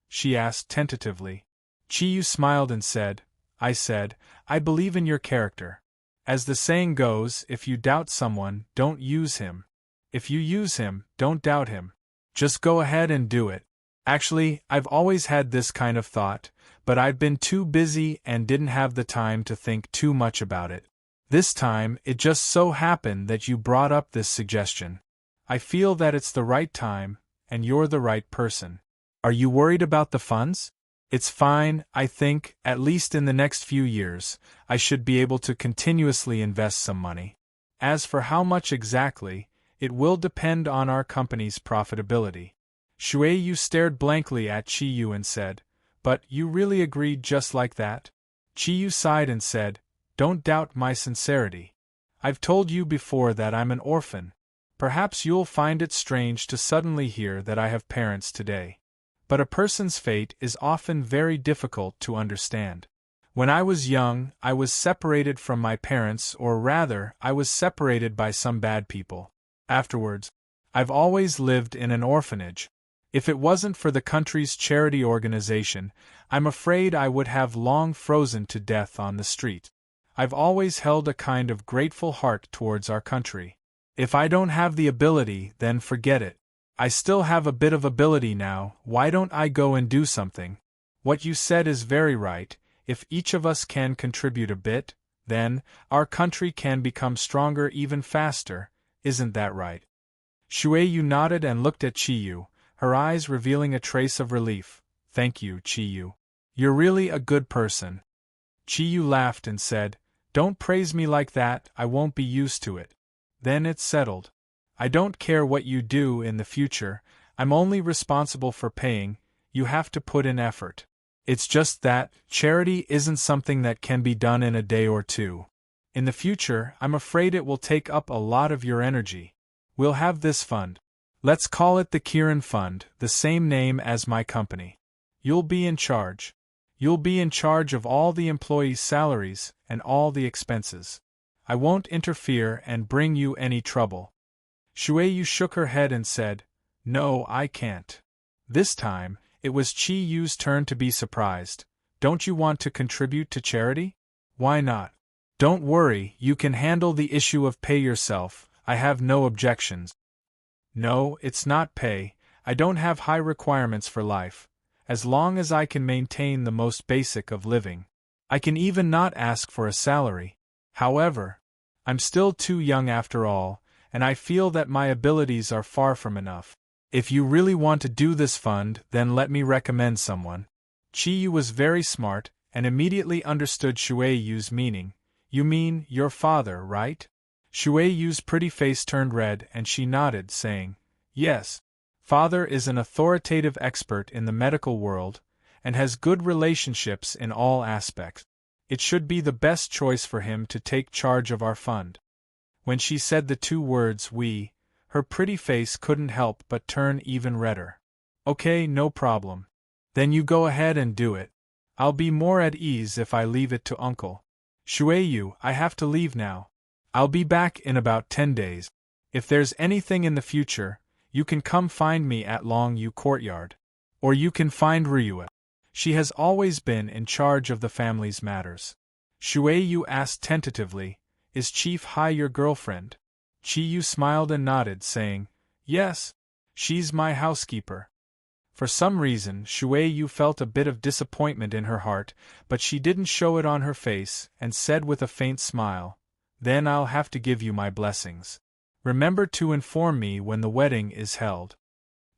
A: She asked tentatively. Qiyu smiled and said, I believe in your character. As the saying goes, if you doubt someone, don't use him. If you use him, don't doubt him. Just go ahead and do it. Actually, I've always had this kind of thought, but I've been too busy and didn't have the time to think too much about it. This time, it just so happened that you brought up this suggestion. I feel that it's the right time, and you're the right person. Are you worried about the funds? It's fine, I think, at least in the next few years, I should be able to continuously invest some money. As for how much exactly, it will depend on our company's profitability. Shui Yu stared blankly at Chi Yu and said, "But you really agreed just like that?" Chi Yu sighed and said, "Don't doubt my sincerity. I've told you before that I'm an orphan. Perhaps you'll find it strange to suddenly hear that I have parents today. But a person's fate is often very difficult to understand. When I was young, I was separated from my parents, or rather, I was separated by some bad people. Afterwards, I've always lived in an orphanage. If it wasn't for the country's charity organization, I'm afraid I would have long frozen to death on the street. I've always held a kind of grateful heart towards our country. If I don't have the ability, then forget it. I still have a bit of ability now, why don't I go and do something? What you said is very right, if each of us can contribute a bit, then, our country can become stronger even faster, isn't that right?" Shui Yu nodded and looked at Chi Yu, her eyes revealing a trace of relief. "Thank you, Chi Yu. You're really a good person." Chi Yu laughed and said, "Don't praise me like that, I won't be used to it." "Then it's settled. I don't care what you do in the future, I'm only responsible for paying, you have to put in effort. It's just that, charity isn't something that can be done in a day or two. In the future, I'm afraid it will take up a lot of your energy. We'll have this fund. Let's call it the Kirin Fund, the same name as my company. You'll be in charge. You'll be in charge of all the employees' salaries and all the expenses. I won't interfere and bring you any trouble." Shui Yu shook her head and said, "No, I can't." This time, it was Chi Yu's turn to be surprised. "Don't you want to contribute to charity?" "Why not? Don't worry, you can handle the issue of pay yourself, I have no objections." "No, it's not pay, I don't have high requirements for life, as long as I can maintain the most basic of living. I can even not ask for a salary. However, I'm still too young after all, and I feel that my abilities are far from enough. If you really want to do this fund, then let me recommend someone." Chi Yu was very smart, and immediately understood Shui Yu's meaning. "You mean, your father, right?" Shui Yu's pretty face turned red and she nodded, saying, "Yes. Father is an authoritative expert in the medical world, and has good relationships in all aspects. It should be the best choice for him to take charge of our fund." When she said the two words "we," her pretty face couldn't help but turn even redder. "Okay, no problem. Then you go ahead and do it. I'll be more at ease if I leave it to Uncle. Shui Yu, I have to leave now. I'll be back in about 10 days. If there's anything in the future, you can come find me at Long Yu Courtyard. Or you can find Ryua. She has always been in charge of the family's matters." Shui Yu asked tentatively, "Is Chief Hai your girlfriend?" Chi Yu smiled and nodded, saying, "Yes. She's my housekeeper." For some reason, Shui Yu felt a bit of disappointment in her heart, but she didn't show it on her face, and said with a faint smile, "Then I'll have to give you my blessings. Remember to inform me when the wedding is held."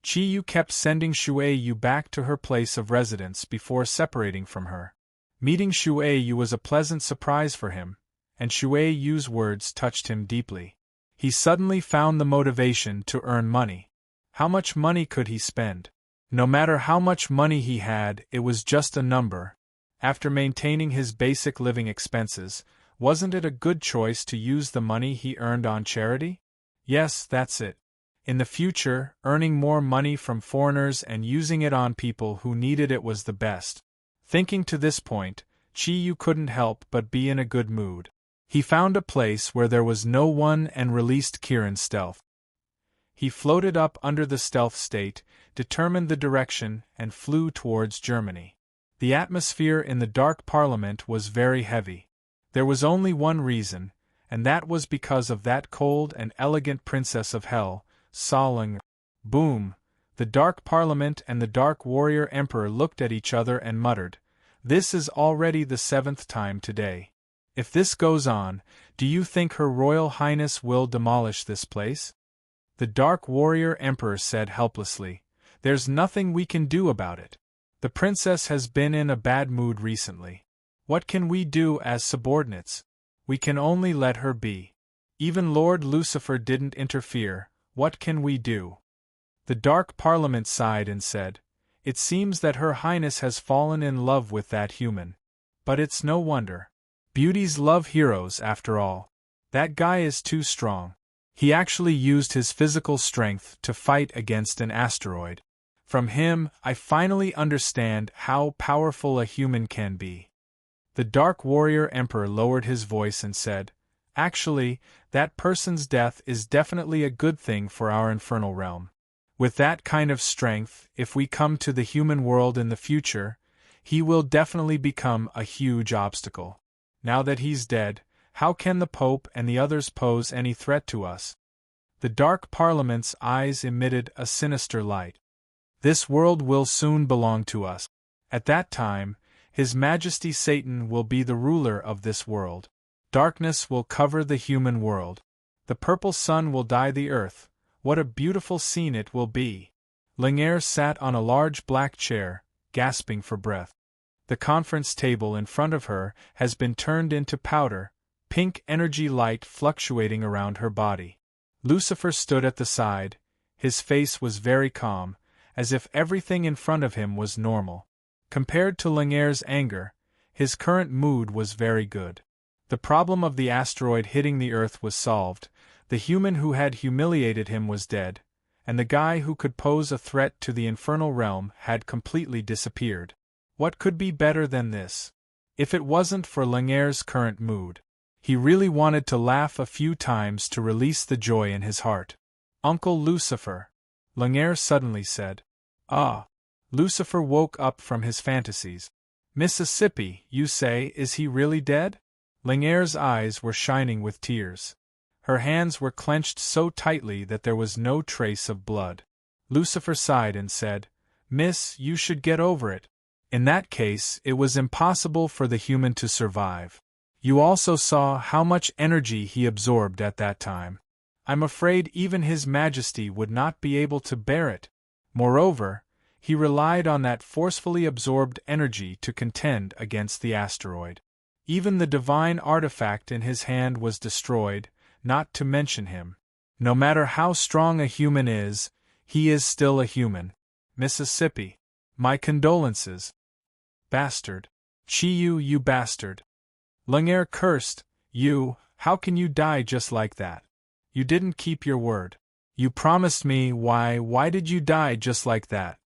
A: Chi Yu kept sending Shui Yu back to her place of residence before separating from her. Meeting Shui Yu was a pleasant surprise for him, and Shui Yu's words touched him deeply. He suddenly found the motivation to earn money. How much money could he spend? No matter how much money he had, it was just a number. After maintaining his basic living expenses, wasn't it a good choice to use the money he earned on charity? Yes, that's it. In the future, earning more money from foreigners and using it on people who needed it was the best. Thinking to this point, Chi Yu couldn't help but be in a good mood. He found a place where there was no one and released Kirin's stealth. He floated up under the stealth state, determined the direction, and flew towards Germany. The atmosphere in the dark parliament was very heavy. There was only one reason, and that was because of that cold and elegant princess of hell, Salang. Boom! The Dark Parliament and the Dark Warrior Emperor looked at each other and muttered, "This is already the 7th time today. If this goes on, do you think Her Royal Highness will demolish this place?" The Dark Warrior Emperor said helplessly, "There's nothing we can do about it. The princess has been in a bad mood recently. What can we do as subordinates? We can only let her be. Even Lord Lucifer didn't interfere. What can we do?" The Dark Parliament sighed and said, "It seems that Her Highness has fallen in love with that human. But it's no wonder. Beauties love heroes after all. That guy is too strong. He actually used his physical strength to fight against an asteroid. From him, I finally understand how powerful a human can be." The Dark Warrior Emperor lowered his voice and said, "Actually, that person's death is definitely a good thing for our infernal realm. With that kind of strength, if we come to the human world in the future, he will definitely become a huge obstacle. Now that he's dead, how can the Pope and the others pose any threat to us?" The Dark Parliament's eyes emitted a sinister light. "This world will soon belong to us. At that time, His Majesty Satan will be the ruler of this world. Darkness will cover the human world. The purple sun will dye the earth. What a beautiful scene it will be!" Lingere sat on a large black chair, gasping for breath. The conference table in front of her has been turned into powder, pink energy light fluctuating around her body. Lucifer stood at the side. His face was very calm, as if everything in front of him was normal. Compared to Lingere's anger, his current mood was very good. The problem of the asteroid hitting the Earth was solved, the human who had humiliated him was dead, and the guy who could pose a threat to the infernal realm had completely disappeared. What could be better than this? If it wasn't for Lingere's current mood. He really wanted to laugh a few times to release the joy in his heart. "Uncle Lucifer," Lingere suddenly said. "Ah." Lucifer woke up from his fantasies. "Mississippi, you say, is he really dead?" Lingere's eyes were shining with tears. Her hands were clenched so tightly that there was no trace of blood. Lucifer sighed and said, "Miss, you should get over it. In that case, it was impossible for the human to survive. You also saw how much energy he absorbed at that time. I'm afraid even His Majesty would not be able to bear it. Moreover, he relied on that forcefully absorbed energy to contend against the asteroid. Even the divine artifact in his hand was destroyed, not to mention him. No matter how strong a human is, he is still a human. Mississippi. My condolences." "Bastard. Chiyu, you bastard." Lingere cursed. How can you die just like that? You didn't keep your word. You promised me. Why did you die just like that?"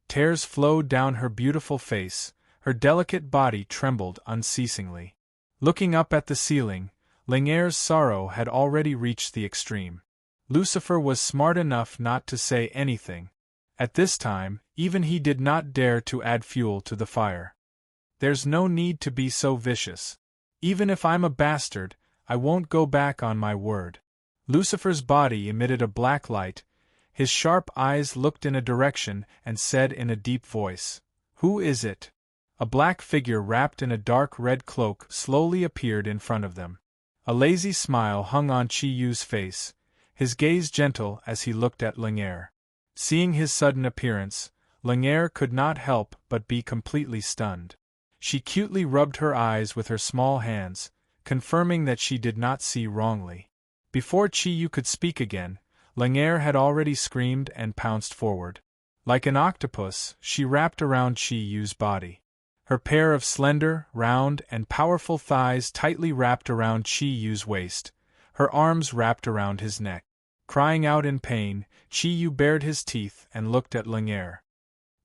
A: Tears flowed down her beautiful face, her delicate body trembled unceasingly. Looking up at the ceiling, Lingere's sorrow had already reached the extreme. Lucifer was smart enough not to say anything. At this time, even he did not dare to add fuel to the fire. "There's no need to be so vicious. Even if I'm a bastard, I won't go back on my word." Lucifer's body emitted a black light. His sharp eyes looked in a direction and said in a deep voice, "Who is it?" A black figure wrapped in a dark red cloak slowly appeared in front of them. A lazy smile hung on Chiyu's face, his gaze gentle as he looked at Lingere. Seeing his sudden appearance, Lingere could not help but be completely stunned. She cutely rubbed her eyes with her small hands, confirming that she did not see wrongly. Before Chiyu could speak again, Lingere had already screamed and pounced forward. Like an octopus, she wrapped around Chiyu's body. Her pair of slender, round, and powerful thighs tightly wrapped around Chiyu's waist, her arms wrapped around his neck. Crying out in pain, Chiyu bared his teeth and looked at Lingere.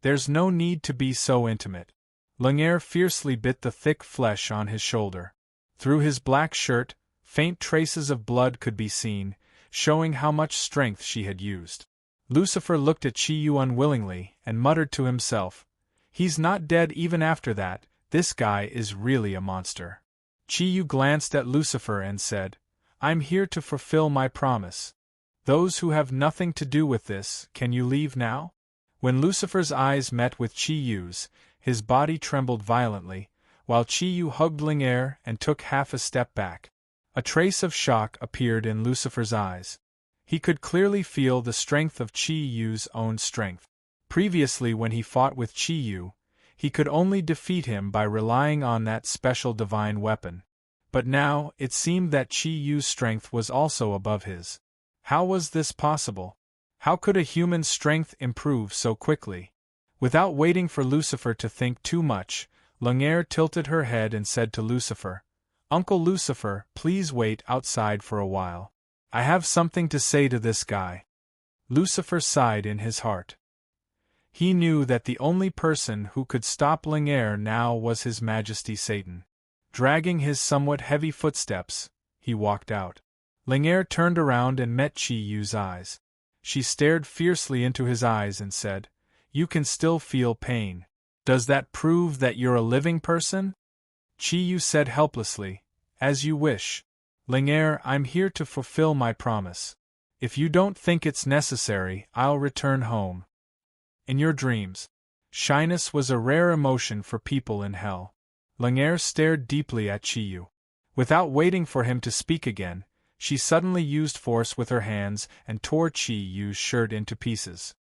A: "There's no need to be so intimate." Lingere fiercely bit the thick flesh on his shoulder. Through his black shirt, faint traces of blood could be seen, showing how much strength she had used. Lucifer looked at Chiyu unwillingly and muttered to himself, "He's not dead even after that, this guy is really a monster." Chiyu glanced at Lucifer and said, I'm here to fulfill my promise. Those who have nothing to do with this, can you leave now? When Lucifer's eyes met with Chi Yu's, his body trembled violently, while Chi Yu hugged Ling Er and took half a step back. A trace of shock appeared in Lucifer's eyes. He could clearly feel the strength of Chi Yu's own strength. Previously, when he fought with Chi Yu, he could only defeat him by relying on that special divine weapon. But now, it seemed that Chi Yu's strength was also above his. How was this possible? How could a human's strength improve so quickly? Without waiting for Lucifer to think too much, Ling Er tilted her head and said to Lucifer, "Uncle Lucifer, please wait outside for a while. I have something to say to this guy." Lucifer sighed in his heart. He knew that the only person who could stop Ling Er now was His Majesty Satan. Dragging his somewhat heavy footsteps, he walked out. Ling Er turned around and met Chi Yu's eyes. She stared fiercely into his eyes and said, "You can still feel pain. Does that prove that you're a living person?" Chi Yu said helplessly, "As you wish. Ling Er, I'm here to fulfill my promise. If you don't think it's necessary, I'll return home." In your dreams. Shyness was a rare emotion for people in hell. Ling Er stared deeply at Chi Yu. Without waiting for him to speak again, she suddenly used force with her hands and tore Chi Yu's shirt into pieces.